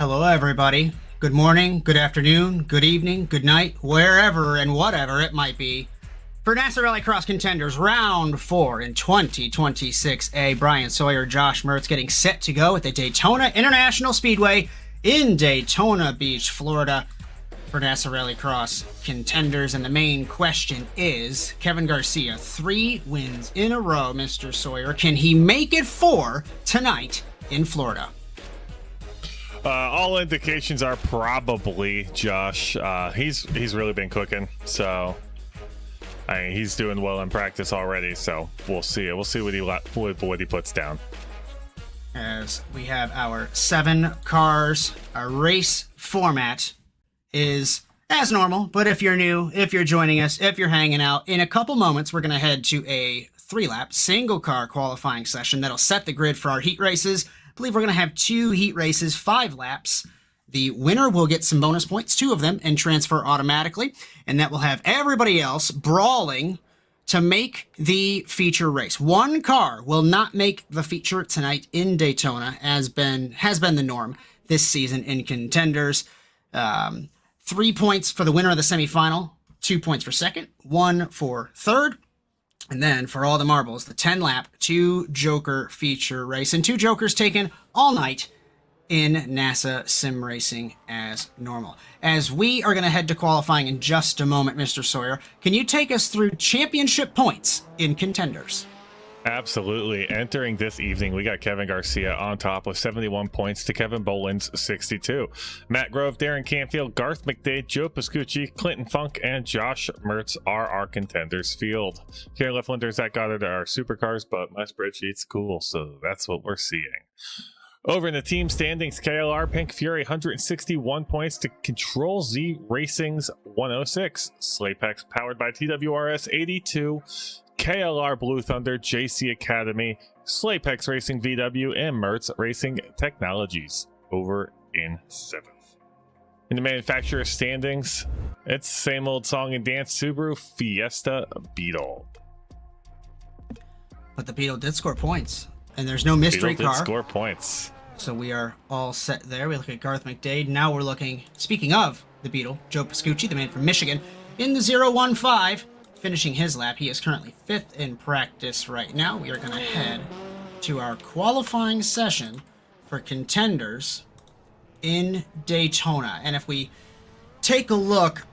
Hello, everybody. Good morning, good afternoon, good evening, good night, wherever and whatever it might be. For NASA Rallycross Contenders Round 4 in 2026A, Brian Sawyer, Josh Mertz getting set to go at the Daytona International Speedway in Daytona Beach, Florida. For NASA Rallycross Contenders, and the main question is, Kevin Garcia, 3 wins in a row, Mr. Sawyer. Can he make it 4 tonight in Florida? All indications are probably, Josh. He's really been cooking, so he's doing well in practice already. So we'll see. We'll see what he puts down. As we have our 7 cars, our race format is as normal. But if you're new, if you're joining us, if you're hanging out, in a couple moments we're going to head to a 3-lap single car qualifying session that'll set the grid for our heat races. I believe we're going to have 2 heat races, 5 laps. The winner will get some bonus points, 2 of them, and transfer automatically. And that will have everybody else brawling to make the feature race. 1 car will not make the feature tonight in Daytona, has been the norm this season in Contenders. 3 points for the winner of the semifinal, 2 points for second, 1 for third. And then for all the marbles, the 10-lap 2 Joker feature race. And 2 Jokers taken all night in NASA Sim Racing as normal. As we are going to head to qualifying in just a moment, Mr. Sawyer, can you take us through championship points in Contenders? Absolutely. Entering this evening, we got Kevin Garcia on top with 71 points to Kevin Boland's 62. Matt Grove, Darren Canfield, Garth McDade, Joe Pascucci, Clinton Funk, and Josh Mertz are our Contenders field. Kerry Lefflander, Zach Goddard are our supercars, but my spreadsheet's cool, so that's what we're seeing. Over in the team standings, KLR Pink Fury 161 points to Control Z Racing's 106. Slapex powered by TWRS 82. KLR Blue Thunder, JC Academy, Slapex Racing VW, and Mertz Racing Technologies over in 7th. In the manufacturer standings, it's the same old song and dance, Subaru Fiesta Beetle. But the Beetle did score points, and there's no mystery Beetle car. did score points. So we are all set there. We look at Garth McDade. Now we're looking, speaking of the Beetle, Joe Pascucci, the man from Michigan, in the 015. Finishing his lap. He is currently 5th in practice right now. We are going to head to our qualifying session for Contenders in Daytona. And if we take a look,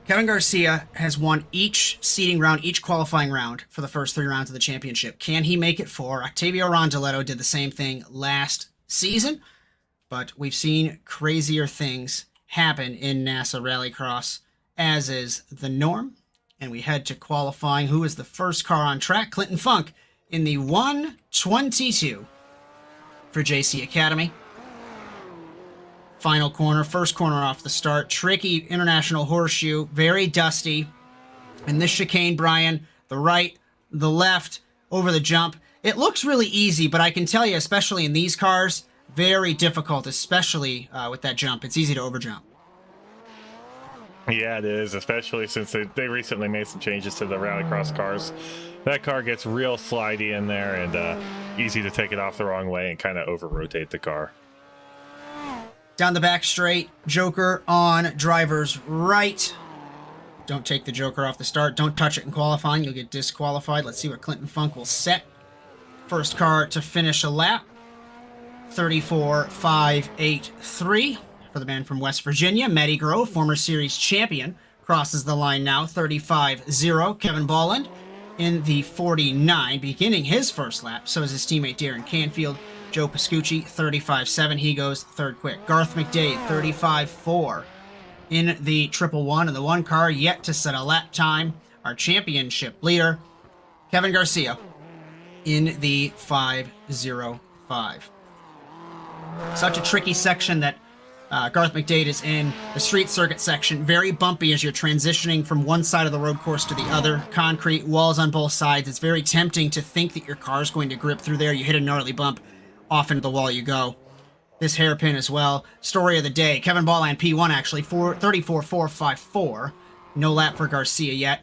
Kevin Garcia has won each seeding round, each qualifying round for the first 3 rounds of the championship. Can he make it 4? Octavio Rondoletto did the same thing last season, but we've seen crazier things happen in NASA Rallycross, as is the norm. And we head to qualifying. Who is the first car on track? Clinton Funk in the 122 for JC Academy. Final corner, first corner off the start. Tricky international horseshoe, very dusty. And this chicane, Brian, the right, the left, over the jump. It looks really easy, but I can tell you, especially in these cars, very difficult, especially with that jump. It's easy to overjump. Yeah, it is, especially since they recently made some changes to the Rallycross cars. That car gets real slidey in there and easy to take it off the wrong way and kind of over-rotate the car. Down the back straight, Joker on driver's right. Don't take the Joker off the start. Don't touch it in qualifying. You'll get disqualified. Let's see what Clinton Funk will set. First car to finish a lap. 34.583. For the man from West Virginia, Matty Grove, former series champion, crosses the line now, 35-0. Kevin Bolland in the 49, beginning his first lap. So is his teammate Darren Canfield. Joe Pascucci, 35-7. He goes third quick. Garth McDade, 35-4. In the 111, and the 1 car yet to set a lap time. Our championship leader, Kevin Garcia, in the 505. Such a tricky section that Garth McDade is in. The street circuit section, very bumpy as you're transitioning from one side of the road course to the other. Concrete walls on both sides. It's very tempting to think that your car's going to grip through there. You hit a gnarly bump, off into the wall you go. This hairpin as well. Story of the day. Kevin Bolland P1 actually, 34.454. No lap for Garcia yet.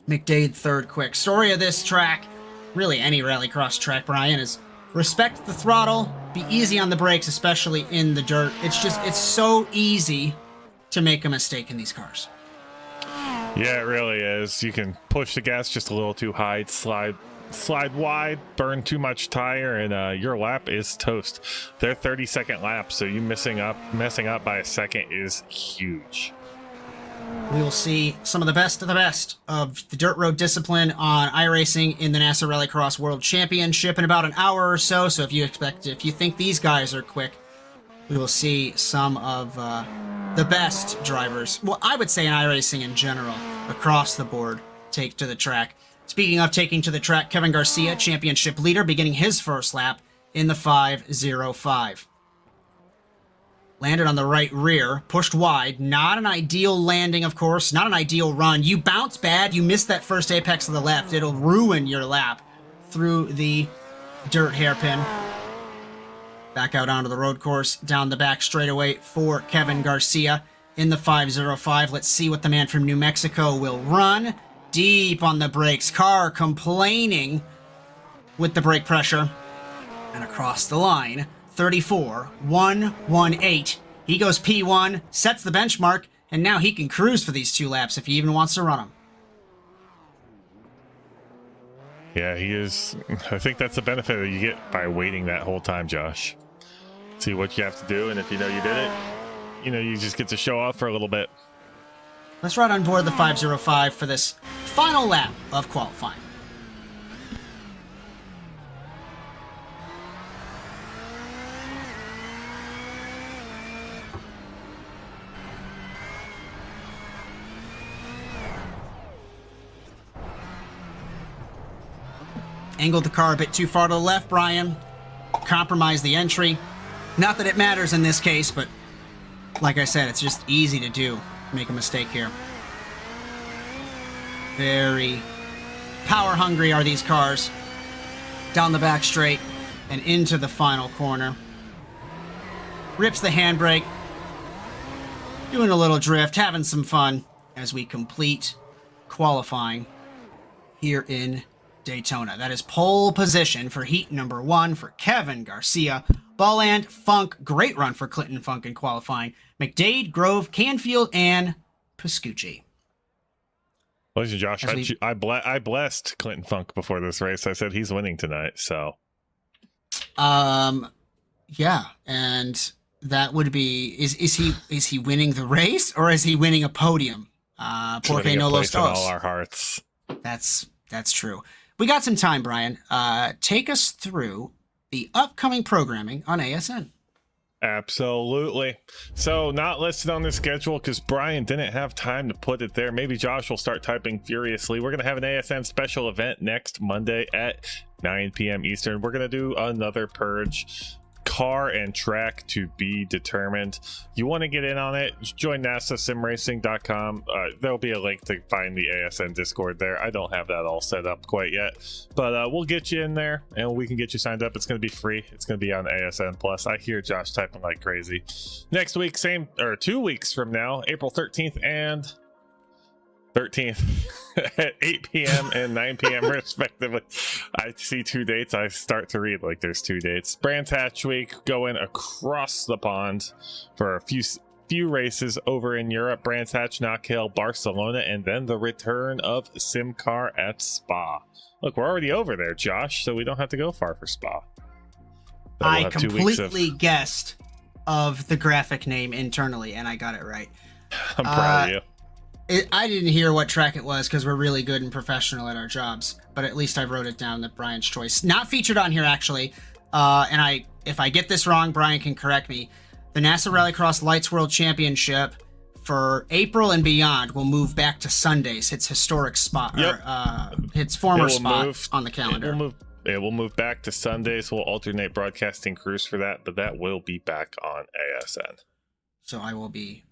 McDade third quick. Story of this track, really any rallycross track, Brian, is respect the throttle, be easy on the brakes, especially in the dirt. It's so easy to make a mistake in these cars. Yeah, it really is. You can push the gas just a little too high, slide wide, burn too much tire, and your lap is toast. They're 30-second laps, so you messing up by a second is huge. We will see some of the best of the dirt road discipline on iRacing in the NASA Rallycross World Championship in about an hour or so. So if you think these guys are quick, we will see some of the best drivers. Well, I would say in iRacing in general, across the board, take to the track. Speaking of taking to the track, Kevin Garcia, championship leader, beginning his first lap in the 5.05. Landed on the right rear, pushed wide. Not an ideal landing, of course. Not an ideal run. You bounce bad. You miss that first apex to the left. It'll ruin your lap through the dirt hairpin. Back out onto the road course, down the back straightaway for Kevin Garcia in the 5.05. Let's see what the man from New Mexico will run. Deep on the brakes. Car complaining with the brake pressure. And across the line, 34.118. He goes P1, sets the benchmark, and now he can cruise for these 2 laps if he even wants to run them. Yeah, he is. I think that's the benefit that you get by waiting that whole time, Josh. See what you have to do, and if you know you did it, you just get to show off for a little bit. Let's ride on board the 5.05 for this final lap of qualifying. Angled the car a bit too far to the left, Brian. Compromised the entry. Not that it matters in this case, but like I said, it's just easy to do. Make a mistake here. Very power hungry are these cars. Down the back straight and into the final corner. Rips the handbrake. Doing a little drift, having some fun as we complete qualifying here in Daytona. That is pole position for heat number 1 for Kevin Garcia. Balland, Funk, great run for Clinton Funk in qualifying. McDade, Grove, Canfield, and Pascucci. Listen, Josh, I blessed Clinton Funk before this race. I said he's winning tonight, so. Yeah, and that would be is he winning the race or is he winning a podium? Porque no los dos. All our hearts. That's true. We got some time, Brian. Take us through the upcoming programming on ASN. Absolutely. So not listed on the schedule because Brian didn't have time to put it there. Maybe Josh will start typing furiously. We're going to have an ASN special event next Monday at 9 p.m. Eastern. We're going to do another Purge. Car and track to be determined. You want to get in on it, join nasasimracing.com. There'll be a link to find the ASN Discord there. I don't have that all set up quite yet, but we'll get you in there and we can get you signed up. It's going to be free. It's going to be on ASN Plus. I hear Josh typing like crazy. Next week, 2 weeks from now, April 13th and 13th at 8 p.m. and 9 p.m. respectively. I see 2 dates. I start to read like there's 2 dates. Brands Hatch Week going across the pond for a few races over in Europe. Brands Hatch, Knock Hill, Barcelona, and then the return of SimCar at Spa. Look, we're already over there, Josh, so we don't have to go far for Spa. I completely guessed of the graphic name internally, and I got it right. I'm proud of you. I didn't hear what track it was because we're really good and professional at our jobs, but at least I wrote it down that Brian's choice. Not featured on here, actually. And if I get this wrong, Brian can correct me. The NASA Rallycross Lights World Championship for April and beyond will move back to Sundays. Its historic spot, yep. Its former spot on the calendar. It will move back to Sundays. We'll alternate broadcasting crews for that, but that will be back on ASN. So I will be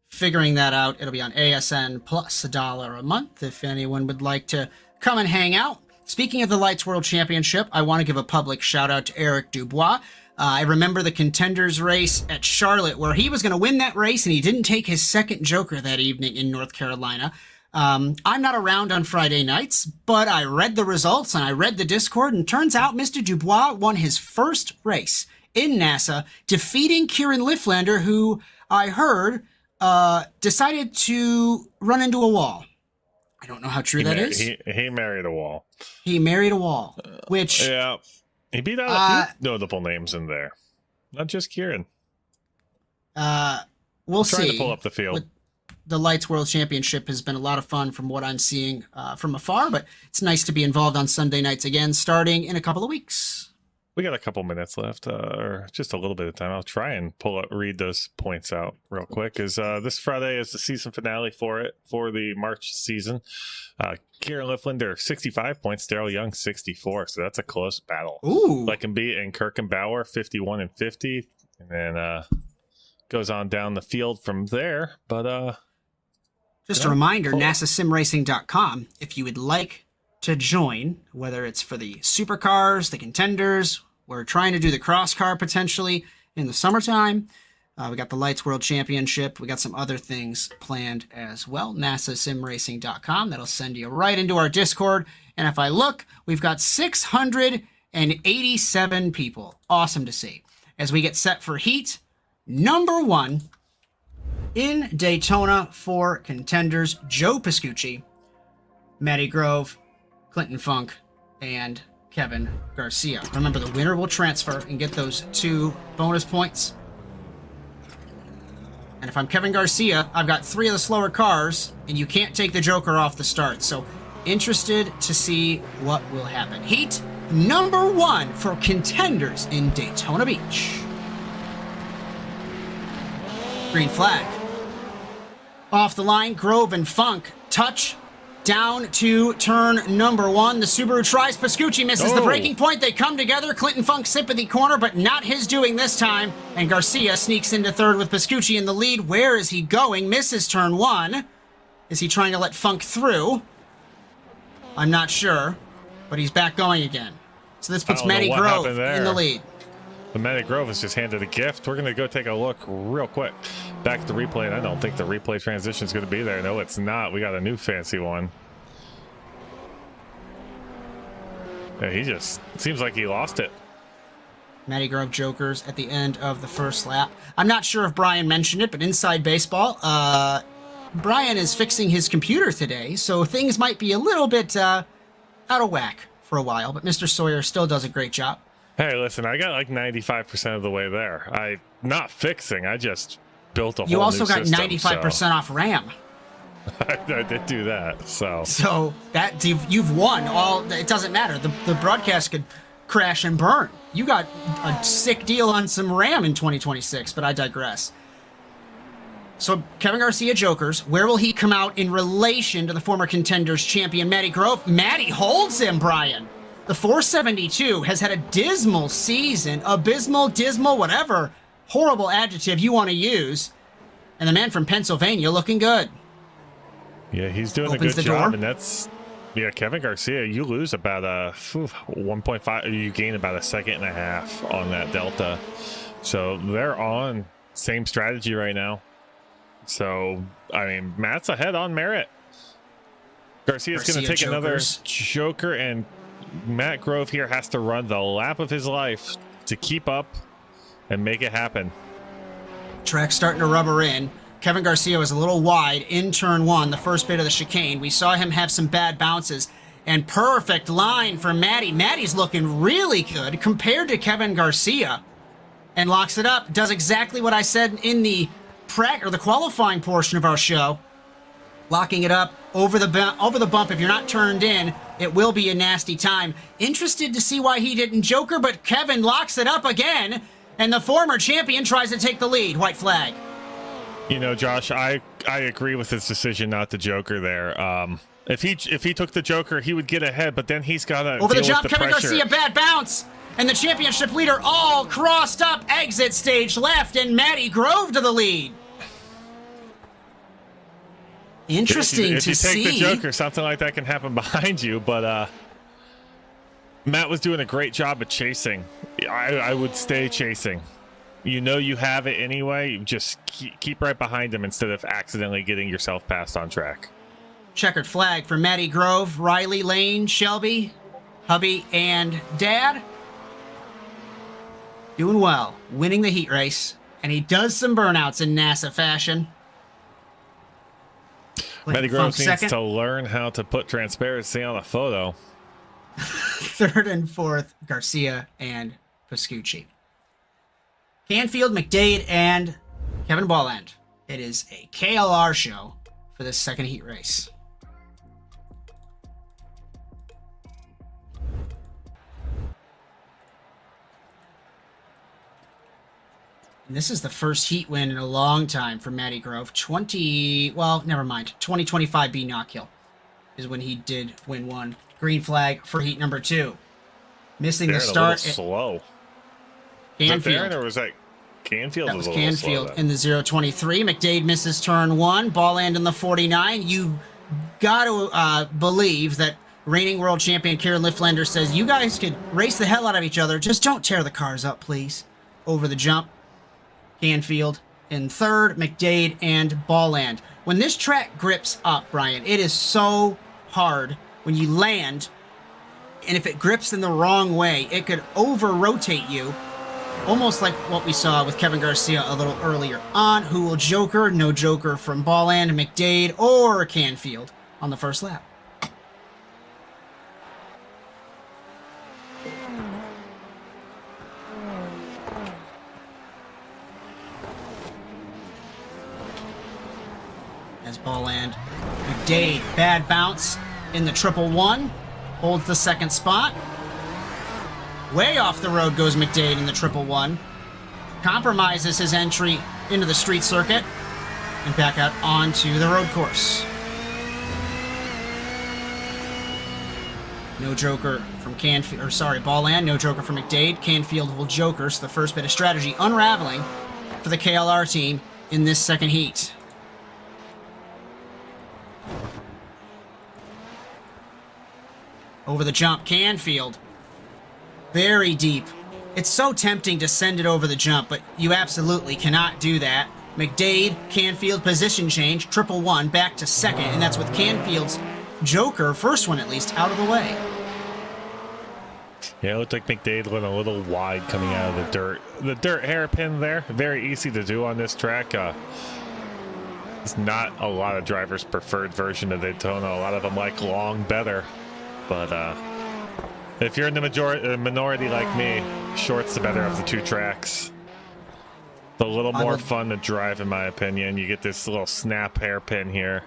figuring that out. It'll be on ASN plus $1 a month if anyone would like to come and hang out. Speaking of the Lights World Championship, I want to give a public shout out to Eric Dubois. I remember the Contenders race at Charlotte where he was going to win that race and he didn't take his second joker that evening in North Carolina. I'm not around on Friday nights, but I read the results and I read the Discord, and turns out Mr. Dubois won his first race in NASA, defeating Kieran Lifflander, who I heard decided to run into a wall. I don't know how true that is. He married a wall. He married a wall, which... yeah. He beat out a few notable names in there. Not just Kieran. We'll see. Trying to pull up the field. The Lights World Championship has been a lot of fun from what I'm seeing from afar, but it's nice to be involved on Sunday nights again, starting in a couple of weeks. We got a couple minutes left, or just a little bit of time. I'll try and read those points out real quick. This Friday is the season finale for the March season. Kieran Lifflander, 65 points. Daryl Young, 64. So that's a close battle. Ooh. Leckenby and Kirkenbauer, 51 and 50. And then goes on down the field from there. But just a reminder, NASASimRacing.com, if you would like to join, whether it's for the supercars, the contenders, we're trying to do the cross car potentially in the summertime. We got the Lights World Championship. We got some other things planned as well. NASASimRacing.com. That'll send you right into our Discord. And if I look, we've got 687 people. Awesome to see. As we get set for heat number 1 in Daytona for contenders, Joe Pascucci, Matty Grove, Clinton Funk, and Kevin Garcia. Remember, the winner will transfer and get those 2 bonus points. And if I'm Kevin Garcia, I've got 3 of the slower cars, and you can't take the Joker off the start. So, interested to see what will happen. Heat number 1 for contenders in Daytona Beach. Green flag. Off the line, Grove and Funk touch down to turn number 1. The Subaru tries. Pascucci misses the breaking point. They come together. Clinton Funk sympathy corner, but not his doing this time. And Garcia sneaks into third with Pascucci in the lead. Where is he going? Misses turn 1. Is he trying to let Funk through? I'm not sure, but he's back going again. So this puts Matty Grove in the lead. The Matty Grove is just handed a gift. We're going to go take a look real quick. Back at the replay, and I don't think the replay transition is going to be there. No, it's not. We got a new fancy one. Yeah, he just seems like he lost it. Matty Grove Jokers at the end of the first lap. I'm not sure if Brian mentioned it, but Inside Baseball, Brian is fixing his computer today, so things might be a little bit out of whack for a while, but Mr. Sawyer still does a great job. Hey, listen, I got like 95% of the way there. Not fixing, I just built a whole new system. You also got 95% off RAM. I did do that, so that you've won all. It doesn't matter. The broadcast could crash and burn. You got a sick deal on some RAM in 2026, but I digress. So Kevin Garcia Jokers, where will he come out in relation to the former contenders champion Matty Grove? Matty holds him, Brian. The 472 has had a dismal season, abysmal, dismal, whatever horrible adjective you want to use, and the man from Pennsylvania looking good. Yeah, he's doing a good job, and that's Kevin Garcia. You lose about 1.5. You gain about 1.5 seconds on that delta. So they're on same strategy right now. So I mean, Matt's ahead on merit. Garcia's going to take another Joker, and Matt Grove here has to run the lap of his life to keep up and make it happen. Track's starting to rubber in. Kevin Garcia was a little wide in turn 1, the first bit of the chicane. We saw him have some bad bounces, and perfect line for Matty. Matty's looking really good compared to Kevin Garcia, and locks it up. Does exactly what I said in the qualifying portion of our show. Locking it up over the bump. If you're not turned in, it will be a nasty time. Interested to see why he didn't Joker, but Kevin locks it up again, and the former champion tries to take the lead. White flag. You know, Josh, I agree with his decision not to Joker there. If he took the Joker, he would get ahead, but then he's got to over the jump. Kevin Garcia, bad bounce, and the championship leader all crossed up. Exit stage left, and Matty Grove to the lead. Interesting to see. If you take the Joker, something like that can happen behind you, but Matt was doing a great job of chasing. I would stay chasing. You know you have it anyway. You just keep right behind him instead of accidentally getting yourself passed on track. Checkered flag for Matty Grove, Riley, Lane, Shelby, hubby, and dad. doing well, winning the heat race, and he does some burnouts in NASA fashion. Matty Funk Groves needs second. to learn how to put transparency on a photo. Third and fourth, Garcia and Pascucci. Canfield, McDade, and Kevin Bolland. It is a KLR show for this second heat race. And this is the first heat win in a long time for Matty Grove. 2025B Knockhill is when he did win one. Green flag for heat number 2. Missing the start. Slow. Canfield. Was that Darren or was that Canfield? That was Canfield in the 023. McDade misses turn 1. Bolland in the 49. You got to believe that reigning world champion Kieran Liftlander says, you guys could race the hell out of each other. Just don't tear the cars up, please. Over the jump. Canfield in third. McDade and Bolland. When this track grips up, Brian, it is so hard when you land. And if it grips in the wrong way, it could over-rotate you. Almost like what we saw with Kevin Garcia a little earlier on. Who will joker? No joker from Bolland, McDade, or Canfield on the first lap. As Bolland, McDade, bad bounce in the 111, holds the second spot. Way off the road goes McDade in the 111. Compromises his entry into the street circuit and back out onto the road course. No joker from Bolland, no joker from McDade. Canfield will joker, so the first bit of strategy unraveling for the KLR team in this second heat. Over the jump, Canfield. Very deep. It's so tempting to send it over the jump, but you absolutely cannot do that. McDade, Canfield, position change, 111, back to second, and that's with Canfield's joker, first one at least, out of the way. Yeah, it looked like McDade went a little wide coming out of the dirt. The dirt hairpin there, very easy to do on this track. It's not a lot of drivers' preferred version of Daytona. A lot of them like long better. But if you're in the minority like me, short's the better of the two tracks. It's a little more fun to drive, in my opinion. You get this little snap hairpin here,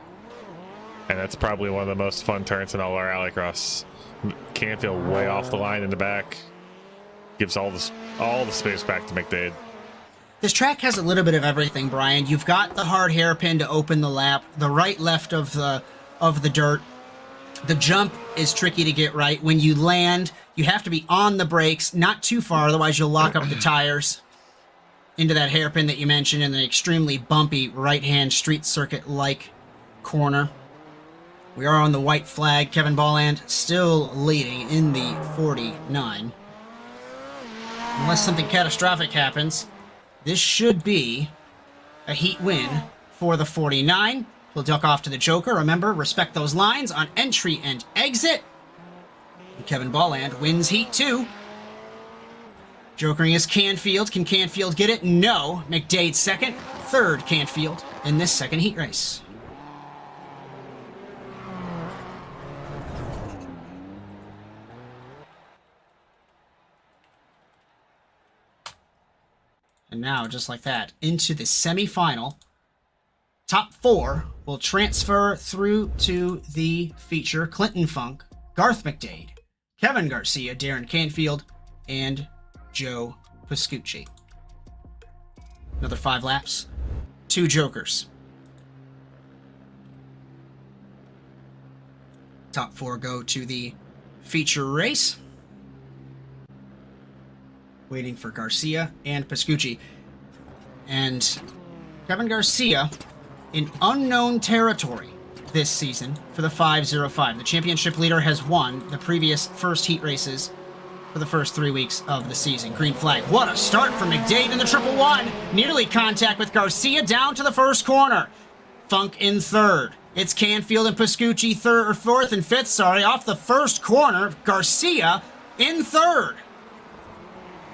and that's probably one of the most fun turns in all our Rallycross. Canfield way off the line in the back, gives all the space back to McDade. This track has a little bit of everything, Brian. You've got the hard hairpin to open the lap, the right left of the dirt. The jump is tricky to get right. When you land, you have to be on the brakes, not too far, otherwise you'll lock up the tires into that hairpin that you mentioned in the extremely bumpy right-hand street circuit-like corner. We are on the white flag. Kevin Bolland still leading in the 49. Unless something catastrophic happens, this should be a heat win for the 49. He'll duck off to the joker. Remember, respect those lines on entry and exit. And Kevin Bolland wins heat 2. Jokering is Canfield. Can Canfield get it? No. McDade second. Third Canfield in this second heat race. And now, just like that, into the semifinal. Top 4 will transfer through to the feature Clinton Funk, Garth McDade, Kevin Garcia, Darren Canfield, and Joe Pascucci. Another 5 laps. 2 jokers. Top 4 go to the feature race. Waiting for Garcia and Pascucci. And Kevin Garcia in unknown territory this season for the 505. The championship leader has won the previous first heat races for the first 3 weeks of the season. Green flag. What a start for McDade in the 111. Nearly contact with Garcia down to the first corner. Funk in third. It's Canfield and Pascucci fourth and fifth, off the first corner. Garcia in third.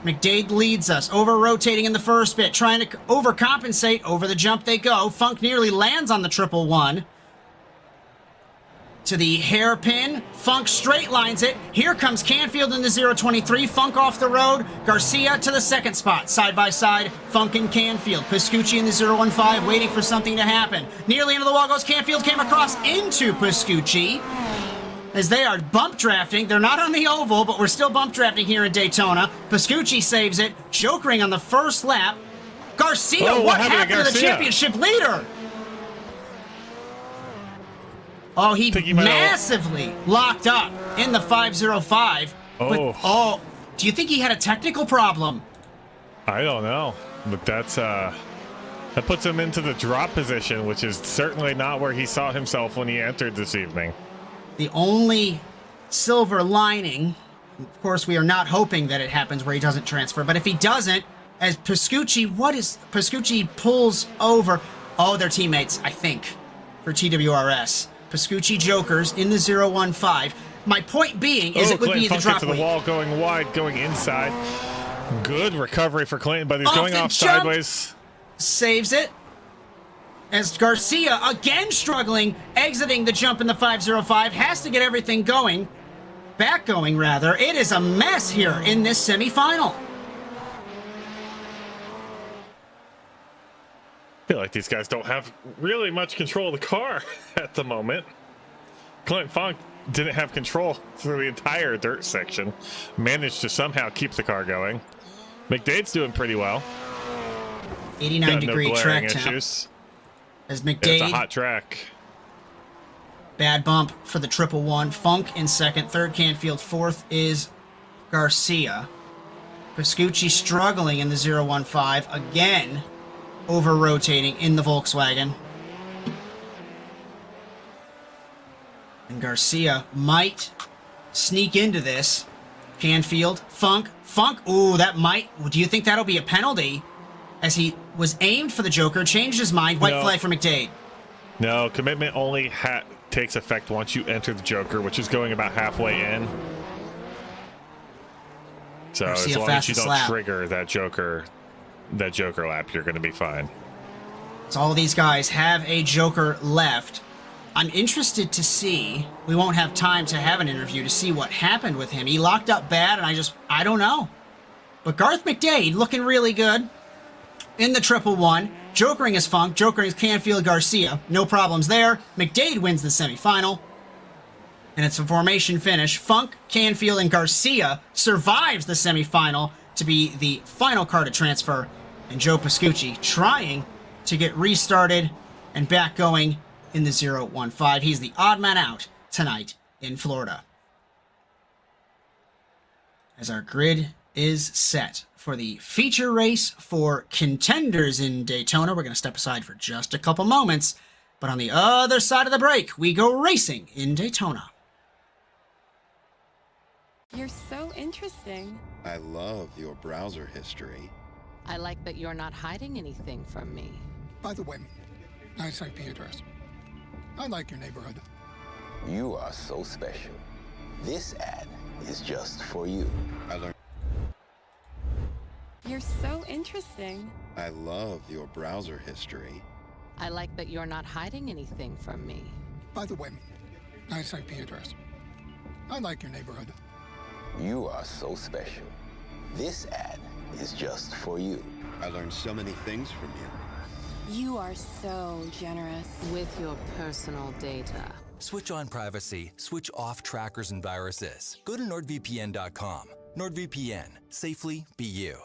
McDade leads us, over-rotating in the first bit, trying to overcompensate. Over the jump they go. Funk nearly lands on the triple one. To the hairpin. Funk straight lines it. Here comes Canfield in the 023. Funk off the road. Garcia to the second spot. Side by side, Funk and Canfield. Piscucci in the 015 waiting for something to happen. Nearly into the wall goes Canfield. Came across into Piscucci. As they are bump drafting. They're not on the oval, but we're still bump drafting here in Daytona. Piscucci saves it. Jokering on the first lap. Garcia, what happened to the championship leader? Oh, he massively locked up in the 505. Oh. Do you think he had a technical problem? I don't know, but that puts him into the drop position, which is certainly not where he saw himself when he entered this evening. The only silver lining, of course, we are not hoping that it happens where he doesn't transfer, but if he doesn't, as Piscucci pulls over. Oh, they're teammates, I think, for TWRS. Piscucci Jokers in the 015. My point being is it would be the drop to the wall, going wide, going inside. Good recovery for Clinton, but he's going off sideways. Saves it. As Garcia, again struggling, exiting the jump in the 505, has to get everything going. Back going, rather. It is a mess here in this semifinal. I feel like these guys don't have really much control of the car at the moment. Clint Funk didn't have control through the entire dirt section. Managed to somehow keep the car going. McDade's doing pretty well. 89-degree track temp. Issues. As McDade. It's a hot track. Bad bump for the 111. Funk in second. Third, Canfield. Fourth is Garcia. Piscucci struggling in the 015. Again, over-rotating in the Volkswagen. And Garcia might sneak into this. Canfield, Funk. Ooh, that might... Do you think that'll be a penalty? As he was aimed for the Joker, changed his mind. White flag for McDade. No, commitment only takes effect once you enter the Joker, which is going about halfway in. So as long as you don't trigger that Joker lap, you're going to be fine. So all these guys have a Joker left. I'm interested to see. We won't have time to have an interview to see what happened with him. He locked up bad, and I don't know. But Garth McDade looking really good in the 111. Jokering is Funk. Jokering is Canfield Garcia. No problems there. McDade wins the semifinal. And it's a formation finish. Funk, Canfield, and Garcia survives the semifinal to be the final car to transfer. And Joe Piscucci trying to get restarted and back going in the 015. He's the odd man out tonight in Florida. As our grid is set for the feature race for Contenders in Daytona. We're going to step aside for just a couple moments. But on the other side of the break, we go racing in Daytona. You're so interesting. I love your browser history. I like that you're not hiding anything from me. By the way, nice IP address. I like your neighborhood. You are so special. This ad is just for you. I learned. You're so interesting. I love your browser history. I like that you're not hiding anything from me. By the way, nice IP address. I like your neighborhood. You are so special. This ad is just for you. I learned so many things from you. You are so generous. With your personal data. Switch on privacy, switch off trackers and viruses. Go to NordVPN.com. NordVPN. Safely be you.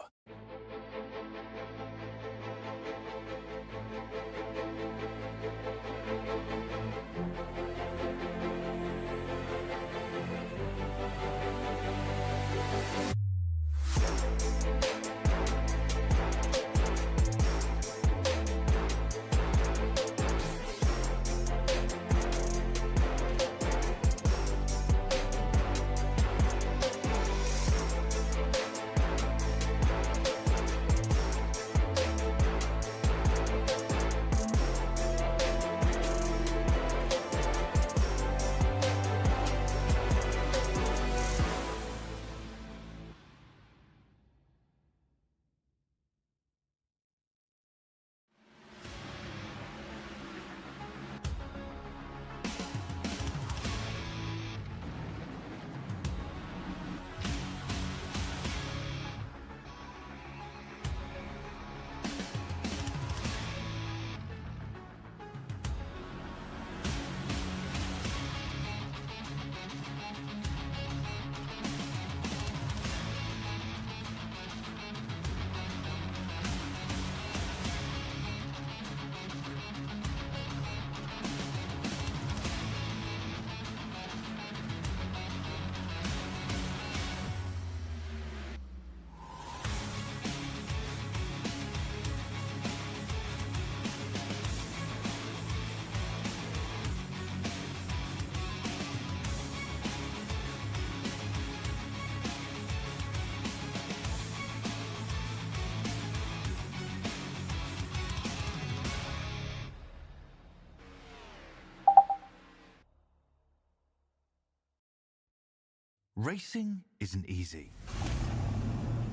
Racing isn't easy,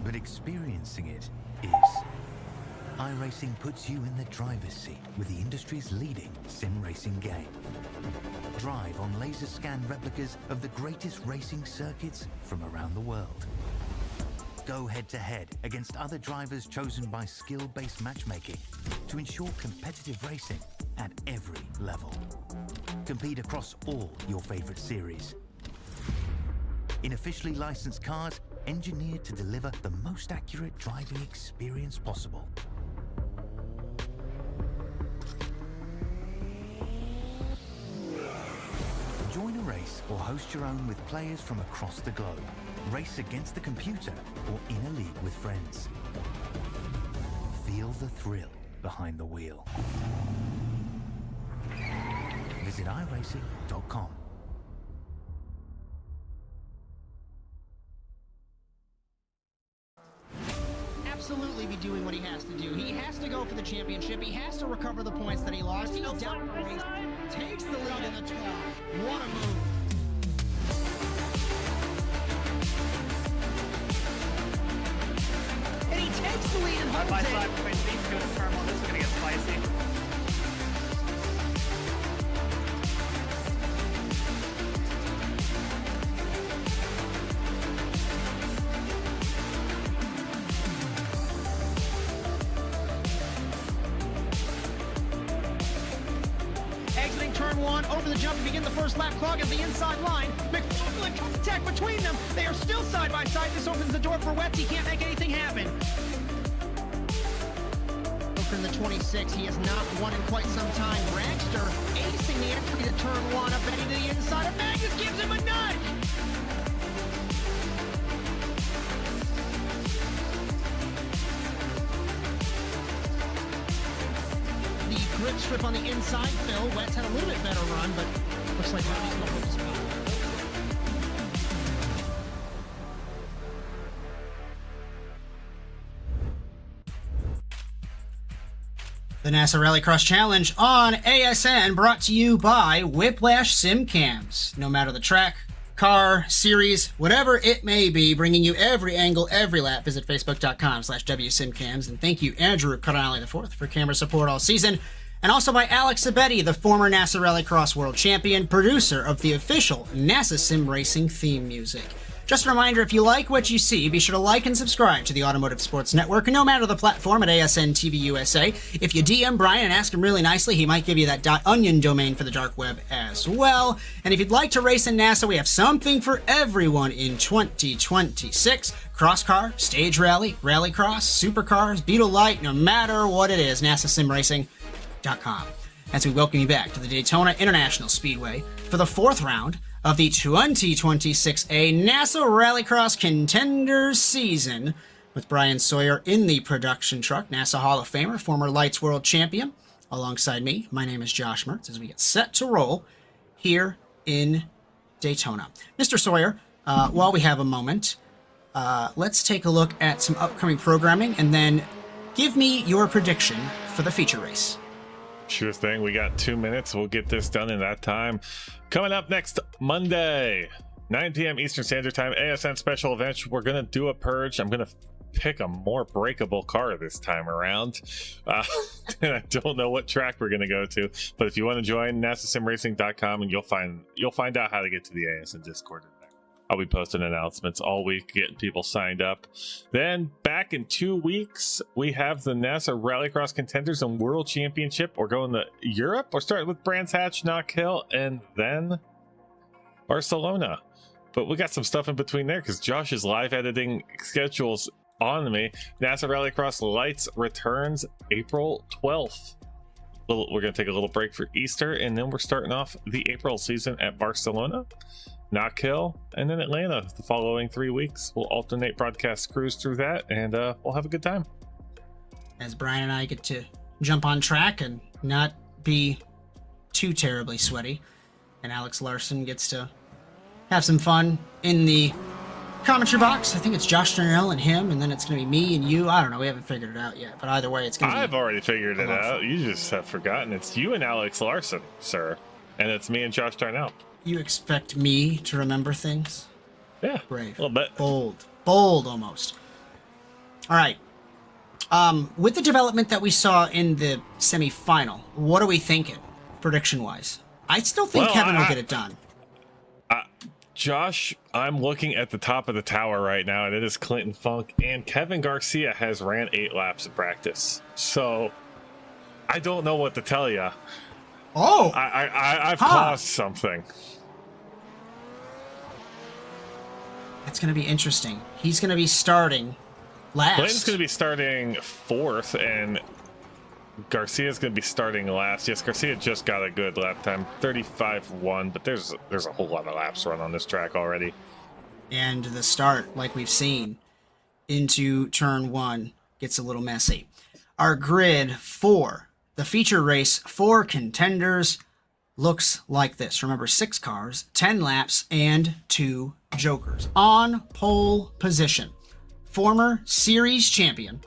but experiencing it is. iRacing puts you in the driver's seat with the industry's leading sim racing game. Drive on laser scan replicas of the greatest racing circuits from around the world. Go head-to-head against other drivers chosen by skill-based matchmaking to ensure competitive racing at every level. Compete across all your favorite series. In officially licensed cars, engineered to deliver the most accurate driving experience possible. Join a race or host your own with players from across the globe. Race against the computer or in a league with friends. Feel the thrill behind the wheel. Visit iRacing.com. Absolutely be doing what he has to do. He has to go for the championship. He has to recover the points that he lost. He's down the race, takes the lead in the 12. What a move. And he takes the lead and holds it. Side between these two and Terminal. This is going to get spicy. Exiting turn one, over the jump to begin the first lap, clogging the inside line. McFarland contact between them. They are still side by side. This opens the door for Wetz. He can't make anything happen. From the 26, he has not won in quite some time. Dragster acing the entry to turn one, up and into the inside of Magnus, gives him a nudge. The grip strip on the inside, Phil. Wetz had a little bit better run, but looks like Robbie's going to hold his power. The NASA Rallycross Challenge on ASN, brought to you by Whiplash Sim Cams. No matter the track, car, series, whatever it may be, bringing you every angle, every lap. Visit facebook.com/WSimCams. And thank you, Andrew Cardinale IV, for camera support all season. And also by Alex Sabetti, the former NASA Rallycross World Champion, producer of the official NASA Sim Racing theme music. Just a reminder, if you like what you see, be sure to like and subscribe to the Automotive Sports Network, no matter the platform, at ASN TV USA. If you DM Brian and ask him really nicely, he might give you that .onion domain for the dark web as well. And if you'd like to race in NASA, we have something for everyone in 2026. Cross car, stage rally, rallycross, supercars, Beetle Light, no matter what it is, NASASimRacing.com. As we welcome you back to the Daytona International Speedway for the fourth round of the 2026A NASA Rallycross Contenders season, with Brian Sawyer in the production truck, NASA Hall of Famer, former Lights World Champion, alongside me. My name is Josh Mertz, as we get set to roll here in Daytona. Mr. Sawyer, while we have a moment, let's take a look at some upcoming programming, and then give me your prediction for the feature race. Sure thing. We got 2 minutes. We'll get this done in that time. Coming up next Monday, 9 p.m. Eastern Standard Time, ASN special event. We're going to do a purge. I'm going to pick a more breakable car this time around. And I don't know what track we're going to go to. But if you want to join, NASASimRacing.com, and you'll find out how to get to the ASN Discord. I'll be posting announcements all week, getting people signed up. Then back in 2 weeks, we have the NASA Rallycross Contenders and World Championship. We're going to Europe. We're starting with Brands Hatch, Knock Hill, and then Barcelona. But we got some stuff in between there because Josh's live editing schedule's on me. NASA Rallycross Lights returns April 12th. We're going to take a little break for Easter, and then we're starting off the April season at Barcelona, Knock Hill, and then Atlanta the following 3 weeks. We'll alternate broadcast crews through that, and we'll have a good time. As Brian and I get to jump on track and not be too terribly sweaty, and Alex Larson gets to have some fun in the commentary box. I think it's Josh Darnell and him, and then it's going to be me and you. I don't know. We haven't figured it out yet, but either way, it's going to be... I've already figured it out. You just have forgotten. It's you and Alex Larson, sir, and it's me and Josh Darnell. You expect me to remember things? Yeah, Brave. a little bit. Bold almost. All right. With the development that we saw in the semifinal, what are we thinking, prediction-wise? I still think Kevin will get it done. Josh, I'm looking at the top of the tower right now, and it is Clinton Funk, and Kevin Garcia has ran 8 laps of practice. So I don't know what to tell you. Oh, I've caused something. That's going to be interesting. He's going to be starting last. Clinton's going to be starting 4th, and Garcia's going to be starting last. Yes, Garcia just got a good lap time, 35-1, but there's a whole lot of laps run on this track already. And the start, like we've seen, into turn 1 gets a little messy. Our grid for the feature race for Contenders looks like this. Remember, 6 cars, 10 laps, and 2 jokers. On pole position, former series champion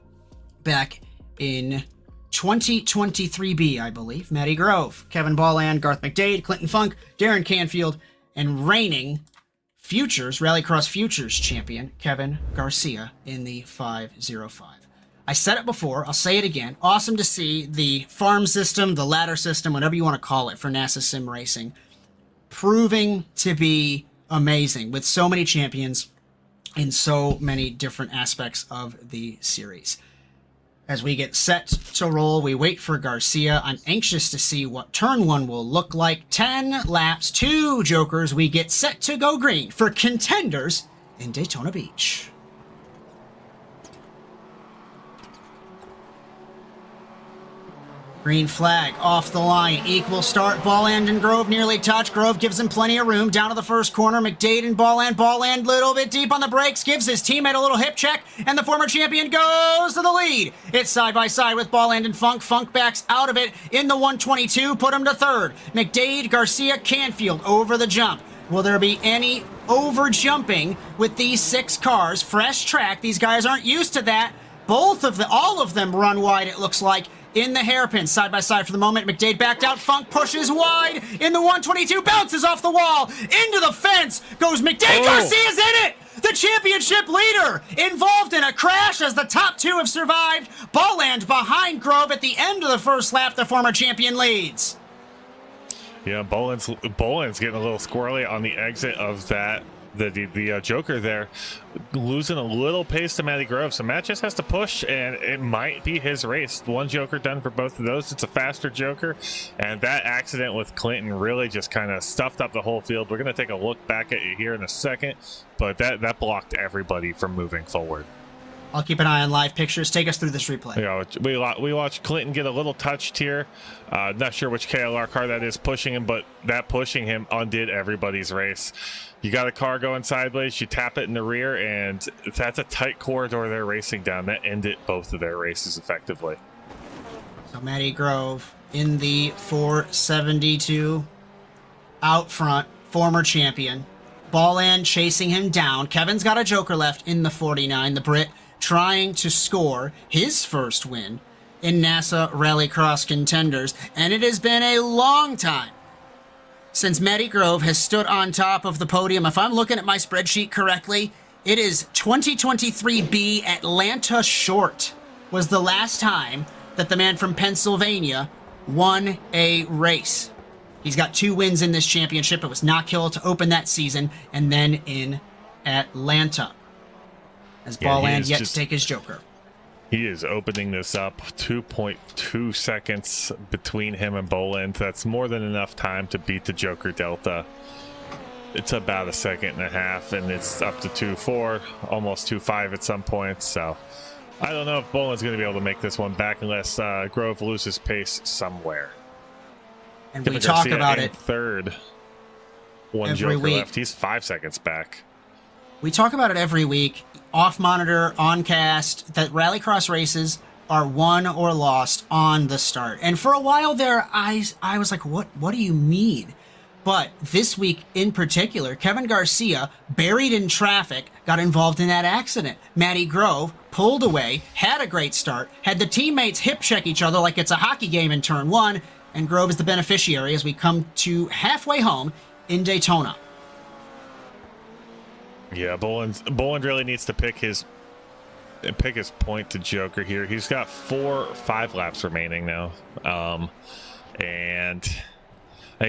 back in 2023B, I believe, Matty Grove, Kevin Bolland, Garth McDade, Clinton Funk, Darren Canfield, and reigning Rallycross Futures champion, Kevin Garcia, in the 505. I said it before, I'll say it again. Awesome to see the farm system, the ladder system, whatever you want to call it, for NASA Sim Racing, proving to be amazing with so many champions in so many different aspects of the series. As we get set to roll, we wait for Garcia. I'm anxious to see what turn 1 will look like. 10 laps, 2 jokers. We get set to go green for Contenders in Daytona Beach. Green flag off the line. Equal start. Bolland and Grove nearly touch. Grove gives him plenty of room. Down to the first corner. McDade and Bolland. Bolland little bit deep on the brakes. Gives his teammate a little hip check. And the former champion goes to the lead. It's side by side with Bolland and Funk. Funk backs out of it in the 122. Put him to third. McDade, Garcia, Canfield over the jump. Will there be any over jumping with these 6 cars? Fresh track. These guys aren't used to that. All of them run wide, it looks like, in the hairpin, side by side for the moment. McDade backed out. Funk pushes wide in the 122, bounces off the wall, into the fence goes McDade. Garcia's in it! The championship leader involved in a crash as the top 2 have survived. Bolland behind Grove at the end of the first lap. The former champion leads. Yeah, Bolland's getting a little squirrely on the exit of that. The Joker there, losing a little pace to Matty Grove, so Matt just has to push, and it might be his race. 1 Joker done for both of those. It's a faster Joker, and that accident with Clinton really just kind of stuffed up the whole field. We're going to take a look back at it here in a second, but that blocked everybody from moving forward. I'll keep an eye on live pictures. Take us through this replay. Yeah, we watched Clinton get a little touched here. Not sure which KLR car that is pushing him, but that pushing him undid everybody's race. You got a car going sideways, you tap it in the rear, and that's a tight corridor they're racing down. That ended both of their races effectively. So Matty Grove in the 472 out front, former champion. Bolland chasing him down. Kevin's got a Joker left in the 49. The Brit trying to score his first win in NASA Rallycross Contenders, and it has been a long time since Matty Grove has stood on top of the podium. If I'm looking at my spreadsheet correctly, it is 2023B Atlanta Short was the last time that the man from Pennsylvania won a race. He's got 2 wins in this championship. It was Knock Hill to open that season, and then in Atlanta, as Bolland yet to take his Joker. He is opening this up. 2.2 seconds between him and Bolland. That's more than enough time to beat the Joker Delta. It's about 1.5 seconds, and it's up to 2.4, almost 2.5 at some points. So I don't know if Bolland's going to be able to make this one back unless Grove loses pace somewhere. And we talk about it third. 1 every Joker week. left. He's 5 seconds back. We talk about it every week, off monitor, on cast, that Rallycross races are won or lost on the start. And for a while there, I was like, what do you mean? But this week in particular, Kevin Garcia, buried in traffic, got involved in that accident. Matty Grove pulled away, had a great start, had the teammates hip check each other like it's a hockey game in turn 1, and Grove is the beneficiary as we come to halfway home in Daytona. Yeah, Boland really needs to pick his point to Joker here. He's got 5 laps remaining now. And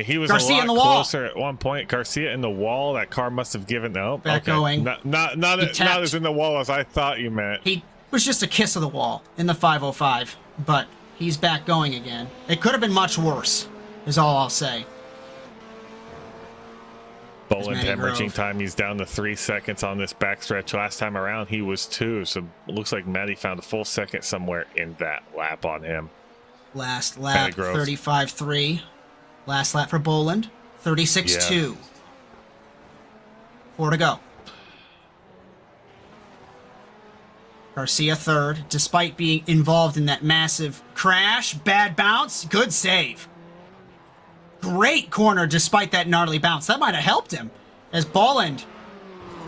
he was Garcia a lot in the wall. closer at one point. Garcia in the wall. That car must have given back going. Not as in the wall as I thought you meant. He was just a kiss of the wall in the 505, but he's back going again. It could have been much worse, is all I'll say. Boland hemorrhaging time. He's down to 3 seconds on this backstretch. Last time around, he was 2. So it looks like Matty found a full second somewhere in that lap on him. Last lap, 35.3. Last lap for Boland, 36.2. 4 to go. Garcia third, despite being involved in that massive crash. Bad bounce, good save. Great corner despite that gnarly bounce. That might have helped him. As Boland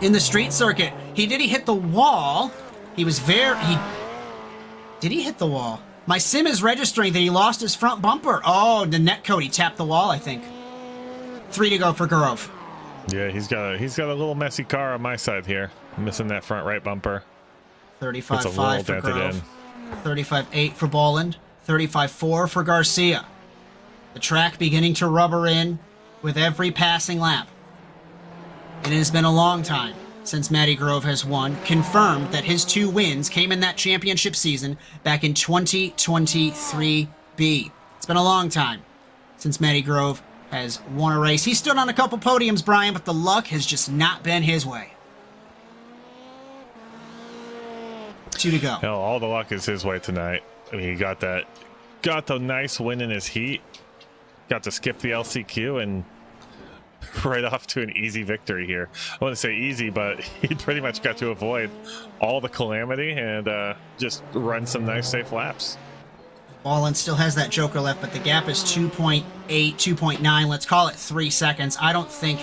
in the street circuit, he hit the wall. He was did he hit the wall? My sim is registering that he lost his front bumper. Oh, the net coat, he tapped the wall, I think. 3 to go for Gurov. Yeah, he's got a little messy car on my side here. Missing that front right bumper. 35.5 for Gurov. 35.8 for Boland. 35.4 for Garcia. The track beginning to rubber in with every passing lap. It has been a long time since Matty Grove has won, confirmed that his 2 wins came in that championship season back in 2023B. It's been a long time since Matty Grove has won a race. He stood on a couple podiums, Brian, but the luck has just not been his way. 2 to go. Hell, all the luck is his way tonight. I mean, he got the nice win in his heat. Got to skip the LCQ and right off to an easy victory here. I want to say easy, but he pretty much got to avoid all the calamity and just run some nice safe laps. Boland still has that joker left, but the gap is 2.8, 2.9. Let's call it 3 seconds. I don't think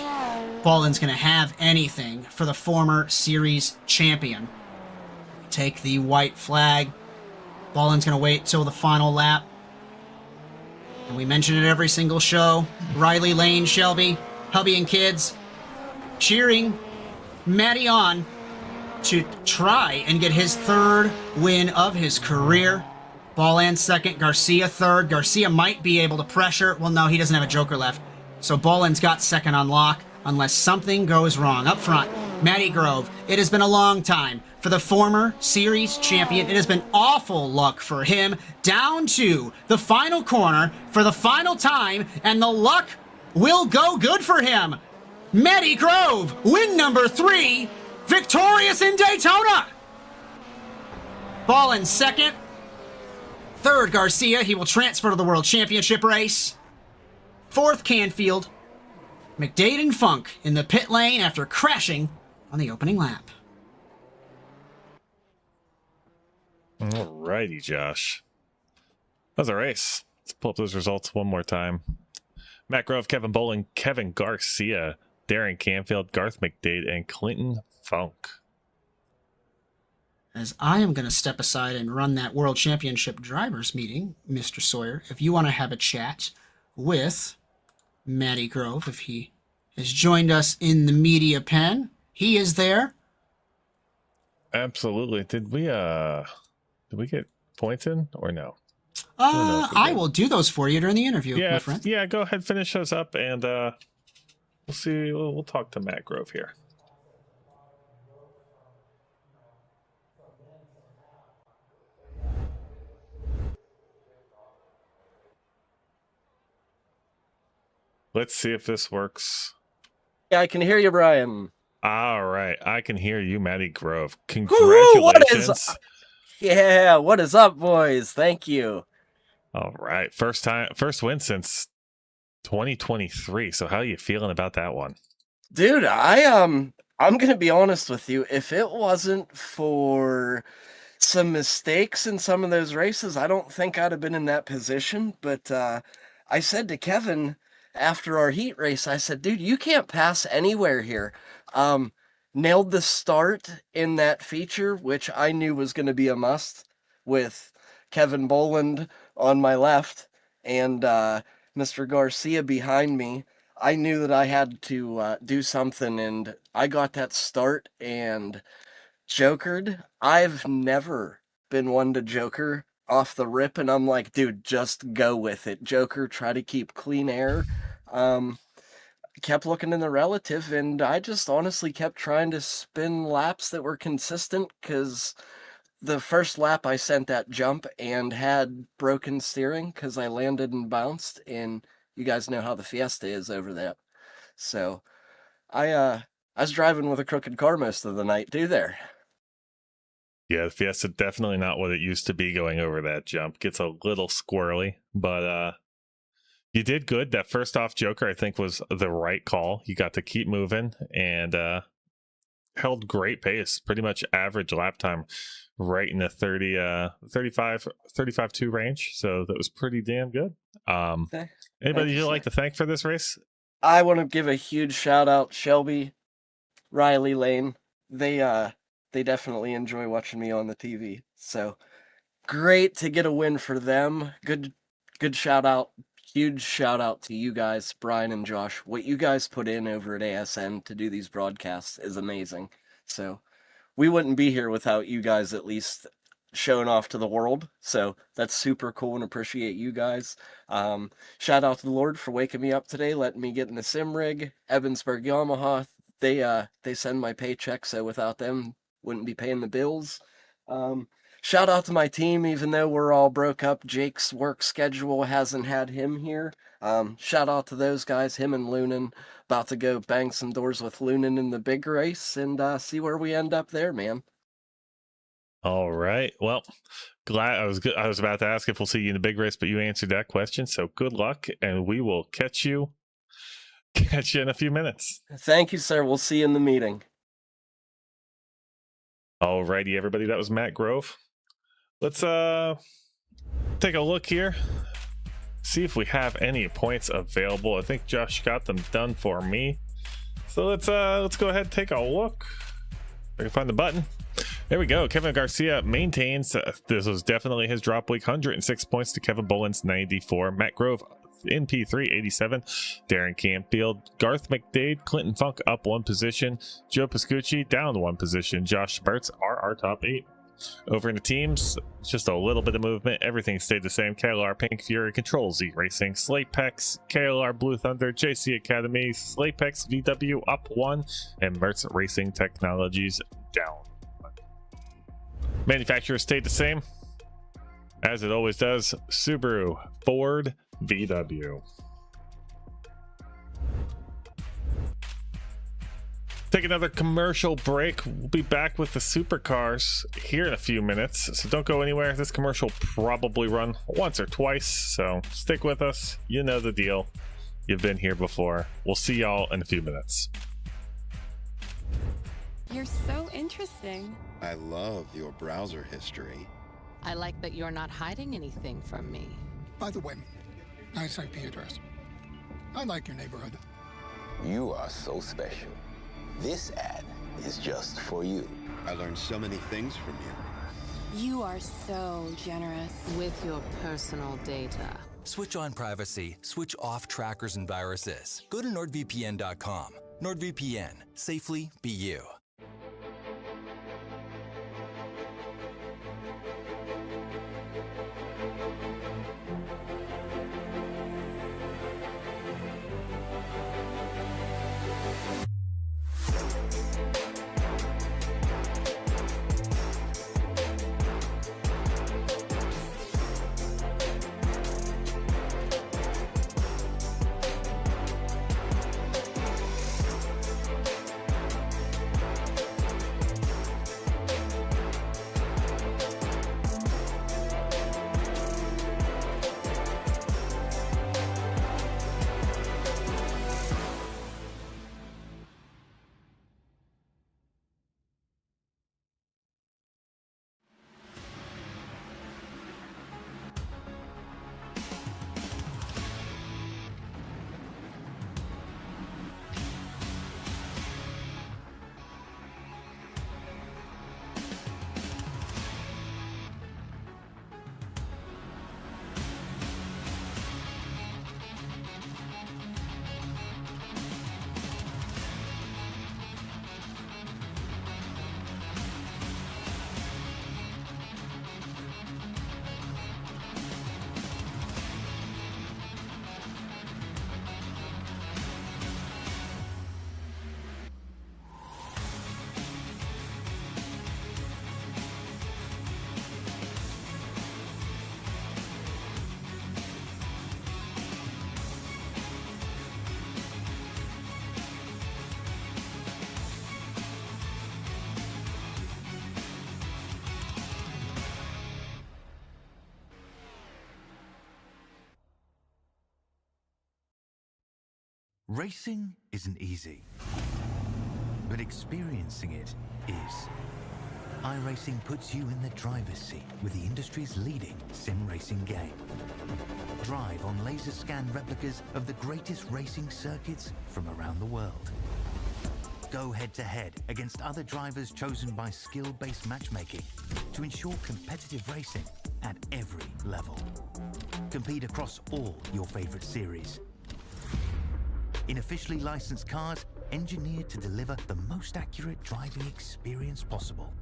Boland's going to have anything for the former series champion. Take the white flag. Boland's going to wait till the final lap. And we mention it every single show. Riley, Lane, Shelby, hubby and kids cheering Matty on to try and get his 3rd win of his career. Boland second, Garcia third. Garcia might be able to pressure. Well, no, he doesn't have a joker left. So Boland's got second on lock unless something goes wrong. Up front, Matty Grove. It has been a long time for the former series champion. It has been awful luck for him. Down to the final corner for the final time, and the luck will go good for him. Matty Grove, win number 3, victorious in Daytona. Boland second. Third, Garcia. He will transfer to the World Championship race. 4th, Canfield. McDade and Funk in the pit lane after crashing on the opening lap. Alrighty, Josh. That was a race. Let's pull up those results one more time. Matt Grove, Kevin Boland, Kevin Garcia, Darren Canfield, Garth McDade, and Clinton Funk. As I am going to step aside and run that World Championship drivers meeting, Mr. Sawyer, if you want to have a chat with Matty Grove, if he has joined us in the media pen, he is there. Absolutely. Did we get points in or no? I will do those for you during the interview, yeah, my friend. Yeah, go ahead, finish those up, and we'll see. We'll talk to Matt Grove here. Let's see if this works. Yeah, I can hear you, Brian. All right, I can hear you, Matty Grove. Congratulations. What is up, boys? Thank you. All right, first win since 2023. So how are you feeling about that one? Dude, I'm gonna be honest with you. If it wasn't for some mistakes in some of those races, I don't think I'd have been in that position. But I said to Kevin after our heat race, I said, dude, you can't pass anywhere here. Nailed the start in that feature, which I knew was going to be a must, with Kevin Boland on my left and Mr. Garcia behind me. I knew that I had to do something, and I got that start and jokered. I've never been one to joker off the rip, and I'm like, dude, just go with it. Joker, try to keep clean air. Kept looking in the relative, and I just honestly kept trying to spin laps that were consistent, because the first lap I sent that jump and had broken steering because I landed and bounced, and you guys know how the Fiesta is over there. So I was driving with a crooked car most of the night, too, there. Yeah, the Fiesta definitely not what it used to be going over that jump. Gets a little squirrely, but you did good. That first off joker, I think, was the right call. You got to keep moving and held great pace, pretty much average lap time right in the 35-2 range. So that was pretty damn good. Anybody you'd like to thank for this race? I want to give a huge shout out Shelby, Riley, Lane. They definitely enjoy watching me on the TV. So great to get a win for them. Good shout out. Huge shout out to you guys, Brian and Josh. What you guys put in over at ASN to do these broadcasts is amazing. So we wouldn't be here without you guys at least showing off to the world. So that's super cool and appreciate you guys. Shout out to the Lord for waking me up today, letting me get in the sim rig. Evansburg Yamaha, they send my paycheck, so without them, wouldn't be paying the bills. Shout out to my team, even though we're all broke up. Jake's work schedule hasn't had him here. Shout out to those guys, him and Lunan. About to go bang some doors with Lunan in the big race and see where we end up there, man. All right. Well, glad I was about to ask if we'll see you in the big race, but you answered that question. So good luck, and we will catch you in a few minutes. Thank you, sir. We'll see you in the meeting. All righty, everybody. That was Matt Grove. Let's take a look here. See if we have any points available. I think Josh got them done for me. So let's go ahead and take a look. I can find the button. There we go. Kevin Garcia maintains. This was definitely his drop week. 106 points to Kevin Boland's 94. Matt Grove in P3, 87. Darren Campfield, Garth McDade, Clinton Funk up 1 position. Joe Pascucci down 1 position. Josh Spertz are our top 8. Over in the teams, just a little bit of movement. Everything stayed the same. KLR Pink Fury, Control Z Racing, Slapex, KLR Blue Thunder, JC Academy, Slapex VW up 1, and Mertz Racing Technologies down. Manufacturer stayed the same, as it always does. Subaru, Ford, VW. Take another commercial break. We'll be back with the supercars here in a few minutes, so don't go anywhere. This commercial probably run once or twice, so stick with us. You know the deal. You've been here before. We'll see y'all in a few minutes. You're so interesting. I love your browser history. I like that you're not hiding anything from me. By the way, nice IP address. I like your neighborhood. You are so special. This ad is just for you. I learned so many things from you. You are so generous. With your personal data. Switch on privacy, switch off trackers and viruses. Go to NordVPN.com. NordVPN. Safely be you. Racing isn't easy, but experiencing it is. iRacing puts you in the driver's seat with the industry's leading sim racing game. Drive on laser scan replicas of the greatest racing circuits from around the world. Go head-to-head against other drivers chosen by skill-based matchmaking to ensure competitive racing at every level. Compete across all your favorite series. In officially licensed cars, engineered to deliver the most accurate driving experience possible.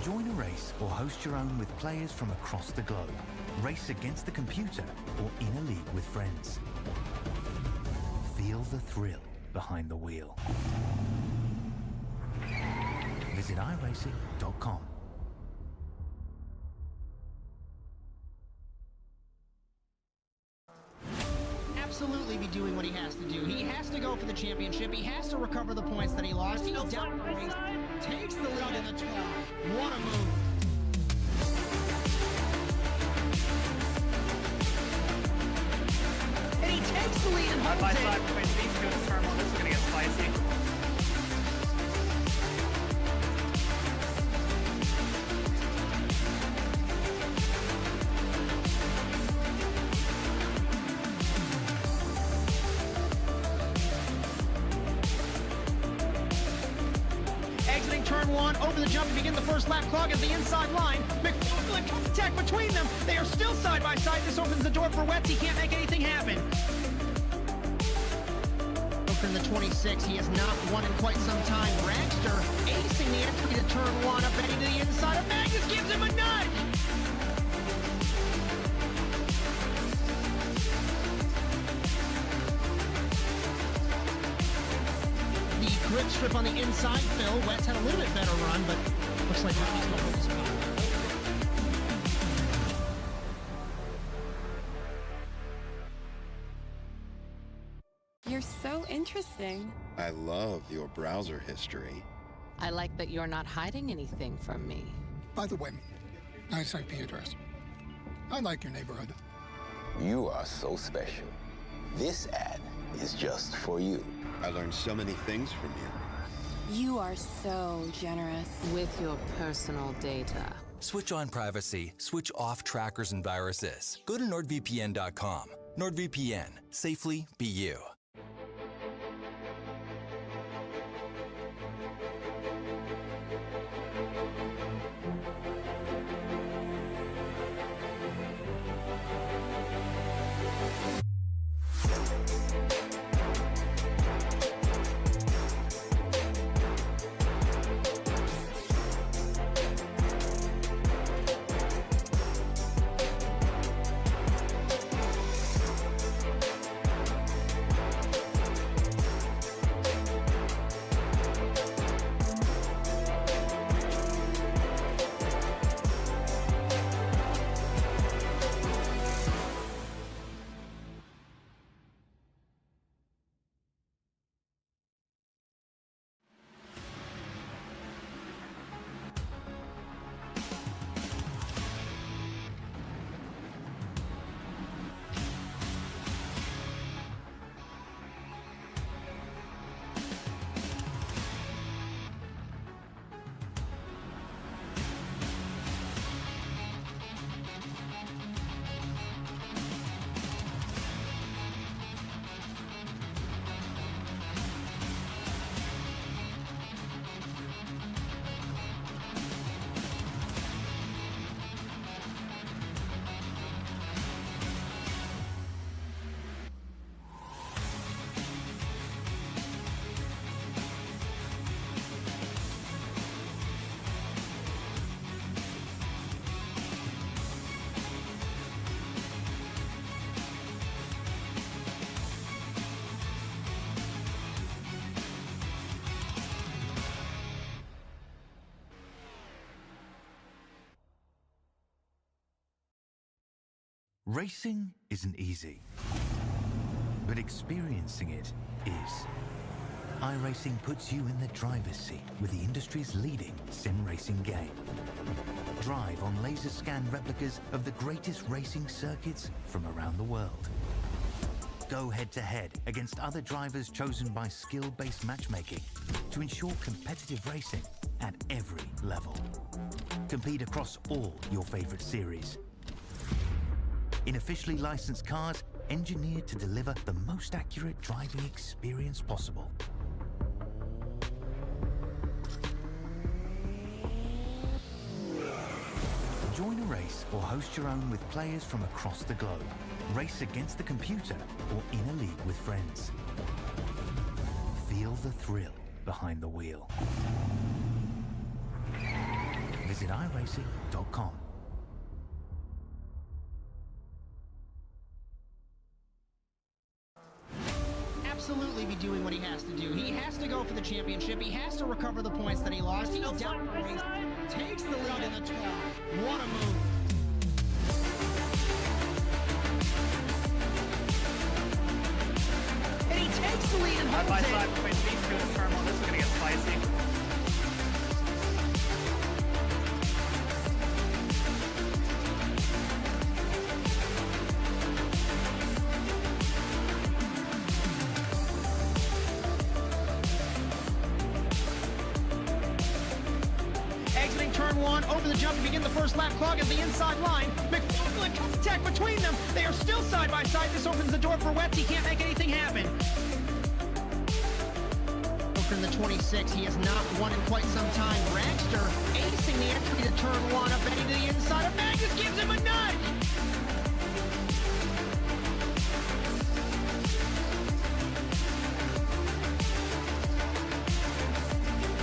Join a race or host your own with players from across the globe. Race against the computer or in a league with friends. Feel the thrill behind the wheel. Visit iRacing.com. Absolutely be doing what he has to do. He has to go for the championship. He has to recover the points that he lost. He's down the race, takes the lead in the 12. What a move. And he takes the lead and holds Side by it. side between these two in the turn one. This is going to get spicy. Exiting turn one, over the jump to begin the first lap clock at the inside line. McFarland contact between them. They are still side by side. This opens the door for Wetz. He can't make anything happen. From the 26, he has not won in quite some time. Dragster acing the entry to turn one, up heading to the inside of Magnus, gives him a nudge. The grip strip on the inside, Phil. Wetz had a little bit better run, but looks like Rocky's going to hold his spot. You're so interesting. I love your browser history. I like that you're not hiding anything from me. By the way, nice IP address. I like your neighborhood. You are so special. This ad is just for you. I learned so many things from you. You are so generous. With your personal data. Switch on privacy, switch off trackers and viruses. Go to NordVPN.com. NordVPN. Safely be you. Racing isn't easy, but experiencing it is. iRacing puts you in the driver's seat with the industry's leading sim racing game. Drive on laser scan replicas of the greatest racing circuits from around the world. Go head-to-head against other drivers chosen by skill-based matchmaking to ensure competitive racing at every level. Compete across all your favorite series. In officially licensed cars, engineered to deliver the most accurate driving experience possible. Join a race or host your own with players from across the globe. Race against the computer or in a league with friends. Feel the thrill behind the wheel. Visit iRacing.com. Absolutely be doing what he has to do. He has to go for the championship. He has to recover the points that he lost. He's down the race, takes the lead in the 12. What a move. And he takes the lead and holds Side by it. side between these two in the terminal. This is going to get spicy. Exiting turn one, over the jump to begin the first lap clock at the inside line. McFarland contact between them. They are still side by side. This opens the door for Wetz. He can't make anything happen. From the 26, he has not won in quite some time. Dragster acing the entry to turn one, up Betty to the inside of Magnus, gives him a nudge.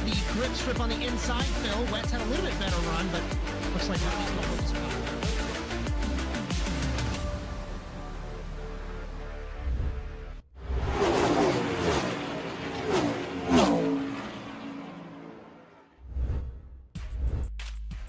The grip strip on the inside, Phil. Wetz had a little bit better run, but looks like Robbie's going to hold his spot.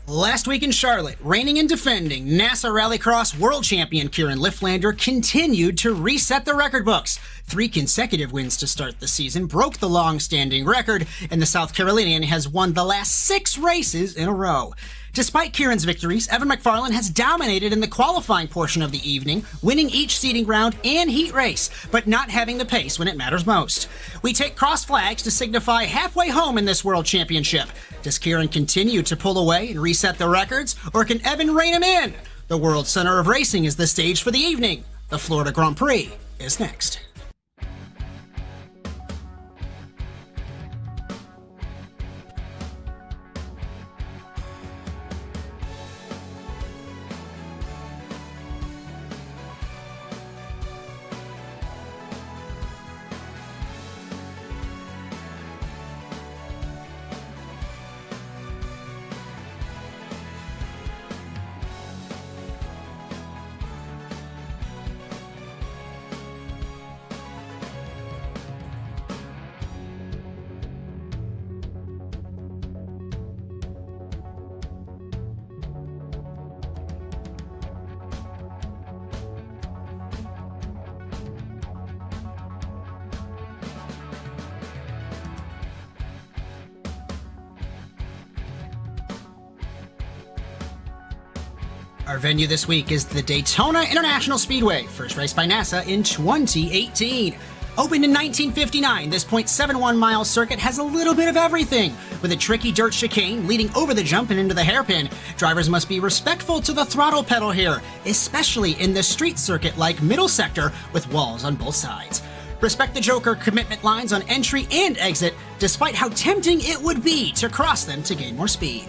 Last week in Charlotte, reigning and defending NASA Rallycross World Champion Kieran Lifflander continued to reset the record books. 3 consecutive wins to start the season broke the long-standing record, and the South Carolinian has won the last 6 races in a row. Despite Kieran's victories, Evan McFarland has dominated in the qualifying portion of the evening, winning each seeding round and heat race, but not having the pace when it matters most. We take cross flags to signify halfway home in this World Championship. Does Kieran continue to pull away and reset the records, or can Evan rein him in? The World Center of Racing is the stage for the evening. The Florida Grand Prix is next. Our venue this week is the Daytona International Speedway, first raced by NASA in 2018. Opened in 1959, this .71-mile circuit has a little bit of everything. With a tricky dirt chicane leading over the jump and into the hairpin, drivers must be respectful to the throttle pedal here, especially in the street circuit-like middle sector with walls on both sides. Respect the Joker commitment lines on entry and exit, despite how tempting it would be to cross them to gain more speed.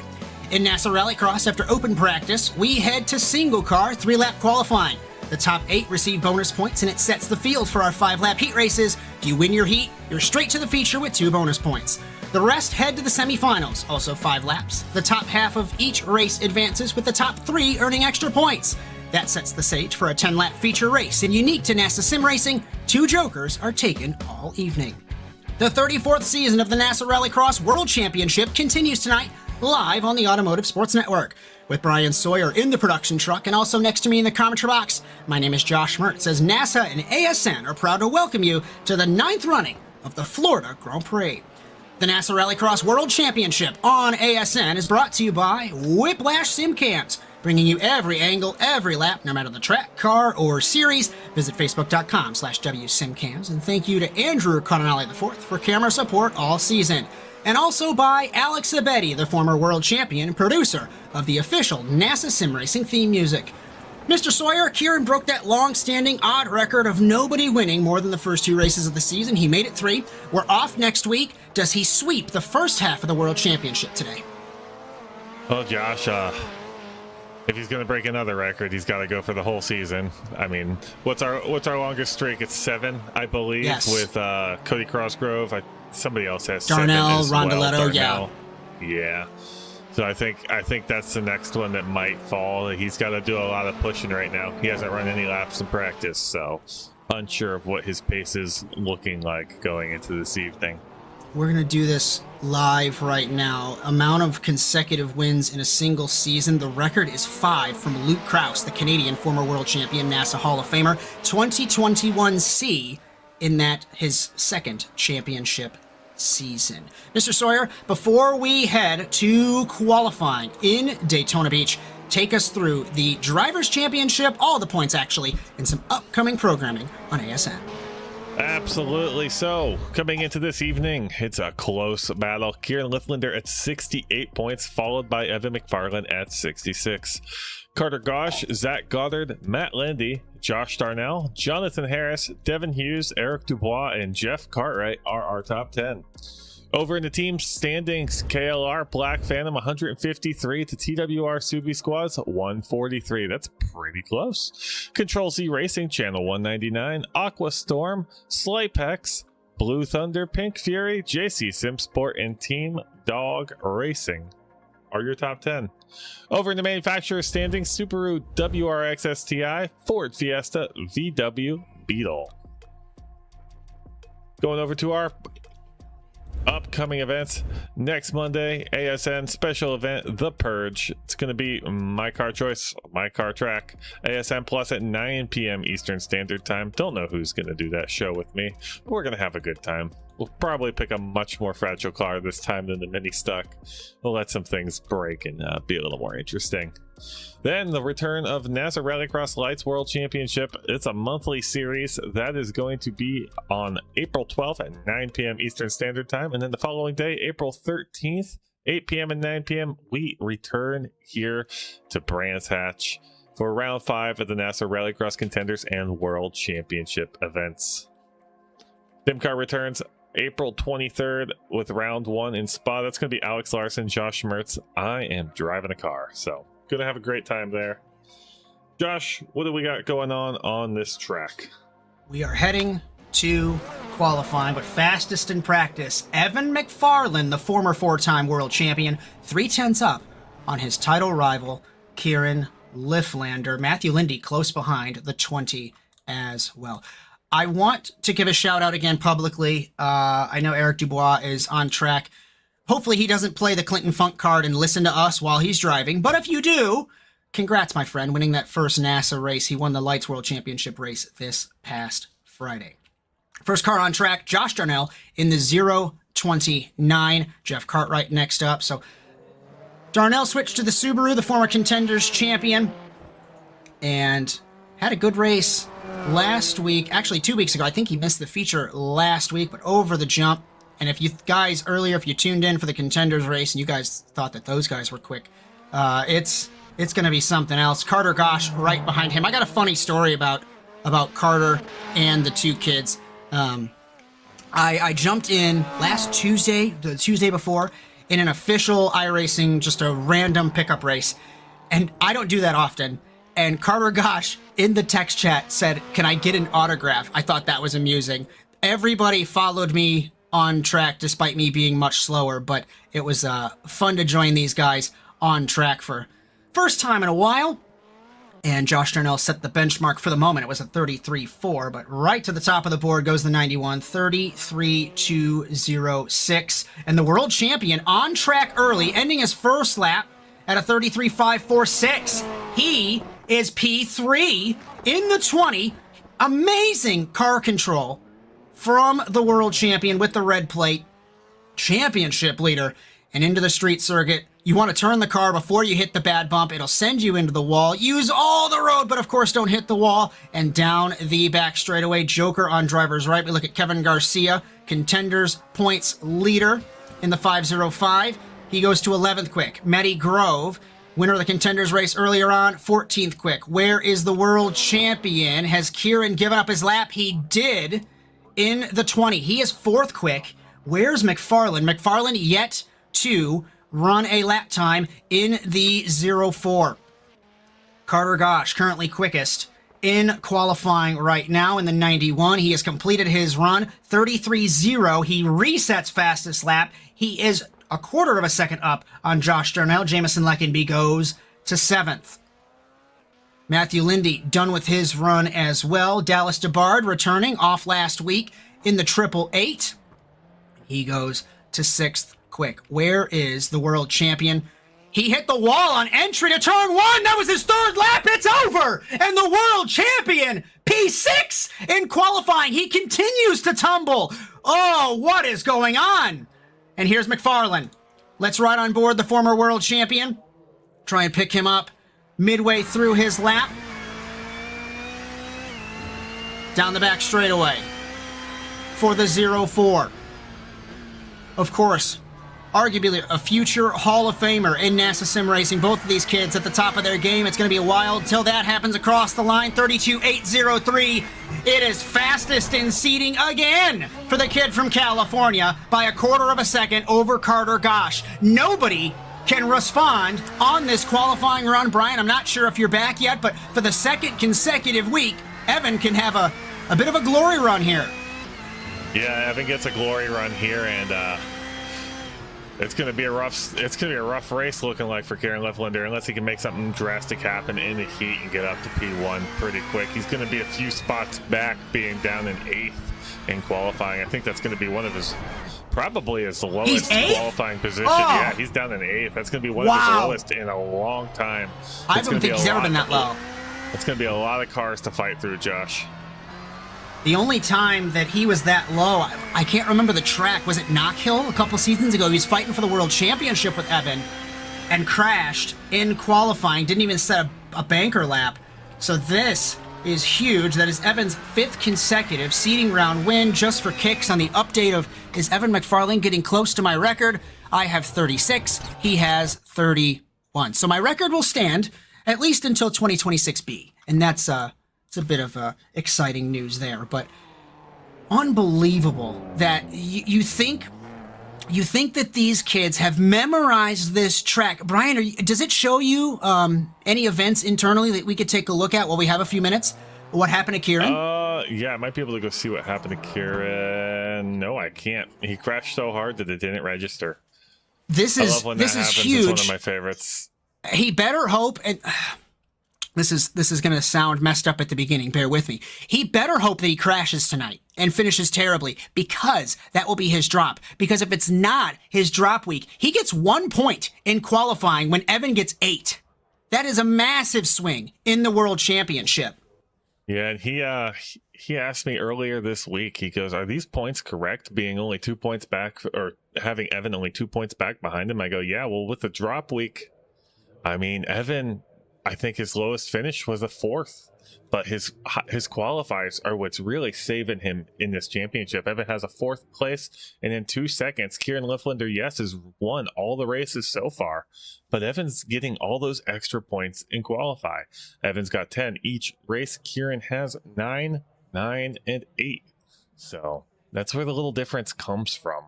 In NASA Rallycross, after open practice, we head to single car 3-lap qualifying. The top 8 receive bonus points, and it sets the field for our 5-lap heat races. If you win your heat, you're straight to the feature with 2 bonus points. The rest head to the semifinals, also 5 laps. The top half of each race advances, with the top 3 earning extra points. That sets the stage for a 10-lap feature race, and unique to NASA Sim Racing, 2 Jokers are taken all evening. The 34th season of the NASA Rallycross World Championship continues tonight, live on the Automotive Sports Network. With Brian Sawyer in the production truck and also next to me in the commentary box, my name is Josh Mertz, as NASA and ASN are proud to welcome you to the 9th running of the Florida Grand Prix. The NASA Rallycross World Championship on ASN is brought to you by Whiplash SimCams, bringing you every angle, every lap, no matter the track, car, or series. Visit facebook.com/WSimCams, and thank you to Andrew Connolly IV for camera support all season. And also by Alex Abedi, the former world champion and producer of the official NASA Sim Racing theme music. Mr. Sawyer, Kieran broke that long-standing odd record of nobody winning more than the first 2 races of the season. He made it 3. We're off next week. Does he sweep the first half of the World Championship today? Well, Josh, if he's going to break another record, he's got to go for the whole season. I mean, what's our longest streak? It's 7, I believe, yes. With Cody Crossgrove. Somebody else has Darnell, 7 as well. Rondeletto, Darnell. Yeah. So I think that's the next one that might fall. He's got to do a lot of pushing right now. He hasn't run any laps in practice, so unsure of what his pace is looking like going into this evening. We're going to do this live right now. Amount of consecutive wins in a single season. The record is 5 from Luke Krause, the Canadian former world champion, NASA Hall of Famer. 2021 C in that his second championship season. Mr. Sawyer, before we head to qualifying in Daytona Beach, take us through the Drivers' Championship, all the points actually, and some upcoming programming on ASN. Absolutely. So, coming into this evening, it's a close battle. Kieran Lifflander at 68 points, followed by Evan McFarlane at 66. Carter Gosh, Zach Goddard, Matt Lindy, Josh Darnell, Jonathan Harris, Devin Hughes, Eric Dubois, and Jeff Cartwright are our top 10. Over in the team standings, KLR Black Phantom 153 to TWR Subi Squads 143. That's pretty close. Control Z Racing Channel 199, Aqua Storm, Slaypex, Blue Thunder, Pink Fury, JC Simsport, and Team Dog Racing are your top 10. Over in the manufacturer standings, Subaru WRX STI, Ford Fiesta, VW Beetle. Going over to our upcoming events next Monday, ASN special event The Purge. It's going to be my car choice, my car track. ASN Plus at 9 p.m. Eastern Standard Time. Don't know who's going to do that show with me, but we're going to have a good time. We'll probably pick a much more fragile car this time than the mini stock. We'll let some things break and be a little more interesting. Then the return of NASA Rallycross Lights World Championship. It's a monthly series that is going to be on April 12th at 9 p.m. Eastern Standard Time. And then the following day, April 13th, 8 p.m. and 9 p.m., we return here to Brands Hatch for round 5 of the NASA Rallycross Contenders and World Championship events. SimCar returns April 23rd with round 1 in Spa. That's going to be Alex Larson, Josh Mertz. I am driving a car, so gonna have a great time there. Josh, what do we got going on this track? We are heading to qualifying, but fastest in practice, Evan McFarlane, the former 4-time world champion, 3/10 up on his title rival, Kieran Lifflander. Matthew Lindy close behind, the 20 as well. I want to give a shout out again publicly. I know Eric Dubois is on track. Hopefully he doesn't play the Clinton Funk card and listen to us while he's driving. But if you do, congrats, my friend, winning that first NASA race. He won the Lights World Championship race this past Friday. First car on track, Josh Darnell in the 029. Jeff Cartwright next up. So Darnell switched to the Subaru, the former Contenders champion, and had a good race last week. Actually, 2 weeks ago. I think he missed the feature last week, but over the jump. And if you guys earlier, if you tuned in for the Contenders race and you guys thought that those guys were quick, it's going to be something else. Carter Gosh right behind him. I got a funny story about Carter and the two kids. I jumped in last Tuesday, the Tuesday before, in an official iRacing, just a random pickup race. And I don't do that often. And Carter Gosh in the text chat said, "Can I get an autograph?" I thought that was amusing. Everybody followed me on track despite me being much slower, but it was fun to join these guys on track for first time in a while. And Josh Darnell set the benchmark for the moment. It was a 33.4, but right to the top of the board goes the 91, 33.206. And the world champion on track early, ending his first lap at a 33.546. He is P3 in the 20. Amazing car control from the world champion with the red plate, championship leader, and into the street circuit. You want to turn the car before you hit the bad bump. It'll send you into the wall. Use all the road, but of course don't hit the wall. And down the back straightaway. Joker on driver's right. We look at Kevin Garcia, Contenders points leader in the 505. He goes to 11th quick. Matty Grove, winner of the Contenders race earlier on, 14th quick. Where is the world champion? Has Kieran given up his lap? He did in the 20. He is 4th quick. Where's McFarland? McFarland yet to run a lap time in the 04. Carter Gosh, currently quickest in qualifying right now in the 91. He has completed his run, 33.0. He resets fastest lap. He is a quarter of a second up on Josh Darnell. Jamison Leckenby goes to 7th. Matthew Lindy done with his run as well. Dallas DeBard returning off last week in the 888. He goes to 6th quick. Where is the world champion? He hit the wall on entry to turn 1. That was his 3rd lap. It's over. And the world champion, P6 in qualifying. He continues to tumble. Oh, what is going on? And here's McFarland. Let's ride on board the former world champion. Try and pick him up midway through his lap. Down the back straightaway for the 04. Of course, arguably a future Hall of Famer in NASA Sim Racing. Both of these kids at the top of their game. It's going to be a while until that happens across the line. 32.803. It is fastest in seating again for the kid from California by a quarter of a second over Carter Gosh. Nobody can respond on this qualifying run. Brian, I'm not sure if you're back yet, but for the second consecutive week, Evan can have a bit of a glory run here. Yeah, Evan gets a glory run here, and it's gonna be a rough race looking like for Kieran Lifflander, unless he can make something drastic happen in the heat and get up to P1 pretty quick. He's gonna be a few spots back, being down in 8th in qualifying. I think that's gonna be one of his, probably his lowest qualifying position. Oh. Yeah, he's down in 8th. That's gonna be one of his lowest in a long time. I don't think he's ever been that low. It's gonna be a lot of cars to fight through, Josh. The only time that he was that low, I can't remember the track. Was it Knock Hill a couple seasons ago? He was fighting for the world championship with Evan and crashed in qualifying. Didn't even set a banker lap. So this is huge. That is Evan's 5th consecutive seeding round win. Just for kicks on the update of, is Evan McFarlane getting close to my record? I have 36. He has 31. So my record will stand at least until 2026B. And that's it's a bit of exciting news there, but unbelievable that you think that these kids have memorized this track. Brian, does it show you any events internally that we could take a look at while we have a few minutes? What happened to Kieran? Yeah, I might be able to go see what happened to Kieran. No, I can't. He crashed so hard that it didn't register. This is huge. It's one of my favorites. He better hope, and this is going to sound messed up at the beginning. Bear with me. He better hope that he crashes tonight and finishes terribly, because that will be his drop. Because if it's not his drop week, he gets 1 point in qualifying when Evan gets 8. That is a massive swing in the world championship. Yeah, and he asked me earlier this week, he goes, are these points correct, being only 2 points back, or having Evan only 2 points back behind him? I go, yeah, well, with the drop week, I mean, Evan, I think his lowest finish was a 4th, but his qualifiers are what's really saving him in this championship. Evan has a 4th place, and in 2 seconds, Kieran Lifflander, yes, has won all the races so far, but Evan's getting all those extra points in qualify. Evan's got 10 each race. Kieran has 9, 9, and 8. So that's where the little difference comes from.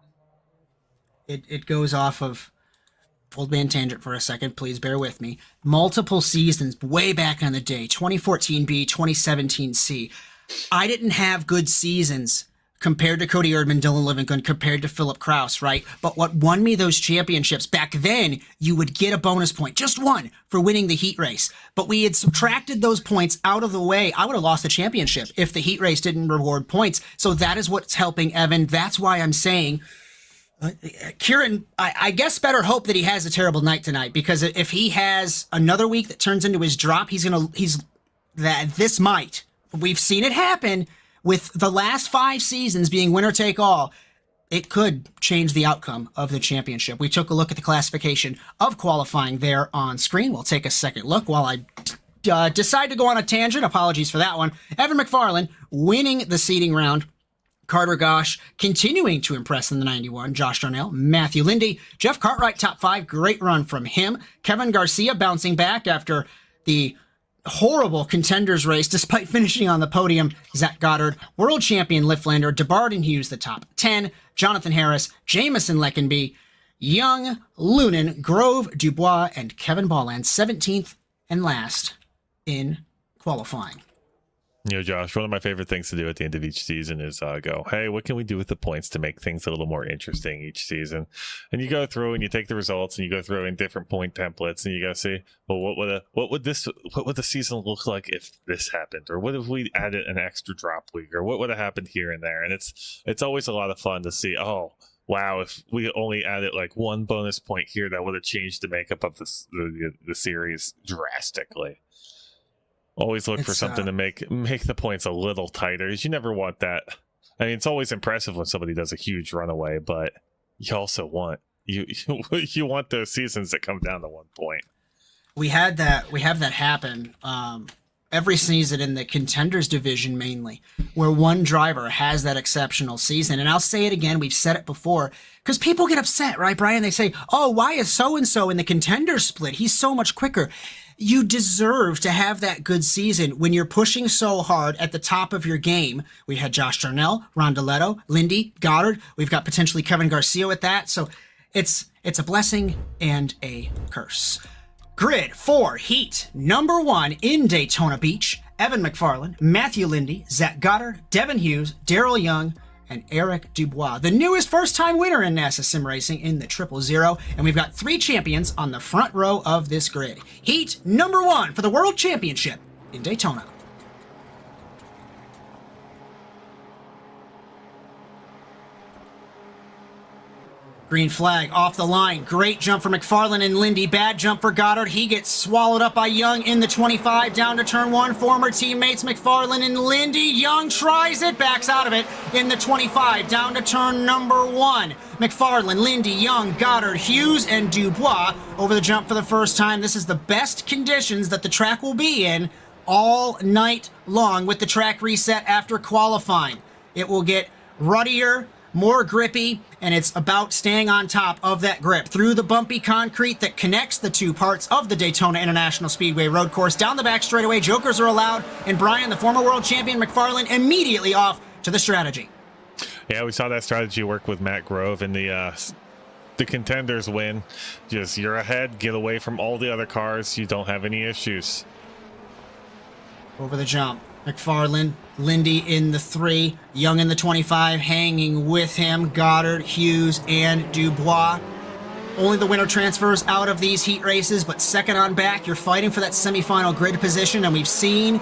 It goes off of, old man tangent for a second, please bear with me. Multiple seasons way back in the day, 2014B, 2017C. I didn't have good seasons compared to Cody Erdman, Dylan Livingston, compared to Philip Kraus, right? But what won me those championships, back then, you would get a bonus point, just one, for winning the heat race. But we had subtracted those points out of the way. I would have lost the championship if the heat race didn't reward points. So that is what's helping Evan. That's why I'm saying, Kieran, I guess better hope that he has a terrible night tonight, because if he has another week that turns into his drop, this might. We've seen it happen, with the last 5 seasons being winner take all, it could change the outcome of the championship. We took a look at the classification of qualifying there on screen. We'll take a second look while I decide to go on a tangent. Apologies for that one. Evan McFarlane winning the seeding round. Carter Gosh continuing to impress in the 91. Josh Darnell, Matthew Lindy, Jeff Cartwright top 5. Great run from him. Kevin Garcia bouncing back after the horrible Contenders race despite finishing on the podium. Zach Goddard, world champion Liftlander, DeBard and Hughes the top 10. Jonathan Harris, Jamison Leckenby, Young, Lunan, Grove, Dubois, and Kevin Bolland 17th and last in qualifying. Josh, one of my favorite things to do at the end of each season is go, hey, what can we do with the points to make things a little more interesting each season? And you go through and you take the results and you go through in different point templates and you go see, well, what would the season look like if this happened? Or what if we added an extra drop week? Or what would have happened here and there? And it's always a lot of fun to see, oh, wow, if we only added like one bonus point here, that would have changed the makeup of the series drastically. Always look for something to make the points a little tighter. You never want that. I mean, it's always impressive when somebody does a huge runaway, but you also want you want those seasons that come down to 1 point. We have that happen every season in the Contenders division mainly, where one driver has that exceptional season. And I'll say it again, we've said it before, because people get upset, right, Brian? They say, oh, why is so-and-so in the Contenders split? He's so much quicker. You deserve to have that good season when you're pushing so hard at the top of your game. We had Josh Darnell, Rondeletto, Lindy, Goddard. We've got potentially Kevin Garcia with that. So it's a blessing and a curse. Grid 4 Heat number 1 in Daytona Beach. Evan McFarlane, Matthew Lindy, Zach Goddard, Devin Hughes, Daryl Young, and Eric Dubois, the newest first-time winner in NASA Sim Racing in the 000. And we've got 3 champions on the front row of this grid. Heat number 1 for the World Championship in Daytona. Green flag off the line. Great jump for McFarlane and Lindy. Bad jump for Goddard. He gets swallowed up by Young in the 25 down to turn 1. Former teammates McFarlane and Lindy. Young tries it, backs out of it in the 25 down to turn number 1. McFarlane, Lindy, Young, Goddard, Hughes, and Dubois over the jump for the first time. This is the best conditions that the track will be in all night long with the track reset after qualifying. It will get ruddier, more grippy, and it's about staying on top of that grip through the bumpy concrete that connects the 2 parts of the Daytona International Speedway road course. Down the back straightaway, jokers are allowed, and Brian, the former world champion McFarlane, immediately off to the strategy. Yeah, we saw that strategy work with Matt Grove in the Contenders win. Just you're ahead, get away from all the other cars, you don't have any issues. Over the jump, McFarlane, Lindy in the 3, Young in the 25, hanging with him, Goddard, Hughes, and Dubois. Only the winner transfers out of these heat races, but second on back, you're fighting for that semifinal grid position, and we've seen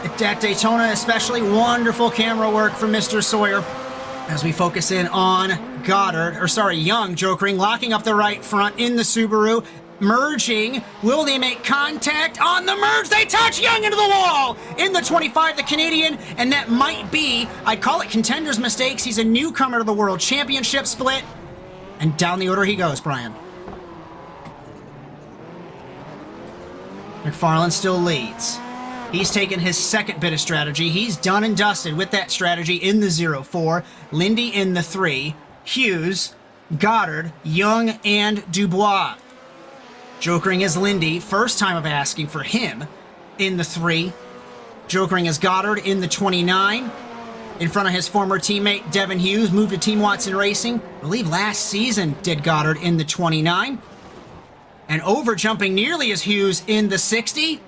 at Daytona especially wonderful camera work from Mr. Sawyer as we focus in on Young jokering, locking up the right front in the Subaru. Merging, will they make contact on the merge? They touch Young into the wall in the 25, the Canadian, and that might be, I call it Contenders mistakes. He's a newcomer to the World Championship split, and down the order he goes, Brian. McFarlane still leads. He's taken his second bit of strategy. He's done and dusted with that strategy in the 0-4. Lindy in the 3, Hughes, Goddard, Young, and Dubois. Jokering as Lindy, first time of asking for him in the 3. Jokering as Goddard in the 29. In front of his former teammate Devin Hughes, moved to Team Watson Racing. I believe last season did Goddard in the 29. And over jumping nearly as Hughes in the 60.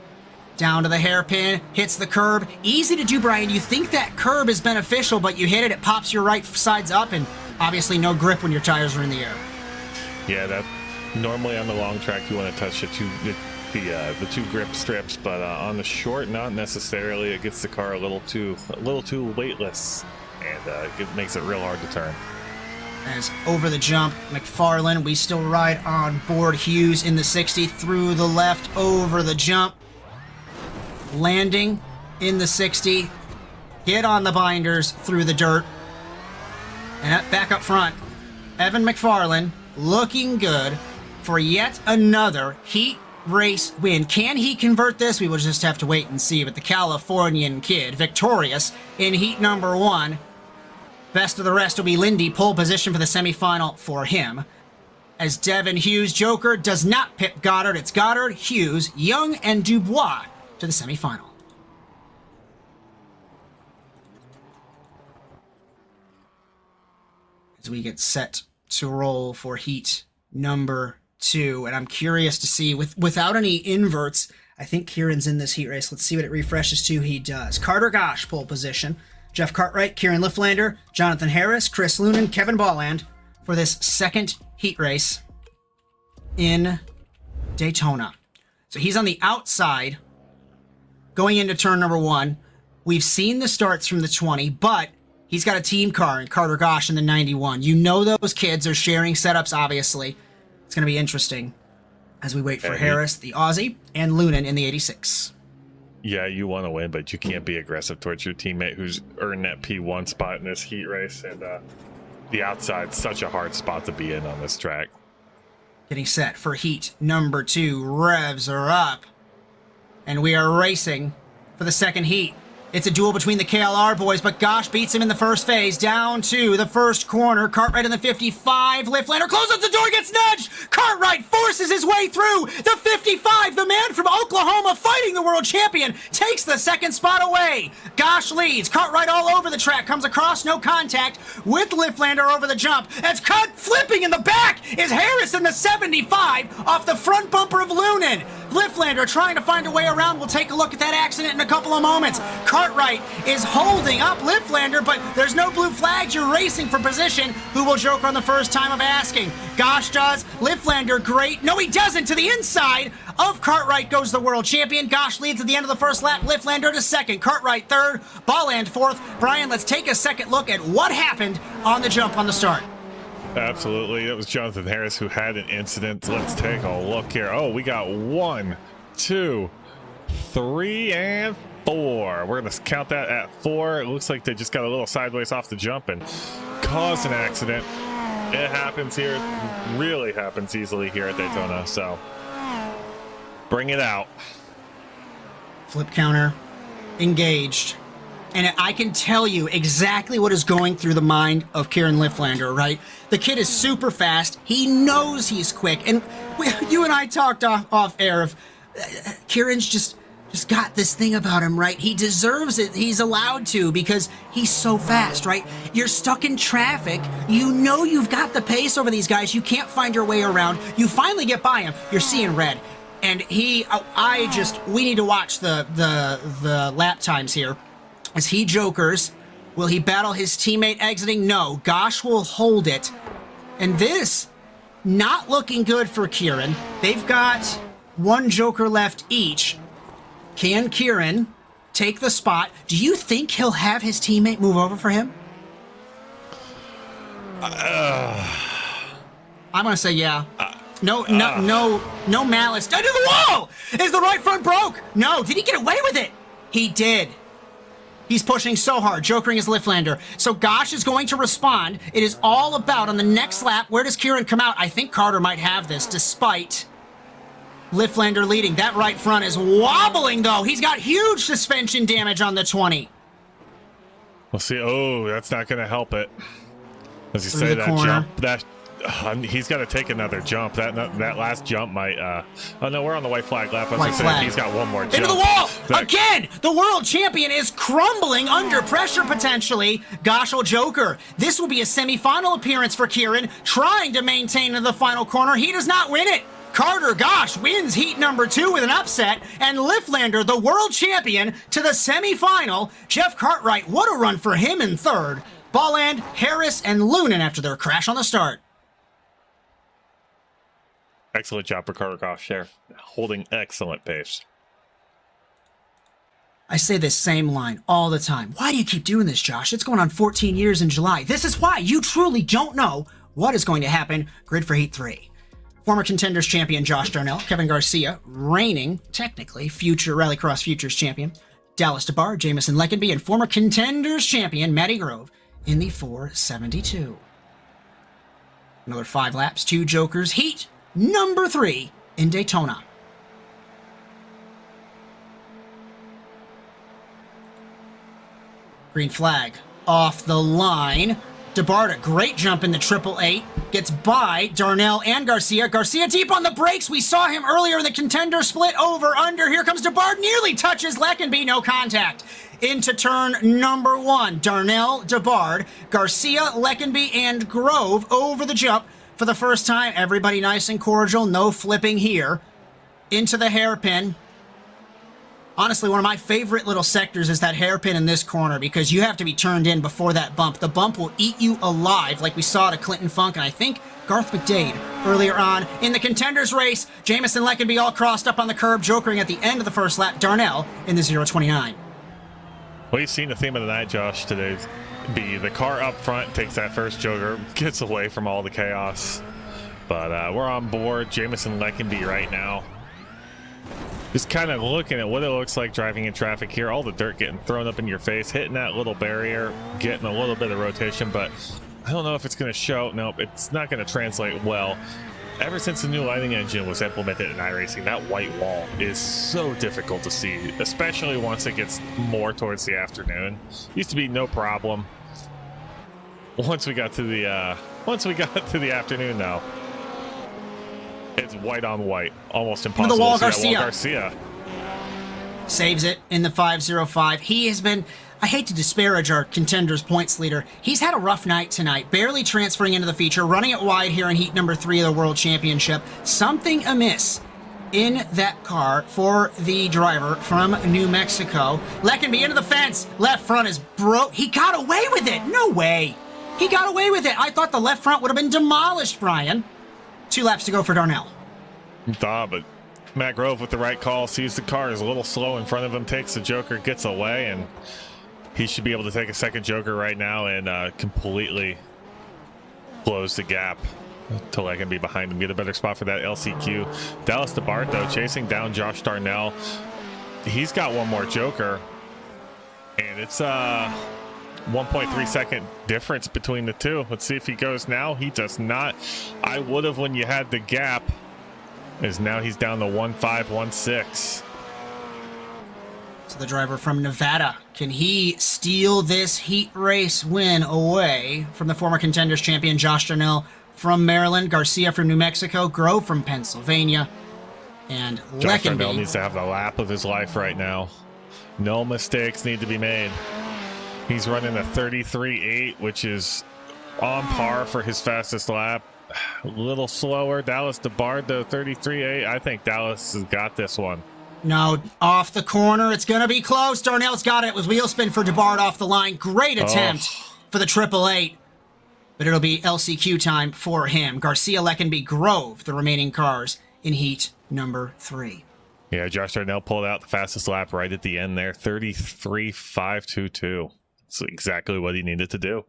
Down to the hairpin, hits the curb. Easy to do, Brian. You think that curb is beneficial, but you hit it, it pops your right sides up, and obviously no grip when your tires are in the air. Yeah, that normally on the long track you want to touch the 2 grip strips, but on the short, not necessarily. It gets the car a little too weightless, and it makes it real hard to turn. As over the jump, McFarlane, we still ride on board Hughes in the 60 through the left over the jump. Landing in the 60 Get on the binders through the dirt. And back up front, Evan McFarlane looking good for yet another heat race win. Can he convert this? We will just have to wait and see. But the Californian kid, victorious in heat number 1. Best of the rest will be Lindy, pole position for the semifinal for him. As Devin Hughes, Joker, does not pip Goddard. It's Goddard, Hughes, Young, and Dubois to the semifinal. As we get set to roll for heat number 2, and I'm curious to see, without any inverts, I think Kieran's in this heat race. Let's see what it refreshes to. He does. Carter Gosh, pole position. Jeff Cartwright, Kieran Lifflander, Jonathan Harris, Chris Lunan, Kevin Bolland for this second heat race in Daytona. So he's on the outside going into turn number 1. We've seen the starts from the 20, but he's got a team car in Carter Gosh in the 91. You know those kids are sharing setups, obviously. It's going to be interesting as we wait for Harris, the Aussie, and Lunan in the 86. Yeah, you want to win, but you can't be aggressive towards your teammate who's earned that P1 spot in this heat race. And the outside's such a hard spot to be in on this track. Getting set for heat number 2. Revs are up. And we are racing for the second heat. It's a duel between the KLR boys, but Gosh beats him in the first phase. Down to the first corner. Cartwright in the 55. Lifflander closes the door, gets nudged. Cartwright forces his way through. The 55, the man from Oklahoma fighting the world champion, takes the second spot away. Gosh leads. Cartwright all over the track. Comes across, no contact with Lifflander over the jump. As cut flipping in the back is Harris in the 75 off the front bumper of Lunan. Lifflander trying to find a way around. We'll take a look at that accident in a couple of moments. Cartwright is holding up Lifflander, but there's no blue flags. You're racing for position. Who will Joker on the first time of asking? Gosh does. Lifflander, great. No, he doesn't. To the inside of Cartwright goes the world champion. Gosh leads at the end of the first lap. Lifflander to second. Cartwright third. Bolland fourth. Brian, let's take a second look at what happened on the jump on the start. Absolutely. That was Jonathan Harris who had an incident. Let's take a look here. Oh, we got 1, 2, 3, and 4. We're going to count that at 4. It looks like they just got a little sideways off the jump and caused an accident. It happens here. It really happens easily here at Daytona. So bring it out. Flip counter engaged. And I can tell you exactly what is going through the mind of Kieran Lifflander, right? The kid is super fast. He knows he's quick. And you and I talked off air of Kieran's just got this thing about him, right? He deserves it. He's allowed to because he's so fast, right? You're stuck in traffic. You know you've got the pace over these guys. You can't find your way around. You finally get by him. You're seeing red. And we need to watch the lap times here. As he jokers, will he battle his teammate exiting? No. Gosh will hold it. And this, not looking good for Kieran. They've got 1 joker left each. Can Kieran take the spot? Do you think he'll have his teammate move over for him? I'm going to say yeah. No malice. Into the wall! Is the right front broke? No. Did he get away with it? He did. He's pushing so hard, jokering his Lifflander. So Gosh is going to respond. It is all about on the next lap. Where does Kieran come out? I think Carter might have this, despite Lifflander leading. That right front is wobbling, though. He's got huge suspension damage on the 20. We'll see. Oh, that's not going to help it. As you say, that jump, he's got to take another jump. That last jump might. Oh no, we're on the white flag lap. White flag. He's got one more jump. Into the wall again. The world champion is crumbling under pressure potentially. Goshel Joker. This will be a semifinal appearance for Kieran, trying to maintain in the final corner. He does not win it. Carter Gosh wins heat number 2 with an upset, and Lifflander, the world champion, to the semifinal. Jeff Cartwright, what a run for him in third. Bolland, Harris, and Lunan after their crash on the start. Excellent job for Carter Gosh there, holding excellent pace. I say this same line all the time. Why do you keep doing this, Josh? It's going on 14 years in July. This is why. You truly don't know what is going to happen. Grid for Heat 3. Former Contenders champion Josh Darnell, Kevin Garcia, reigning, technically, future Rallycross Futures champion, Dallas DeBar, Jamison Leckenby, and former Contenders champion Matty Grove in the 472. Another 5 laps, 2 jokers, heat number 3 in Daytona. Green flag off the line. DeBarda, great jump in the 888. Gets by Darnell and Garcia. Garcia deep on the brakes. We saw him earlier in the Contender split over under. Here comes DeBarda, nearly touches Leckenby, no contact. Into turn number 1. Darnell, DeBard, Garcia, Leckenby, and Grove over the jump for the first time. Everybody nice and cordial, no flipping here. Into the hairpin. Honestly, one of my favorite little sectors is that hairpin in this corner because you have to be turned in before that bump. The bump will eat you alive like we saw to Clinton Funk and I think Garth McDade earlier on in the Contenders race. Jamison Leckenby all crossed up on the curb, jokering at the end of the first lap. Darnell in the 029. Well, you've seen the theme of the night, Josh, today be the car up front takes that first joker, gets away from all the chaos. But we're on board Jamison Leckenby right now. Just kind of looking at what it looks like driving in traffic here. All the dirt getting thrown up in your face, hitting that little barrier, getting a little bit of rotation, but I don't know if it's going to show. Nope, it's not going to translate well. Ever since the new lighting engine was implemented in iRacing, that white wall is so difficult to see, especially once it gets more towards the afternoon. Used to be no problem. Once we got to the afternoon, though, it's white on white, almost impossible the wall, to see that wall. Garcia saves it in the 505. He has been, I hate to disparage our Contenders points leader, he's had a rough night tonight, barely transferring into the feature, running it wide here in heat number 3 of the World Championship. Something amiss in that car for the driver from New Mexico. Leckenby into the fence, left front is broke. He got away with it, no way. He got away with it. I thought the left front would have been demolished, Brian. 2 laps to go for Darnell. But Matt Grove with the right call, sees the car is a little slow in front of him, takes the joker, gets away, and he should be able to take a second joker right now and completely close the gap to Leckenby behind him, get a better spot for that LCQ. Dallas DeBart, though, chasing down Josh Darnell. He's got one more joker, and it's 1.3 second difference between the two. Let's see if he goes now. He does not. I would have when you had the gap, as now he's down to 1.516. So the driver from Nevada, can he steal this heat race win away from the former Contenders champion Josh Darnell from Maryland, Garcia from New Mexico, Grove from Pennsylvania, and Josh Leckenby Darnell needs to have the lap of his life right now. No mistakes need to be made. He's running a 33.8, which is on par for his fastest lap. A little slower. Dallas DeBard, though, 33.8. I think Dallas has got this one. No, off the corner. It's going to be close. Darnell's got it with wheel spin for DeBard off the line. Great attempt for the 888. But it'll be LCQ time for him. Garcia, Leckenby, Grove, the remaining cars in heat number 3. Yeah, Josh Darnell pulled out the fastest lap right at the end there. 33.522. That's exactly what he needed to do.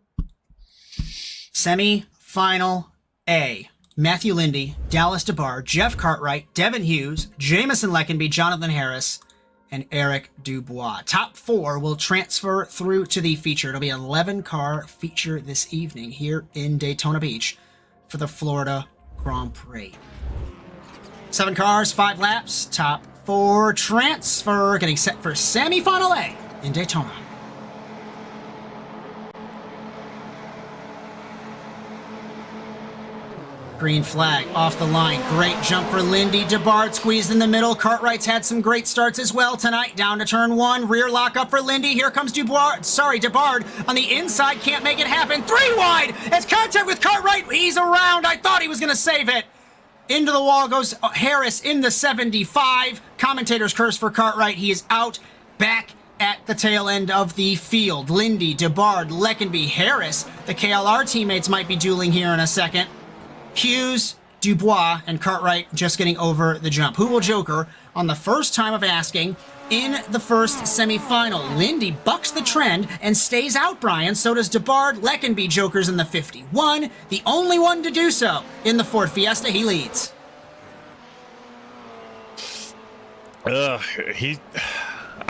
Semi-final A. Matthew Lindy, Dallas DeBar, Jeff Cartwright, Devin Hughes, Jamison Leckenby, Jonathan Harris, and Eric Dubois. Top 4 will transfer through to the feature. It'll be an 11-car feature this evening here in Daytona Beach for the Florida Grand Prix. 7 cars, 5 laps, top 4 transfer, getting set for semi-final A in Daytona. Green flag off the line. Great jump for Lindy. DeBard squeezed in the middle. Cartwright's had some great starts as well tonight. Down to turn 1. Rear lock up for Lindy. Here comes DeBard on the inside. Can't make it happen. 3 wide. As contact with Cartwright. He's around. I thought he was going to save it. Into the wall goes Harris in the 75. Commentator's curse for Cartwright. He is out back at the tail end of the field. Lindy, DeBard, Leckenby, Harris. The KLR teammates might be dueling here in a second. Hughes, Dubois, and Cartwright just getting over the jump. Who will joker on the first time of asking in the first semifinal? Lindy bucks the trend and stays out, Brian. So does DeBard. Leckenby jokers in the 51. The only one to do so in the Ford Fiesta. He leads.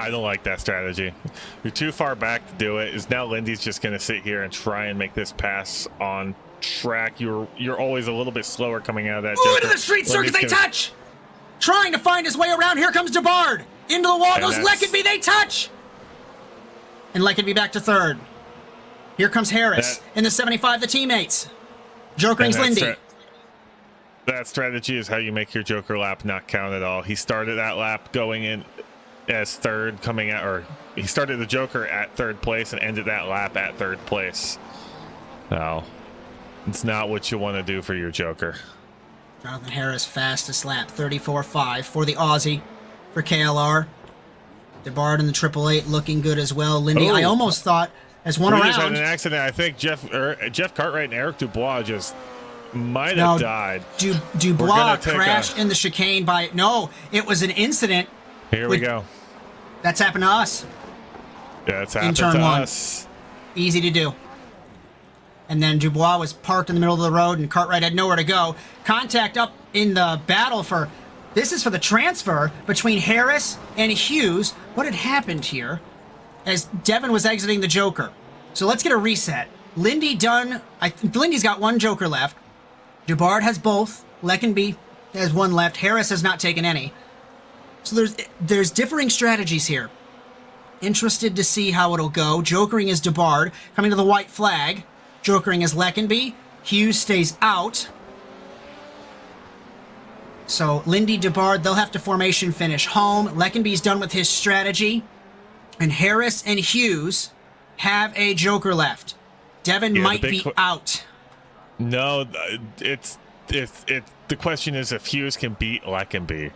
I don't like that strategy. You're too far back to do it. Is now Lindy's just going to sit here and try and make this pass on track. You're always a little bit slower coming out of that. Ooh, into the street circuit, they touch! Trying to find his way around, here comes DeBard! Into the wall goes Leckenby, they touch! And Leckenby back to third. Here comes Harris. In the 75, the teammates. Jokerings Lindy. That strategy is how you make your Joker lap not count at all. He started that lap going in as third, coming out, or he started the Joker at third place and ended that lap at third place. No, it's not what you want to do for your Joker. Jonathan Harris, fastest lap, 34.5 for the Aussie, for KLR. DeBard in the 888 looking good as well. Lindy, I almost thought, as one around. Just had an accident. I think Jeff Cartwright and Eric Dubois just might have died. Dubois crashed in the chicane by... No, it was an incident. Here we go. That's happened to us. Yeah, it's happened in turn to one. us. Easy to do. And then Dubois was parked in the middle of the road, and Cartwright had nowhere to go. Contact up in the battle for... This is for the transfer between Harris and Hughes. What had happened here as Devin was exiting the Joker? So let's get a reset. Lindy done. Lindy's got one Joker left. DeBard has both. Leckenby has one left. Harris has not taken any. So there's differing strategies here. Interested to see how it'll go. Jokering is DeBard. Coming to the white flag. Jokering is Leckenby. Hughes stays out. So Lindy, DeBard, they'll have to formation finish home. Leckenby's done with his strategy. And Harris and Hughes have a Joker left. Devin might be out. No, it's the question is if Hughes can beat Leckenby.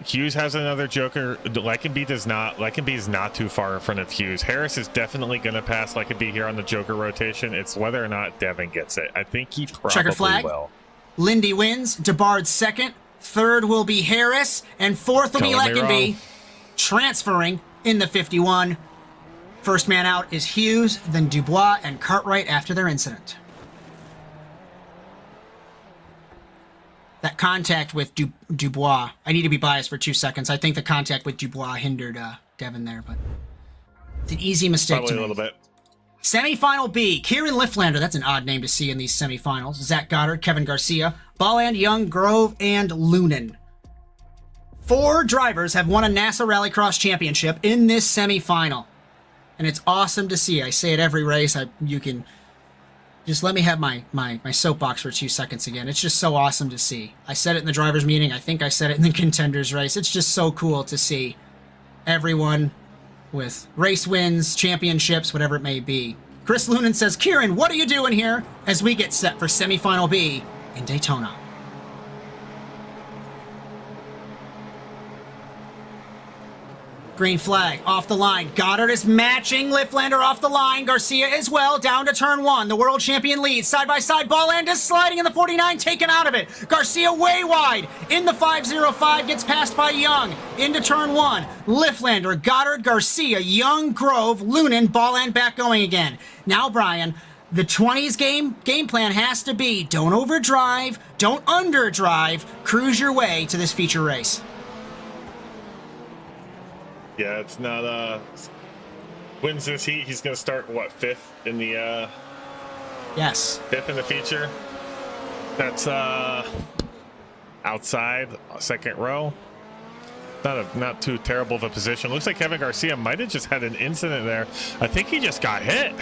Hughes has another Joker. Leckenby does not. Leckenby is not too far in front of Hughes. Harris is definitely going to pass Leckenby here on the Joker rotation. It's whether or not Devin gets it. I think he probably Checkered flag. will. Lindy wins. DeBard second. Third will be Harris. And fourth will be Leckenby. Transferring in the 51. First man out is Hughes, then Dubois and Cartwright after their incident. That contact with Dubois, I need to be biased for 2 seconds. I think the contact with Dubois hindered Devin there, but it's an easy mistake Probably to a make. little bit. Semifinal B, Kieran Lifflander, that's an odd name to see in these semifinals. Zach Goddard, Kevin Garcia, Balland, Young, Grove, and Lunan. 4 drivers have won a NASA Rallycross championship in this semifinal. And it's awesome to see. I say it every race. You can just let me have my soapbox for 2 seconds again. It's just so awesome to see. I said it in the drivers' meeting. I think I said it in the Contenders race. It's just so cool to see everyone with race wins, championships, whatever it may be. Chris Lunan says, Kieran, what are you doing here? As we get set for semifinal B in Daytona. Green flag, off the line. Goddard is matching Lifflander off the line. Garcia as well, down to turn 1. The world champion leads. Side by side, Balland is sliding in the 49, taken out of it. Garcia way wide. In the 505, gets passed by Young. Into turn 1. Lifflander, Goddard, Garcia, Young, Grove, Lunan, Balland back going again. Now, Brian, the 20s game plan has to be don't overdrive, don't underdrive, cruise your way to this feature race. Yeah, it's not wins this heat. He's going to start what, 5th in the yes, 5th in the feature. That's outside, second row. Not too terrible of a position. Looks like Kevin Garcia might have just had an incident there. I think he just got hit.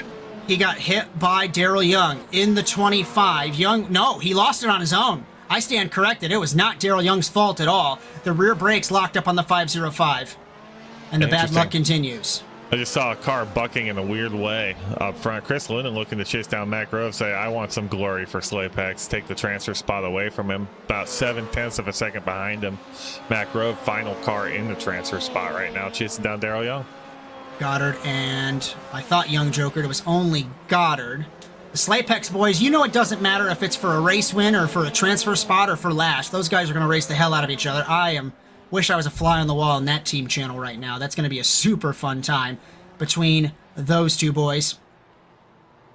He got hit by Daryl Young in the 25. Young, no, he lost it on his own. I stand corrected. It was not Daryl Young's fault at all. The rear brakes locked up on the 505. And the bad luck continues. I just saw a car bucking in a weird way up front. Chris Linden looking to chase down Matt Grove, say, I want some glory for Slaypex. Take the transfer spot away from him. About 0.7 of a second behind him. Matt Grove, final car in the transfer spot right now, chasing down Daryl Young. Goddard and I thought Young Joker. It was only Goddard. The Slaypex boys, you know it doesn't matter if it's for a race win or for a transfer spot or for last. Those guys are going to race the hell out of each other. Wish I was a fly on the wall in that team channel right now. That's going to be a super fun time between those two boys.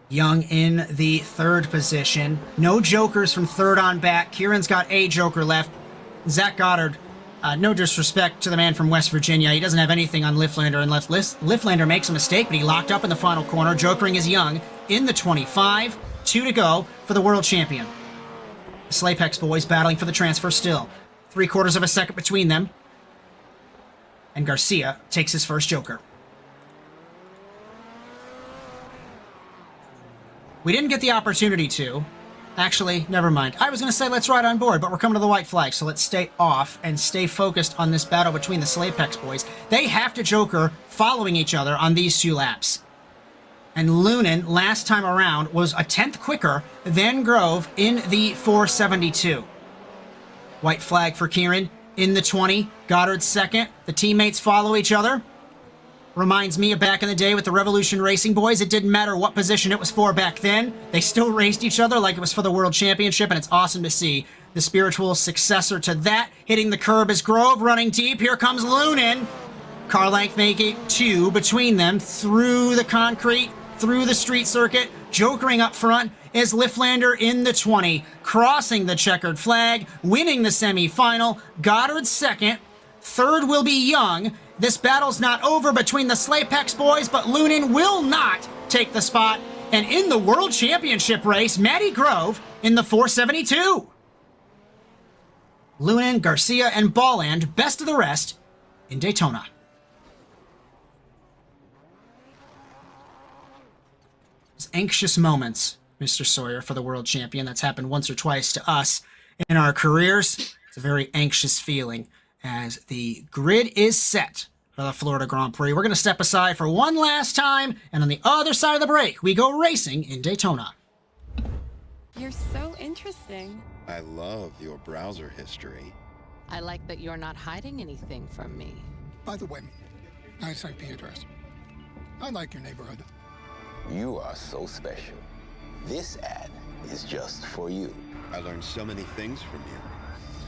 Young in the 3rd position. No Jokers from 3rd on back. Kieran's got a Joker left. Zach Goddard, No disrespect to the man from West Virginia. He doesn't have anything on Lifflander unless Lifflander makes a mistake, but he locked up in the final corner. Jokering is young in the 25. 2 to go for the world champion. The Slapex boys battling for the transfer still. 3/4 of a second between them. And Garcia takes his first joker. We didn't get the opportunity to. Actually, never mind. I was going to say let's ride on board, but we're coming to the white flag, so let's stay off and stay focused on this battle between the Slapex boys. They have to joker following each other on these 2 laps. And Lunan, last time around, was a 10th quicker than Grove in the 472. White flag for Kieran in the 20. Goddard second. The teammates follow each other. Reminds me of back in the day with the Revolution Racing boys. It didn't matter what position it was for back then. They still raced each other like it was for the World Championship, and it's awesome to see. The spiritual successor to that, hitting the curb is Grove, running deep. Here comes Lunan. Car length making 2 between them, through the concrete, through the street circuit. Jokering up front is Lifflander in the 20, crossing the checkered flag, winning the semi-final. Goddard second. Third will be Young. This battle's not over between the Slapex boys, but Lunan will not take the spot. And in the World Championship race, Matty Grove in the 472. Lunan, Garcia, and Balland, best of the rest in Daytona. It's anxious moments, Mr. Sawyer, for the world champion. That's happened once or twice to us in our careers. It's a very anxious feeling as the grid is set for the Florida Grand Prix. We're going to step aside for one last time, and on the other side of the break, we go racing in Daytona. You're so interesting. I love your browser history. I like that you're not hiding anything from me. By the way, nice IP address. I like your neighborhood. You are so special. This ad is just for you. I learned so many things from you.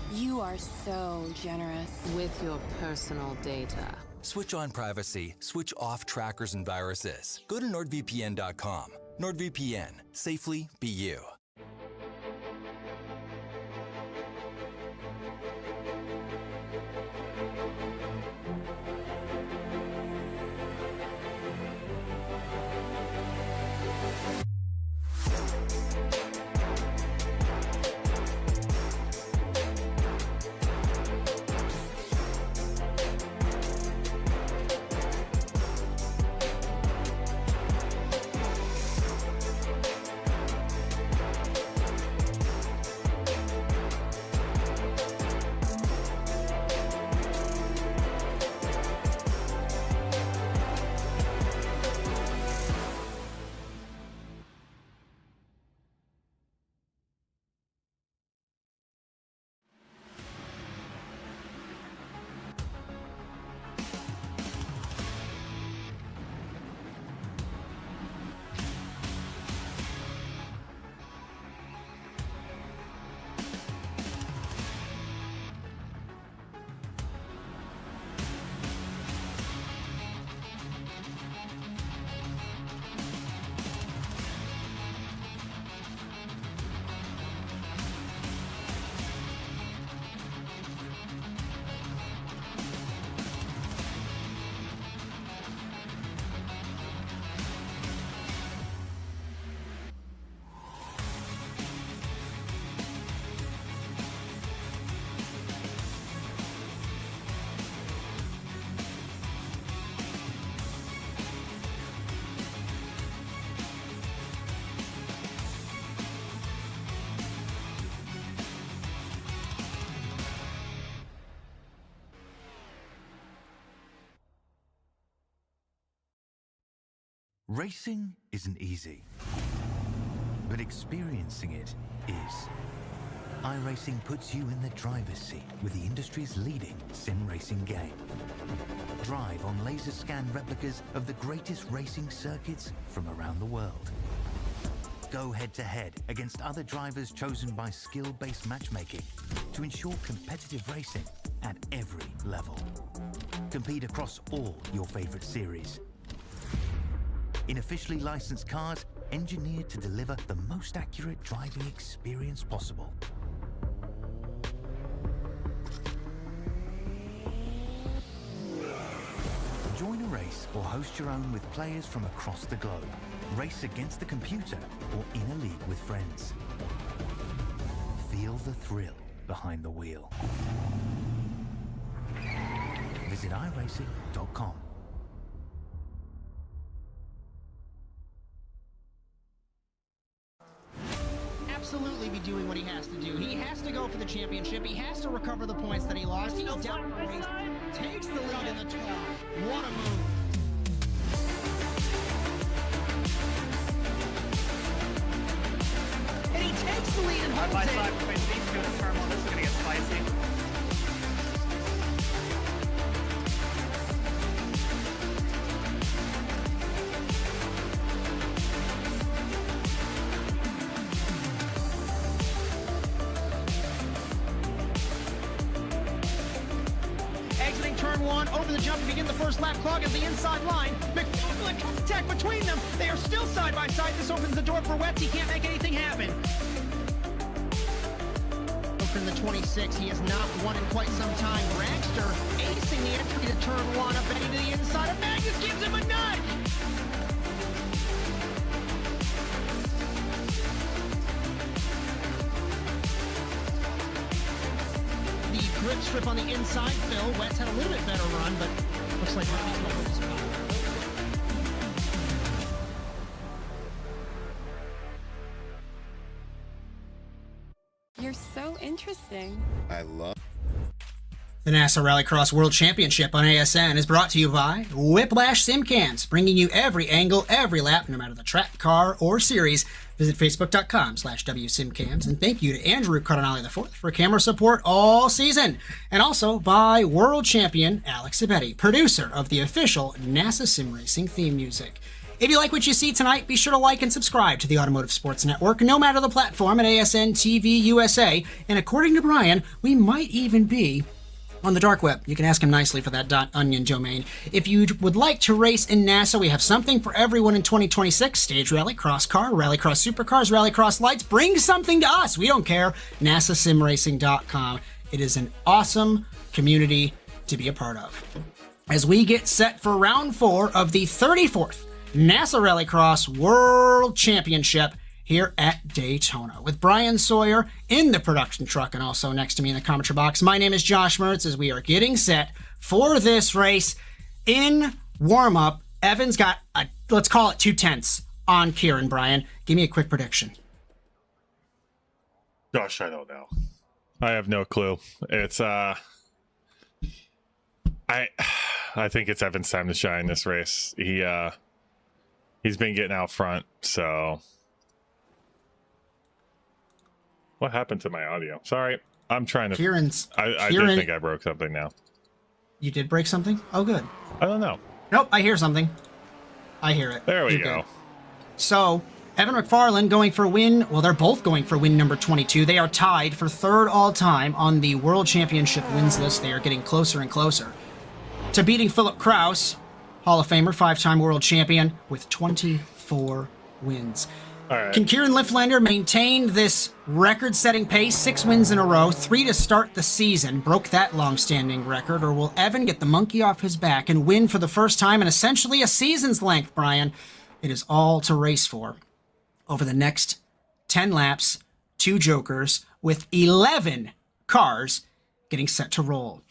You are so generous. With your personal data. Switch on privacy, switch off trackers and viruses. Go to NordVPN.com. NordVPN. Safely be you. Racing isn't easy, but experiencing it is. iRacing puts you in the driver's seat with the industry's leading sim racing game. Drive on laser scan replicas of the greatest racing circuits from around the world. Go head-to-head against other drivers chosen by skill-based matchmaking to ensure competitive racing at every level. Compete across all your favorite series. In officially licensed cars, engineered to deliver the most accurate driving experience possible. or host your own with players from across the globe. Race against the computer or in a league with friends. Feel the thrill behind the wheel. Visit iRacing.com. Absolutely be doing what he has to do. He has to go for the championship. He has to recover the points that he lost. He's down the race, takes the lead in the 12. What a move. And he takes the lead and holds By it. side between these two in turn one. This is going to get spicy. Exiting turn one, over the jump to begin the first lap, clogging the inside line. McFarland contact between them. They are still side by side. This opens the door for Wetz. He can't make anything happen. From the 26, he has not won in quite some time. Dragster acing the entry to turn one, up and into the inside of Magnus, gives him a nudge. The grip strip on the inside, Phil. Wetz had a little bit better run, but looks like Ronnie's going to spot. You're so interesting. I love... The NASA Rallycross World Championship on ASN is brought to you by Whiplash SimCams, bringing you every angle, every lap, no matter the track, car, or series. Visit facebook.com/WSimCams. And thank you to Andrew Cardinale IV for camera support all season. And also by world champion Alex Zabetti, producer of the official NASA Sim Racing theme music. If you like what you see tonight, be sure to like and subscribe to the Automotive Sports Network, no matter the platform, at ASN TV USA. And according to Brian, we might even be on the dark web. You can ask him nicely for that .onion domain. If you would like to race in NASA, we have something for everyone in 2026. Stage rally, cross car, rallycross supercars, rallycross lights. Bring something to us. We don't care. NASASimRacing.com. It is an awesome community to be a part of. As we get set for round 4 of the 34th NASA Rallycross World Championship here at Daytona, with Brian Sawyer in the production truck and also next to me in the commentary box. My name is Josh Mertz. As we are getting set for this race in warm-up, Evan's got, let's call it 2/10 on Kieran. Brian, give me a quick prediction. Gosh, I don't know. I have no clue. It's I think it's Evan's time to shine this race. He's been getting out front, so... What happened to my audio? Sorry, I'm trying to... I did think I broke something now. You did break something? Oh, good. I don't know. Nope, I hear something. I hear it. There we You're go. good. So, Evan McFarland going for win... Well, they're both going for win number 22. They are tied for third all-time on the World Championship wins list. They are getting closer and closer to beating Philip Kraus, Hall of Famer, 5-time world champion, with 24 wins. All right. Can Kieran Lifflander maintain this record-setting pace, 6 wins in a row, 3 to start the season, broke that long-standing record, or will Evan get the monkey off his back and win for the first time in essentially a season's length, Brian? It is all to race for over the next 10 laps, 2 jokers, with 11 cars getting set to roll.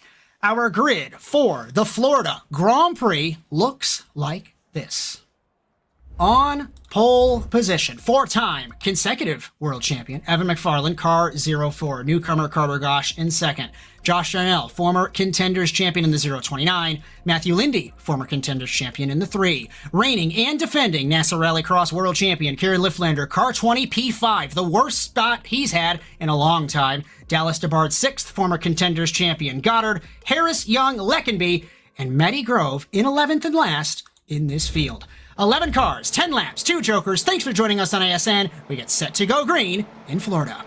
Our grid for the Florida Grand Prix looks like this. On pole position, 4-time consecutive world champion, Evan McFarland, car 04. Newcomer Carter Gosh in second. Josh Janelle, former Contenders champion in the 029. Matthew Lindy, former Contenders champion in the 3. Reigning and defending NASA Rallycross world champion, Kieran Lifflander, car 20 P5, the worst spot he's had in a long time. Dallas DeBard, 6th, former Contenders champion. Goddard, Harris, Young, Leckenby, and Matty Grove in 11th and last in this field. 11 cars, 10 laps, 2 jokers. Thanks for joining us on ASN. We get set to go green in Florida.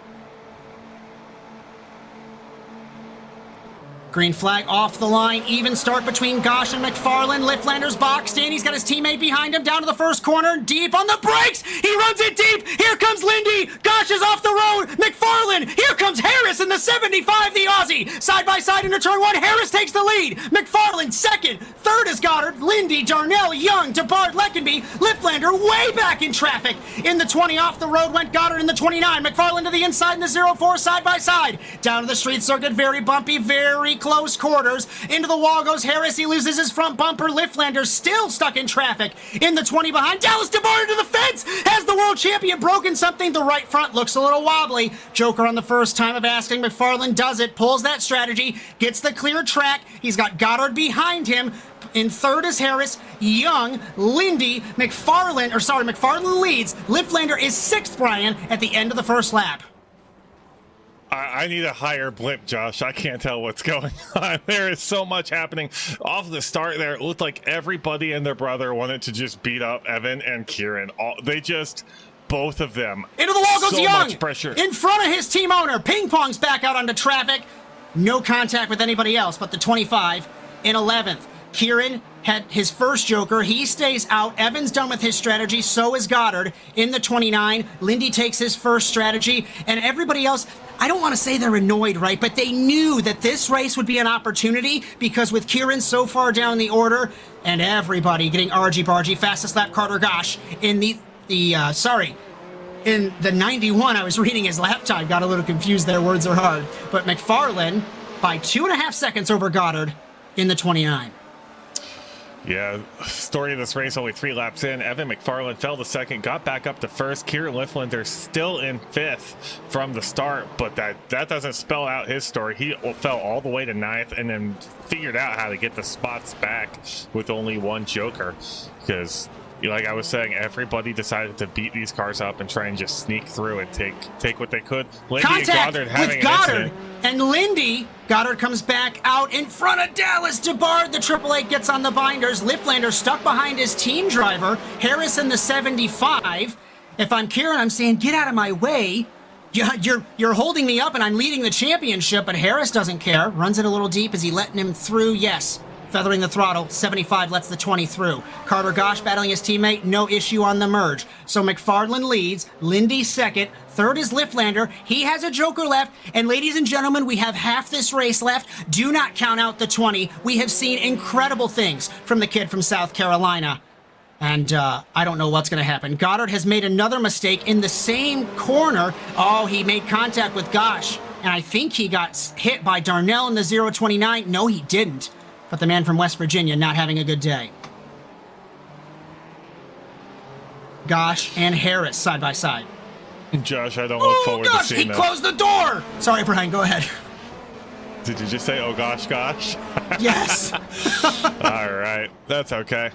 Green flag off the line. Even start between Gosh and McFarlane. Liftlander's boxed in. He's got his teammate behind him down to the first corner. Deep on the brakes. He runs it deep. Here comes Lindy. Gosh is off the road. McFarlane. Here comes Harris in the 75, the Aussie. Side by side into turn one. Harris takes the lead. McFarlane second. Third is Goddard. Lindy, Darnell, Young, DeBard, Leckenby. Liftlander way back in traffic. In the 20 off the road went Goddard in the 29. McFarlane to the inside in the 04 side by side. Down to the street circuit. Very bumpy. Very close quarters. Into the wall goes Harris. He loses his front bumper. Liftlander still stuck in traffic. In the 20 behind. Dallas DeBard to the fence. Has the world champion broken something? The right front looks a little wobbly. Joker on the first time of asking. McFarlane does it. Pulls that strategy. Gets the clear track. He's got Goddard behind him. In third is Harris, Young, Lindy, McFarlane leads. Liftlander is sixth, Brian, at the end of the first lap. I need a higher blimp, Josh. I can't tell what's going on. There is so much happening. Off the start there, it looked like everybody and their brother wanted to just beat up Evan and Kieran. Both of them. Into the wall goes so Young. Much pressure. In front of his team owner. Ping pongs back out onto traffic. No contact with anybody else but the 25 in 11th. Kieran had his first Joker. He stays out. Evan's done with his strategy. So is Goddard in the 29. Lindy takes his first strategy. And everybody else, I don't want to say they're annoyed, right? But they knew that this race would be an opportunity because with Kieran so far down the order and everybody getting argy-bargy, fastest lap Carter Gosh in in the 91, I was reading his lap time. Got a little confused there. Words are hard. But McFarlane by 2.5 seconds over Goddard in the 29. Yeah, story of this race, only 3 laps in. Evan McFarlane fell to second, got back up to first. Kieran Liftlander still in 5th from the start, but that doesn't spell out his story. He fell all the way to 9th and then figured out how to get the spots back with only one Joker. Because, like I was saying, everybody decided to beat these cars up and try and just sneak through and take what they could. Lindy Contact and Goddard having with Goddard. an incident. And Lindy, Goddard comes back out in front of Dallas DeBard. The AAA gets on the binders. Liftlander stuck behind his team driver. Harris in the 75. If I'm Kieran, I'm saying, get out of my way. You're holding me up and I'm leading the championship, but Harris doesn't care. Runs it a little deep. Is he letting him through? Yes. Feathering the throttle, 75 lets the 20 through. Carter Gosh battling his teammate, no issue on the merge. So McFarlane leads, Lindy second, third is Liftlander. He has a Joker left, and ladies and gentlemen, we have half this race left. Do not count out the 20. We have seen incredible things from the kid from South Carolina. And I don't know what's going to happen. Goddard has made another mistake in the same corner. Oh, he made contact with Gosh, and I think he got hit by Darnell in the 029. No, he didn't. But the man from West Virginia not having a good day. Gosh and Harris side by side. Josh, I don't look forward to seeing he closed the door! Sorry, Brian, go ahead. Did you just say, oh gosh, gosh? Yes. All right, that's okay.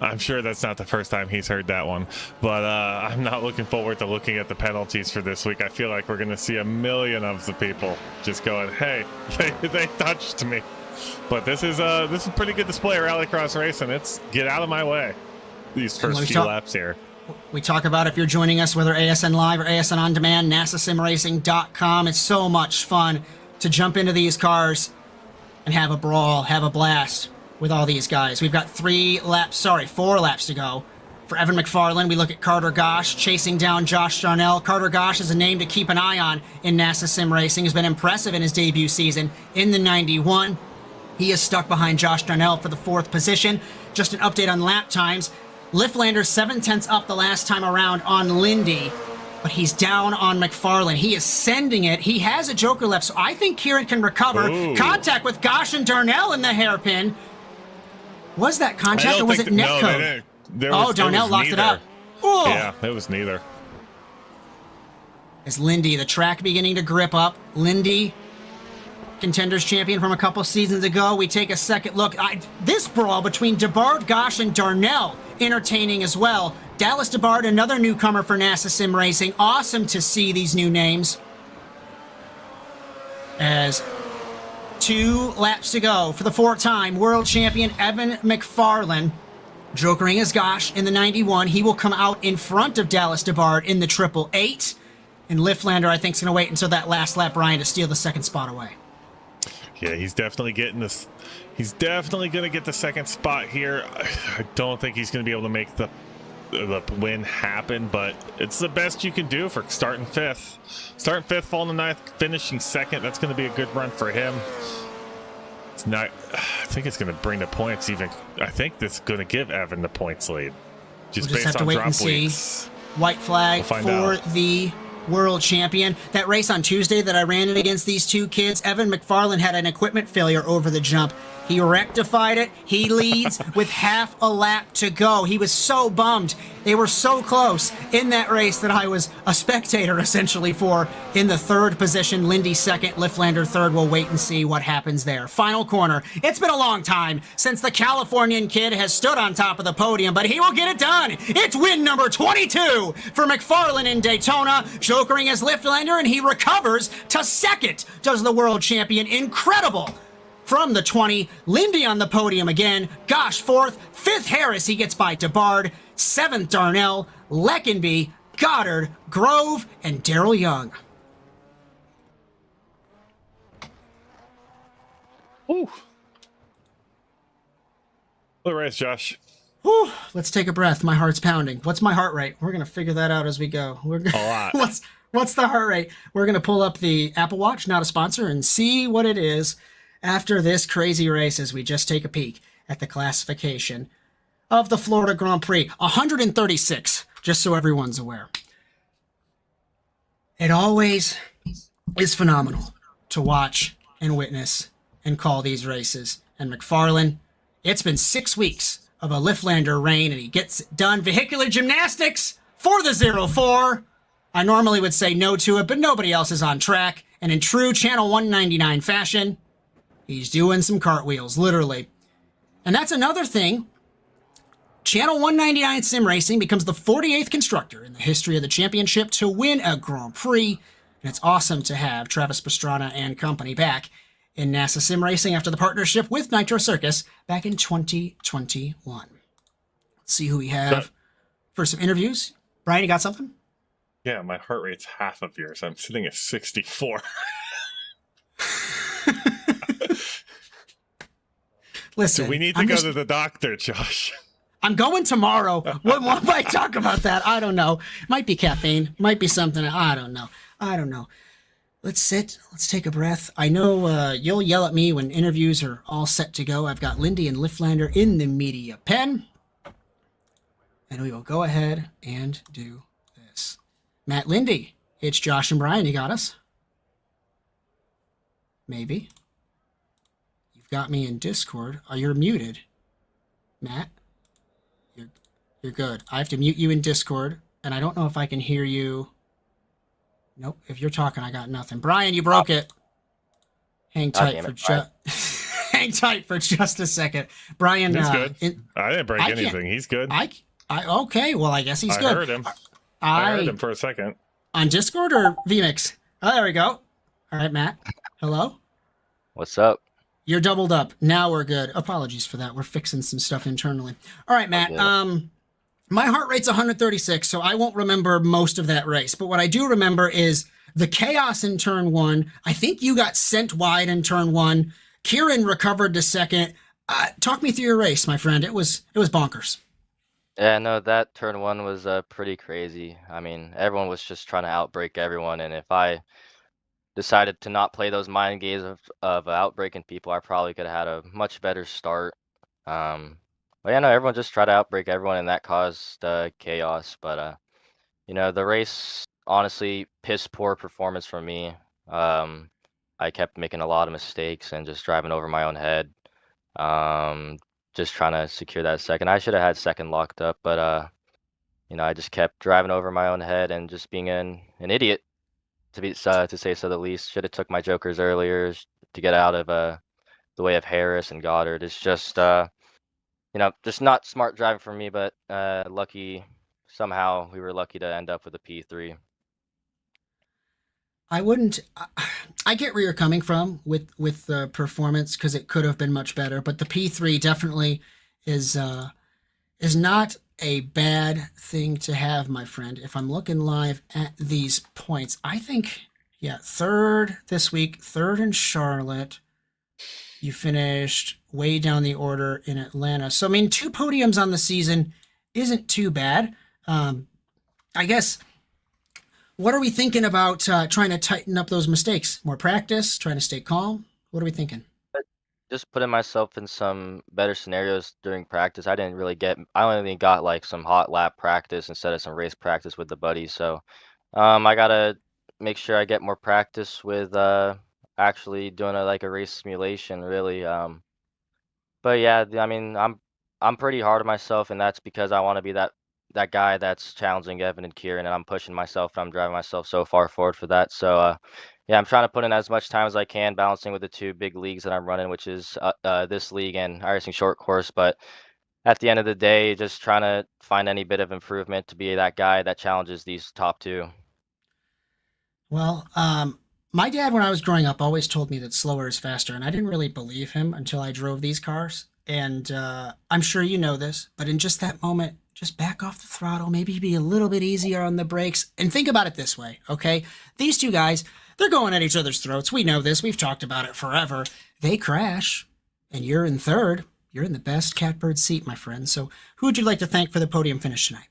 I'm sure that's not the first time he's heard that one, but I'm not looking forward to looking at the penalties for this week. I feel like we're going to see a million of the people just going, hey, they touched me. But this is pretty good display of Rallycross racing. It's get out of my way these first few laps here. We talk about, if you're joining us, whether ASN Live or ASN On Demand, NASASimRacing.com. It's so much fun to jump into these cars and have a brawl, have a blast with all these guys. We've got 4 laps to go. For Evan McFarlane, we look at Carter Gosh chasing down Josh Darnell. Carter Gosh is a name to keep an eye on in NASA Sim Racing. He's been impressive in his debut season in the 91. He is stuck behind Josh Darnell for the 4th position. Just an update on lap times. Liftlander 7/10 up the last time around on Lindy, but he's down on McFarlane. He is sending it. He has a Joker left, so I think Kieran can recover. Ooh. Contact with Gosh and Darnell in the hairpin. Was that contact or was it netcode? Darnell locked it up. Oh. Yeah, it was neither. Is Lindy, the track beginning to grip up. Lindy, Contenders champion from a couple seasons ago. We take a second look. This brawl between DeBard, Gosh, and Darnell, entertaining as well. Dallas DeBard, another newcomer for NASA Sim Racing. Awesome to see these new names. As 2 laps to go for the 4th time, world champion Evan McFarlane. Jokering as Gosh in the 91. He will come out in front of Dallas DeBard in the 888. And Liftlander, I think, is going to wait until that last lap, Brian, to steal the 2nd spot away. Yeah, he's definitely getting this. He's definitely going to get the second spot here. I don't think he's going to be able to make the win happen, but it's the best you can do for starting fifth. Starting fifth, falling to ninth, finishing second. That's going to be a good run for him. It's not. I think it's going to bring the points even. I think this is going to give Evan the points lead. We'll just have to wait and see. White flag for the world champion. That race on Tuesday that I ran it against these two kids, Evan McFarland had an equipment failure over the jump. He rectified it. He leads with half a lap to go. He was so bummed. They were so close in that race that I was a spectator essentially for in the third position. Lindy second, Lifflander third. We'll wait and see what happens there. Final corner. It's been a long time since the Californian kid has stood on top of the podium, but he will get it done. It's win number 22 for McFarland in Daytona, jokering as Lifflander, and he recovers to second. Does the world champion. Incredible. From the 20, Lindy on the podium again. Gosh, fourth. Fifth, Harris. He gets by DeBard. Seventh, Darnell. Leckenby, Goddard, Grove, and Daryl Young. Ooh. Good race, Josh. Whew. Let's take a breath. My heart's pounding. What's my heart rate? We're going to figure that out as we go. A lot. What's the heart rate? We're going to pull up the Apple Watch, not a sponsor, and see what it is after this crazy race as we just take a peek at the classification of the Florida Grand Prix. 136, just so everyone's aware. It always is phenomenal to watch and witness and call these races. And McFarland, it's been 6 weeks of a Lifflander reign, and he gets it done. Vehicular gymnastics for the 04. I normally would say no to it, but nobody else is on track. And in true Channel 199 fashion, he's doing some cartwheels, literally. And that's another thing. Channel 199 Sim Racing becomes the 48th constructor in the history of the championship to win a Grand Prix. And it's awesome to have Travis Pastrana and company back in NASA Sim Racing after the partnership with Nitro Circus back in 2021. Let's see who we have for some interviews. Brian, you got something? Yeah, my heart rate's half of yours. I'm sitting at 64. Listen, do we need to go to the doctor, Josh? I'm going tomorrow. What might talk about that? I don't know. Might be caffeine. Might be something. I don't know. Let's sit. Let's take a breath. I know you'll yell at me when interviews are all set to go. I've got Lindy and Lifflander in the media pen. And we will go ahead and do this. Matt, Lindy, it's Josh and Brian. You got us? Maybe. You've got me in Discord. Oh, you're muted. Matt, you're good. I have to mute you in Discord, and I don't know if I can hear you. Nope. If you're talking, I got nothing. Brian, you broke it. Hang tight hang tight for just a second. Brian, he's good. I didn't break anything. He's good. Okay. Well, I guess he's good. I heard him. I heard him for a second. On Discord or vMix? Oh, there we go. All right, Matt. Hello. What's up? You're doubled up. Now we're good. Apologies for that. We're fixing some stuff internally. All right, Matt. My heart rate's 136, so I won't remember most of that race. But what I do remember is the chaos in turn one. I think you got sent wide in turn one. Kieran recovered to second. Talk me through your race, my friend. It was bonkers. Yeah, no, that turn one was pretty crazy. I mean, everyone was just trying to outbreak everyone, and if I decided to not play those mind games of outbreaking people, I probably could have had a much better start. But yeah, no, everyone just tried to outbreak everyone, and that caused chaos. But the race, honestly, piss poor performance from me. I kept making a lot of mistakes and just driving over my own head. Just trying to secure that second. I should have had second locked up, but I just kept driving over my own head and just being an idiot, to say so the least. Should have took my jokers earlier to get out of the way of Harris and Goddard. It's just just not smart driving for me, but somehow we were lucky to end up with a P3. I get where you're coming from with the performance, because it could have been much better, but the P3 definitely is not a bad thing to have, my friend. If I'm looking live at these points, I think, third this week, third in Charlotte, You finished way down the order in Atlanta. So, I mean, 2 podiums on the season isn't too bad. I guess, what are we thinking about trying to tighten up those mistakes? More practice, trying to stay calm? What are we thinking? Just putting myself in some better scenarios during practice. I only got like some hot lap practice instead of some race practice with the buddies. So, I gotta make sure I get more practice with actually doing a race simulation, really. But yeah, I mean, I'm pretty hard on myself, and that's because I want to be that guy that's challenging Evan and Kieran, and I'm pushing myself, and I'm driving myself so far forward for that. So, yeah, I'm trying to put in as much time as I can, balancing with the 2 big leagues that I'm running, which is this league and iRacing Short Course. But at the end of the day, just trying to find any bit of improvement to be that guy that challenges these top 2. Well, my dad, when I was growing up, always told me that slower is faster, and I didn't really believe him until I drove these cars. And I'm sure you know this, but in just that moment, just back off the throttle, maybe be a little bit easier on the brakes, and think about it this way, okay? These 2 guys, they're going at each other's throats. We know this. We've talked about it forever. They crash, and you're in third. You're in the best catbird seat, my friend. So, who would you like to thank for the podium finish tonight?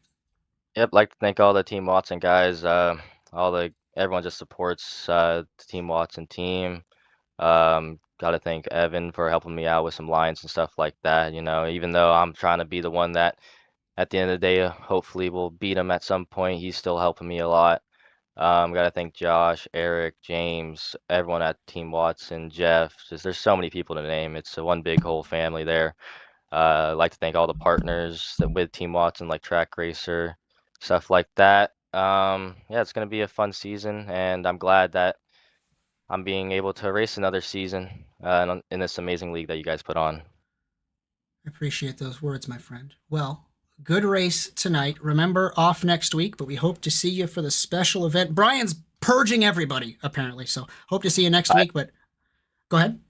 Yep, like to thank all the Team Watson guys, everyone just supports the Team Watson team. Got to thank Evan for helping me out with some lines and stuff like that. Even though I'm trying to be the one that, at the end of the day, hopefully will beat him at some point, he's still helping me a lot. Got to thank Josh, Eric, James, everyone at Team Watson, Jeff. Just there's so many people to name. It's a one big whole family there. I'd like to thank all the partners with Team Watson, like Track Racer, stuff like that. Yeah, it's gonna be a fun season, and I'm glad that I'm being able to race another season in this amazing league that you guys put on. I appreciate those words, my friend. Well, good race tonight. Remember, off next week, but we hope to see you for the special event. Brian's purging everybody, apparently, so hope to see you next week, but go ahead.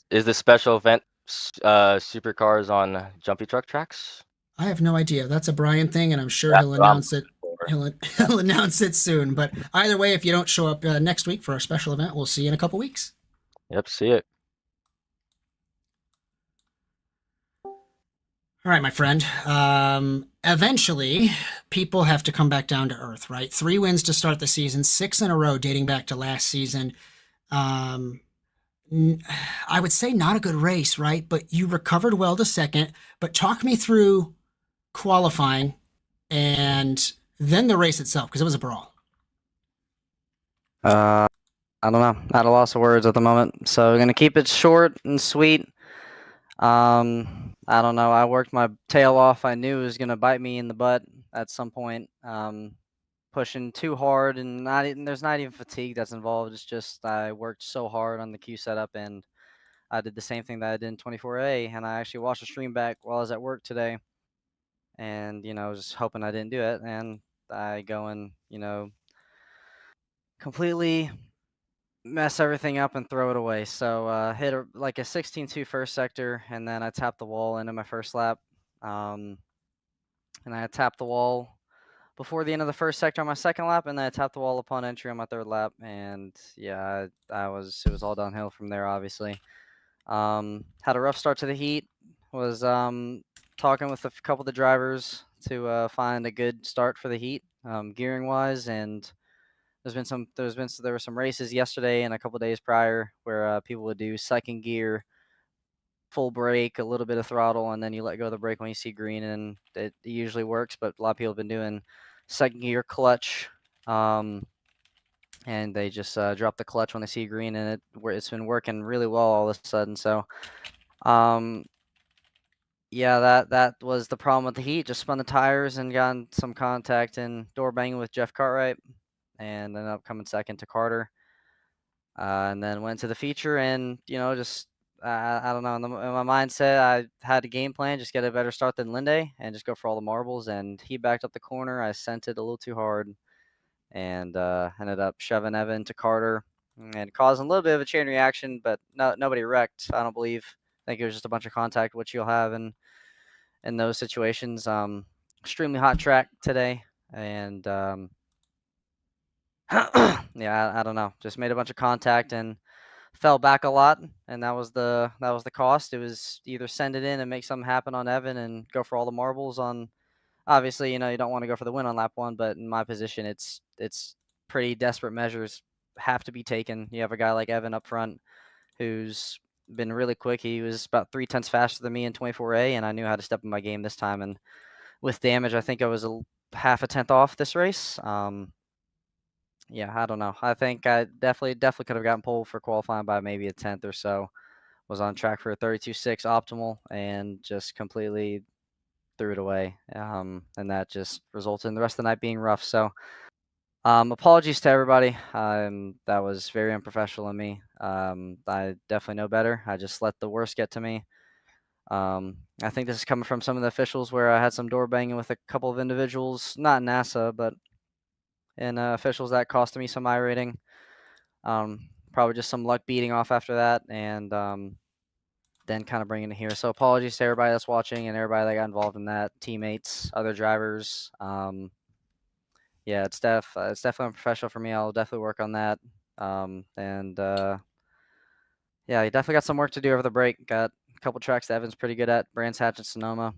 Is the special event supercars on jumpy truck tracks? I have no idea. That's a Brian thing, and I'm sure That's he'll what I'm announce it. He'll announce it soon. But either way, if you don't show up next week for our special event, we'll see you in a couple weeks. Yep, see it. All right, my friend. Eventually, people have to come back down to earth, right? 3 wins to start the season, 6 in a row dating back to last season. I would say not a good race, right? But you recovered well to second. But talk me through qualifying and then the race itself, because it was a brawl. I don't know. At a loss of words at the moment. So we're gonna keep it short and sweet. I don't know. I worked my tail off. I knew it was gonna bite me in the butt at some point. Pushing too hard, and there's not even fatigue that's involved. It's just I worked so hard on the Q setup, and I did the same thing that I did in 24A. And I actually watched the stream back while I was at work today, and just hoping I didn't do it. And I go and completely mess everything up and throw it away. So hit like a 16-2 first sector, and then I tapped the wall into my first lap. And I tapped the wall before the end of the first sector on my second lap, and then I tapped the wall upon entry on my third lap. And yeah, it was all downhill from there, obviously. Had a rough start to the heat. Was talking with a couple of the drivers to find a good start for the heat, gearing wise, and there were some races yesterday and a couple days prior where people would do second gear, full brake, a little bit of throttle, and then you let go of the brake when you see green, and it usually works. But a lot of people have been doing second gear clutch, and they just drop the clutch when they see green, and it's been working really well all of a sudden. So, yeah, that was the problem with the heat. Just spun the tires and got in some contact and door banging with Jeff Cartwright, and ended up coming second to Carter. And then went to the feature, and just I don't know. In my mindset, I had a game plan, just get a better start than Linde, and just go for all the marbles. And he backed up the corner. I sent it a little too hard, and ended up shoving Evan to Carter, and causing a little bit of a chain reaction. But nobody wrecked, I don't believe. I think it was just a bunch of contact, which you'll have in those situations. Extremely hot track today, and yeah, I don't know. Just made a bunch of contact and fell back a lot, and that was the cost. It was either send it in and make something happen on Evan and go for all the marbles on. Obviously, you don't want to go for the win on lap 1, but in my position, it's pretty desperate measures have to be taken. You have a guy like Evan up front who's been really quick. He was about 3/10 faster than me in 24A, and I knew how to step in my game this time. And with damage, I think I was half a tenth off this race. Yeah, I don't know. I think I definitely could have gotten pole for qualifying by maybe a tenth or so. Was on track for a 32.6 optimal and just completely threw it away. And that just resulted in the rest of the night being rough. So apologies to everybody. That was very unprofessional of me. I definitely know better. I just let the worst get to me. I think this is coming from some of the officials where I had some door banging with a couple of individuals, not NASA, but in officials that costed me some iRating. Probably just some luck beating off after that, and then kind of bringing it here. So apologies to everybody that's watching and everybody that got involved in that, teammates, other drivers. Yeah, it's definitely unprofessional for me. I'll definitely work on that. Yeah, you definitely got some work to do over the break. Got a couple tracks that Evan's pretty good at, Brands Hatch and Sonoma,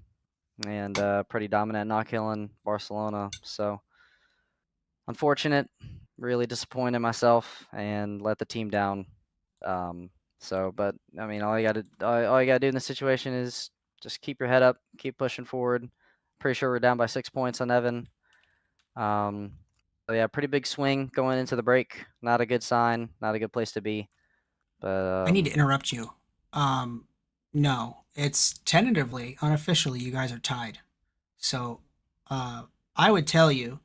and pretty dominant at Knock Hill and Barcelona. So unfortunate, really disappointed myself and let the team down. But I mean, all you gotta do in this situation is just keep your head up, keep pushing forward. Pretty sure we're down by 6 points on Evan. So yeah, pretty big swing going into the break. Not a good sign. Not a good place to be. But I need to interrupt you. No, it's tentatively, unofficially, you guys are tied. So, I would tell you,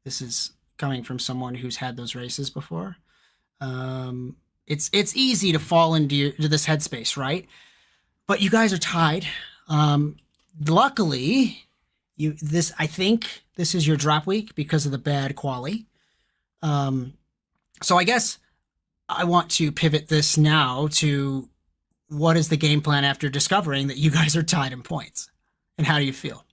this is coming from someone who's had those races before. It's easy to fall into this headspace, right? But you guys are tied. Luckily, I think this is your drop week because of the bad quali. So I guess I want to pivot this now to what is the game plan after discovering that you guys are tied in points, and how do you feel?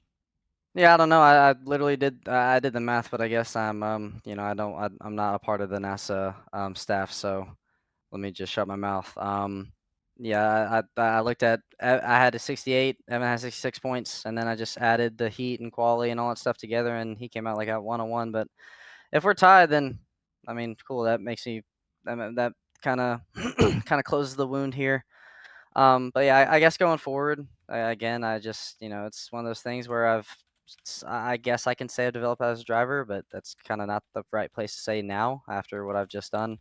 yeah, I don't know. I literally did I did the math, but I guess I'm I'm not a part of the NASA staff, so let me just shut my mouth. Yeah, I looked at I had a 68, Evan had 66 points, and then I just added the heat and quality and all that stuff together, and he came out like at 101. But if we're tied, then I mean, cool. That makes me that kind of kind of closes the wound here. But yeah, I guess going forward, again, I just it's one of those things where I guess I can say I've developed as a driver, but that's kind of not the right place to say now after what I've just done.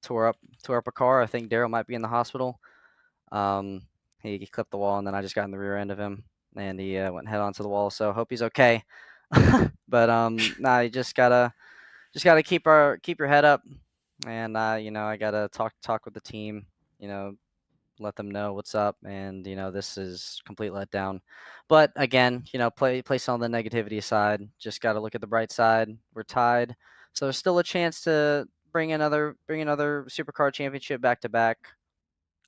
Tore up a car. I think Daryl might be in the hospital. He clipped the wall, and then I just got in the rear end of him, and he went head on to the wall. So hope he's okay. But nah, you just gotta keep your head up, and I gotta talk with the team. Let them know what's up, and this is complete letdown. But again, place all the negativity aside. Just got to look at the bright side. We're tied, so there's still a chance to bring another Supercar championship back to back.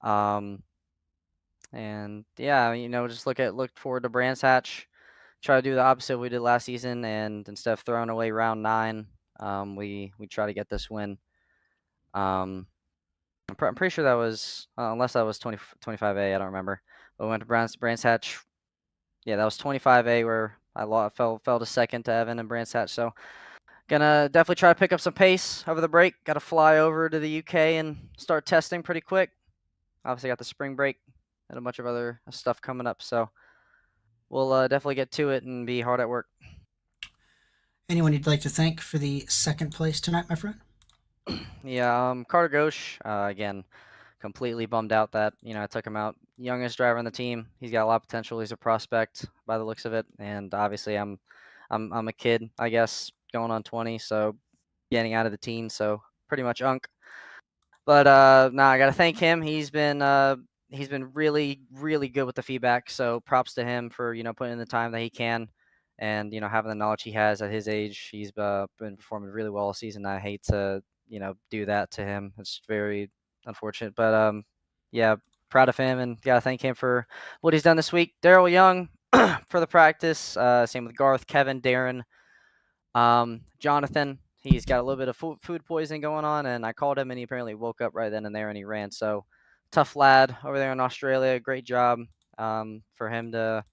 And yeah, just look forward to Brands Hatch. Try to do the opposite we did last season, and instead of throwing away round 9, we try to get this win. I'm pretty sure that was, unless that was 25A, I don't remember. But we went to Brands Hatch. Yeah, that was 25A where I fell to second to Evan and Brands Hatch. So gonna definitely try to pick up some pace over the break. Got to fly over to the UK and start testing pretty quick. Obviously got the spring break and a bunch of other stuff coming up. So we'll definitely get to it and be hard at work. Anyone you'd like to thank for the second place tonight, my friend? Yeah, Carter Ghosh, again, completely bummed out that I took him out. Youngest driver on the team. He's got a lot of potential. He's a prospect by the looks of it, and obviously I'm a kid, I guess, going on 20, so getting out of the team, so pretty much unk. But no, I gotta thank him. He's been really really good with the feedback. So props to him for putting in the time that he can, and having the knowledge he has at his age. He's been performing really well all season. I hate to do that to him. It's very unfortunate, but yeah, proud of him and gotta thank him for what he's done this week. Daryl Young for the practice. Same with Garth, Kevin, Darren, Jonathan. he's got a little bit of food poisoning going on, and I called him, and he apparently woke up right then and there, and he ran. So tough lad over there in Australia. Great job for him to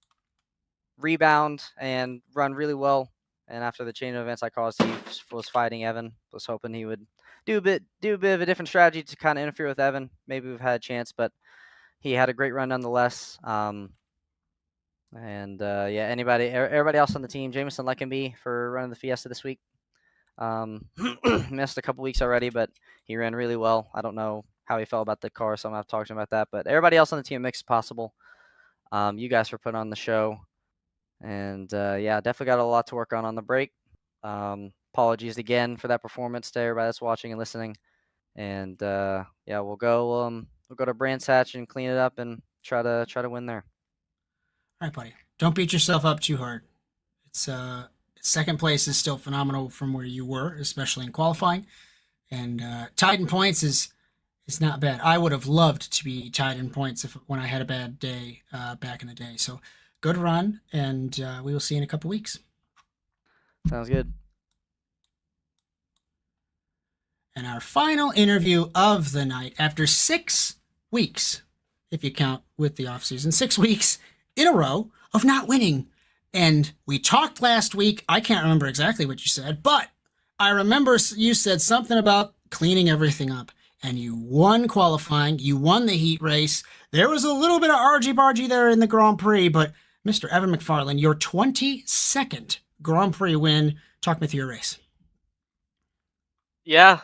rebound and run really well. And after the chain of events I caused, he was fighting Evan. Was hoping he would do a bit of a different strategy to kind of interfere with Evan. Maybe we've had a chance, but he had a great run nonetheless. Yeah, everybody else on the team, Jameson Leckenby for running the Fiesta this week. Missed a couple weeks already, but he ran really well. I don't know how he felt about the car, so I'm going to talk to him about that. But everybody else on the team makes it possible. You guys for putting on the show. And yeah, definitely got a lot to work on the break. Apologies again for that performance to everybody that's watching and listening. And yeah, we'll go to Brands Hatch and clean it up and try to win there. All right, buddy. Don't beat yourself up too hard. It's second place is still phenomenal from where you were, especially in qualifying. And tied in points is not bad. I would have loved to be tied in points when I had a bad day back in the day. So good run, and we will see you in a couple weeks. Sounds good. And our final interview of the night, after 6 weeks, if you count with the offseason, 6 weeks in a row of not winning. And we talked last week. I can't remember exactly what you said, but I remember you said something about cleaning everything up. And you won qualifying. You won the heat race. There was a little bit of argy-bargy there in the Grand Prix, but Mr. Evan McFarland, your 22nd Grand Prix win. Talk me through your race. Yeah,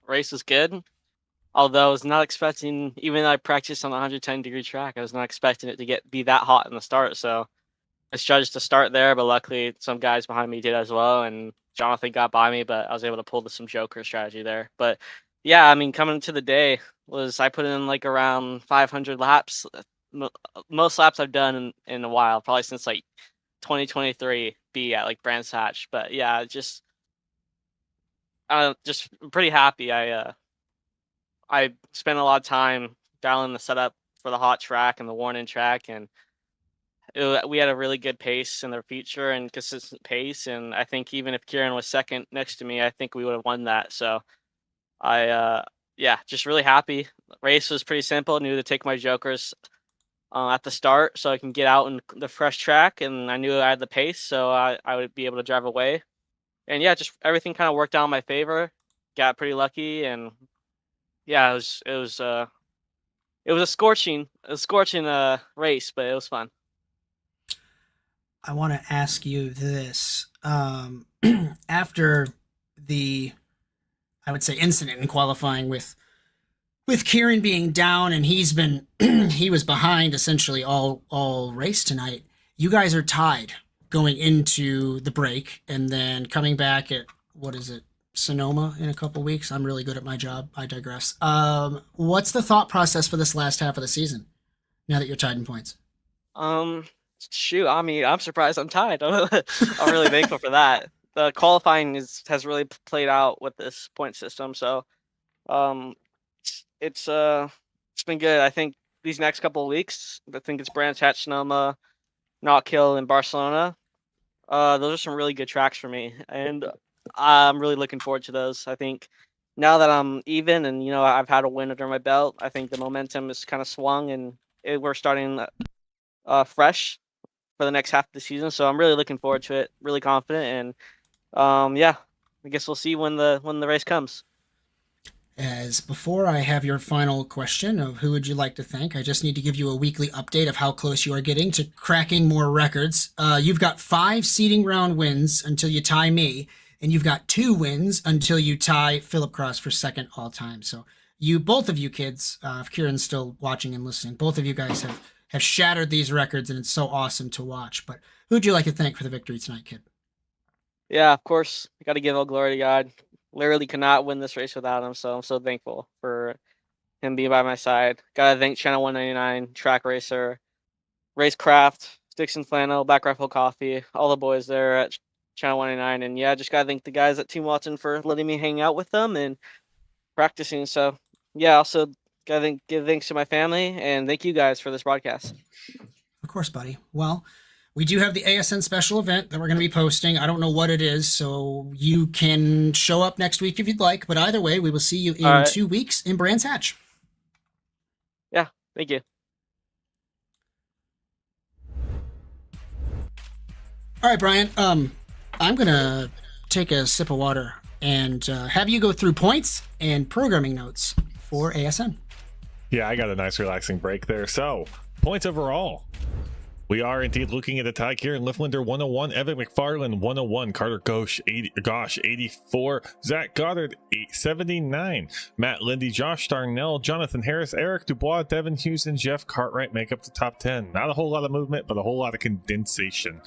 race was good. Although I was not expecting, even though I practiced on a 110-degree track, I was not expecting it to be that hot in the start. So I judged to start there, but luckily some guys behind me did as well, and Jonathan got by me, but I was able to pull some joker strategy there. But yeah, I mean, coming into the day I put in like around 500 laps, most laps I've done in a while, probably since like 2023 be at like Brands Hatch. But yeah, just pretty happy. I spent a lot of time dialing the setup for the hot track and the worn-in track, and we had a really good pace in the feature and consistent pace. And I think even if Kieran was second next to me, I think we would have won that. So yeah, just really happy. The race was pretty simple. Knew to take my jokers at the start so I can get out in the fresh track, and I knew I had the pace, so I would be able to drive away. And yeah, just everything kind of worked out in my favor. Got pretty lucky, and yeah, it was a scorching race, but it was fun. I want to ask you this. After the, I would say, incident in qualifying with Kieran being down, and he was behind essentially all race tonight, you guys are tied going into the break, and then coming back at, what is it, Sonoma in a couple weeks. I'm really good at my job. I digress. What's the thought process for this last half of the season now that you're tied in points? Shoot, I mean, I'm surprised I'm tied. I'm really thankful for that. The qualifying has really played out with this point system, so it's been good. I think these next couple of weeks, I think it's Brands Hatch, Sonoma, Knock Hill, and Barcelona. Those are some really good tracks for me, and I'm really looking forward to those. I think now that I'm even and I've had a win under my belt, I think the momentum is kind of swung, and we're starting fresh for the next half of the season. So I'm really looking forward to it. Really confident, and yeah, I guess we'll see when the race comes. As before, I have your final question of who would you like to thank. I just need to give you a weekly update of how close you are getting to cracking more records. You've got 5 seeding round wins until you tie me, and you've got 2 wins until you tie Philip Cross for second all time. So both of you kids, if Kieran's still watching and listening, both of you guys have shattered these records, and it's so awesome to watch. But who would you like to thank for the victory tonight, kid? Yeah, of course. Got to give all glory to God. Literally could not win this race without him, so I'm so thankful for him being by my side. Gotta thank Channel 199, Track Racer, Racecraft, Sticks and Flannel, Black Rifle Coffee, all the boys there at Channel 199. And yeah, just gotta thank the guys at Team Watson for letting me hang out with them and practicing. So yeah, also gotta give thanks to my family, and thank you guys for this broadcast. Of course, buddy. Well, We do have the ASN special event that we're going to be posting. I don't know what it is, so you can show up next week if you'd like. But either way, we will see you in 2 weeks in Brands Hatch. Yeah, thank you. All right, Brian. I'm gonna take a sip of water and have you go through points and programming notes for ASN. Yeah, I got a nice relaxing break there. So, points overall. We are indeed looking at a tie. Kieran Lifflander 101, Evan McFarland 101, Carter Gosh 84, Zach Goddard 879, Matt Lindy, Josh Darnell, Jonathan Harris, Eric Dubois, Devin Hughes, and Jeff Cartwright make up the top 10. Not a whole lot of movement, but a whole lot of condensation.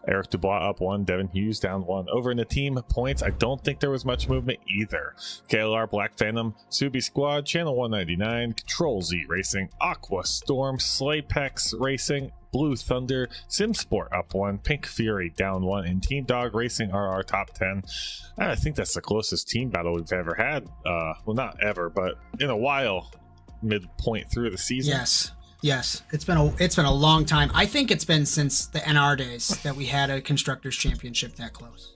Eric Dubois up 1, Devin Hughes down 1. Over in the team points, I don't think there was much movement either. KLR, Black Phantom, Subi Squad, Channel 199, Control Z Racing, Aqua Storm, Slaypex Racing, Blue Thunder, SimSport up 1, Pink Fury down 1, and Team Dog Racing are our top 10. I think that's the closest team battle we've ever had. Well, not ever, but in a while, midpoint through the season. Yes. It's been a long time. I think it's been since the NR days that we had a Constructors Championship that close.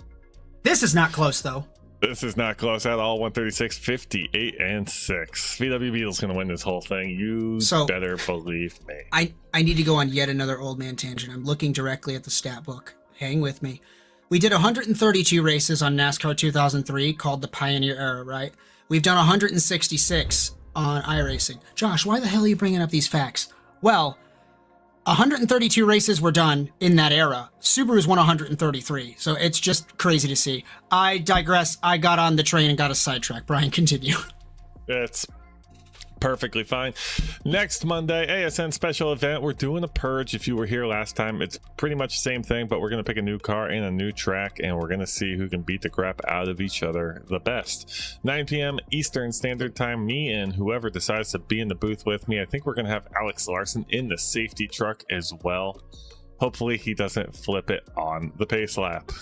This is not close, though. This is not close at all. 136, 58, and 6. VW Beetle's going to win this whole thing. You better believe me. I need to go on yet another old man tangent. I'm looking directly at the stat book. Hang with me. We did 132 races on NASCAR 2003 called the Pioneer Era, right? We've done 166 on iRacing. Josh, why the hell are you bringing up these facts? Well, 132 races were done in that era. Subaru's won 133, so it's just crazy to see. I digress. I got on the train and got a sidetrack. Brian, continue. It's perfectly fine. Next Monday, ASN special event. We're doing a purge. If you were here last time, it's pretty much the same thing, but we're going to pick a new car and a new track, and we're going to see who can beat the crap out of each other the best. 9 p.m. Eastern Standard Time. Me and whoever decides to be in the booth with me. I think we're going to have Alex Larson in the safety truck as well. Hopefully he doesn't flip it on the pace lap.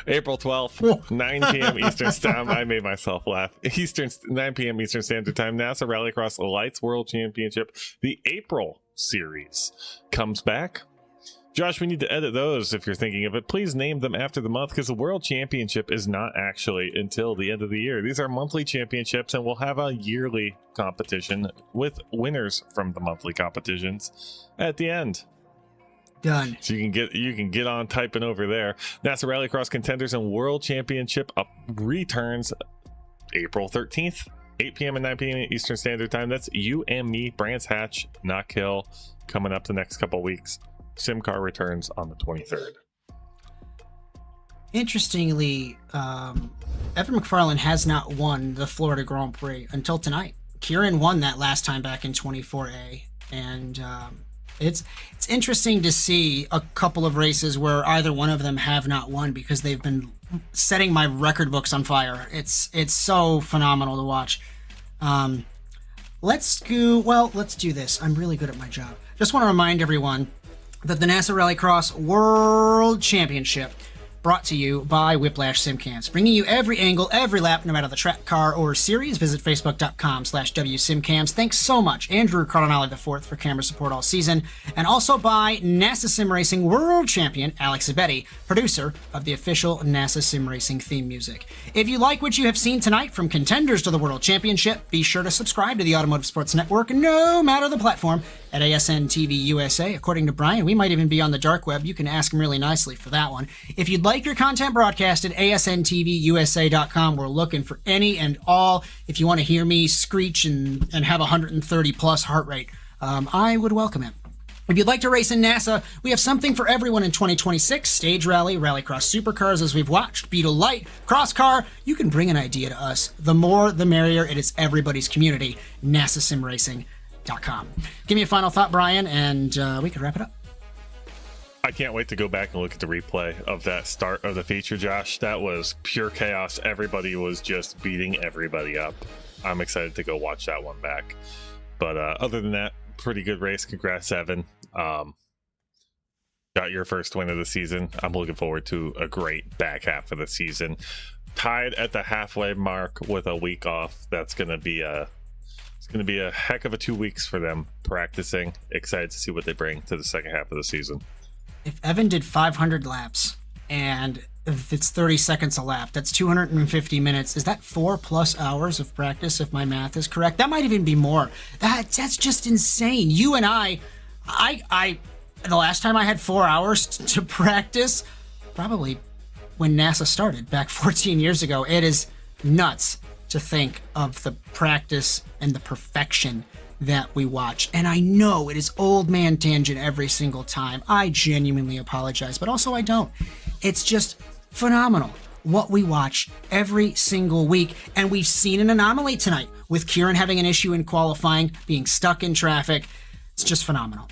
April 12th, 9 p.m. Eastern Time. I made myself laugh. 9 p.m. Eastern Standard Time. NASA Rallycross Lights World Championship. The April series comes back. Josh, we need to edit those if you're thinking of it. Please name them after the month, because the World Championship is not actually until the end of the year. These are monthly championships, and we'll have a yearly competition with winners from the monthly competitions at the end. Done. So you can get on typing over there. NASA Rallycross Contenders and World Championship returns April 13th, 8 p.m. and 9 p.m. Eastern Standard Time. That's you and me, Brands Hatch, Not Kill, coming up the next couple weeks. SimCar returns on the 23rd. Interestingly, Evan McFarland has not won the Florida Grand Prix until tonight. Kieran won that last time back in 24A, and it's interesting to see a couple of races where either one of them have not won, because they've been setting my record books on fire. It's so phenomenal to watch. Let's do this. I'm really good at my job. Just want to remind everyone that the NASA Rallycross World Championship brought to you by Whiplash SimCams, bringing you every angle, every lap, no matter the track, car, or series. Visit facebook.com/WSimCams. Thanks so much, Andrew Cardinale IV, for camera support all season, and also by NASA Sim Racing World Champion Alex Zabetti, producer of the official NASA Sim Racing theme music. If you like what you have seen tonight, from Contenders to the World Championship, be sure to subscribe to the Automotive Sports Network, no matter the platform, at ASN TV USA. According to Brian, we might even be on the dark web. You can ask him really nicely for that one. If you'd like your content broadcasted, ASNTVUSA.com. We're looking for any and all. If you want to hear me screech and have 130 plus heart rate, I would welcome it. If you'd like to race in NASA, we have something for everyone in 2026. Stage Rally, Rallycross Supercars, as we've watched, Beetle Light, Cross Car. You can bring an idea to us. The more, the merrier. It is everybody's community. NASASimRacing.com. Give me a final thought, Brian, and we can wrap it up. I can't wait to go back and look at the replay of that start of the feature, Josh. That was pure chaos. Everybody was just beating everybody up. I'm excited to go watch that one back. But other than that, pretty good race. Congrats, Evan. Got your first win of the season. I'm looking forward to a great back half of the season. Tied at the halfway mark with a week off. That's going to be It's going to be a heck of a 2 weeks for them practicing. Excited to see what they bring to the second half of the season. If Evan did 500 laps and if it's 30 seconds a lap, that's 250 minutes. Is that 4+ hours of practice, if my math is correct? That might even be more. That's just insane. You and I the last time I had 4 hours to practice, probably when NASA started back 14 years ago. It is nuts to think of the practice and the perfection that we watch. And I know it is old man tangent every single time. I genuinely apologize, but also I don't. It's just phenomenal what we watch every single week. And we've seen an anomaly tonight with Kieran having an issue in qualifying, being stuck in traffic. It's just phenomenal,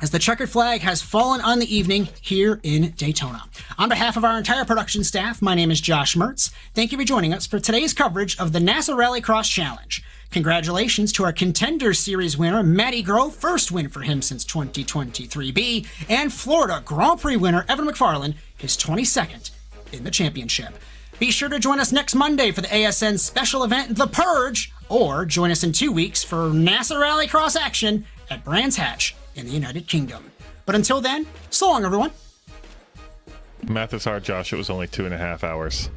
as the checkered flag has fallen on the evening here in Daytona. On behalf of our entire production staff, my name is Josh Mertz. Thank you for joining us for today's coverage of the NASA Rallycross Challenge. Congratulations to our Contenders Series winner, Matty Grove, first win for him since 2023B, and Florida Grand Prix winner, Evan McFarland, his 22nd in the championship. Be sure to join us next Monday for the ASN special event, The Purge, or join us in 2 weeks for NASA Rallycross action at Brands Hatch in the United Kingdom. But until then, so long, everyone. Math is hard, Josh. It was only 2.5 hours.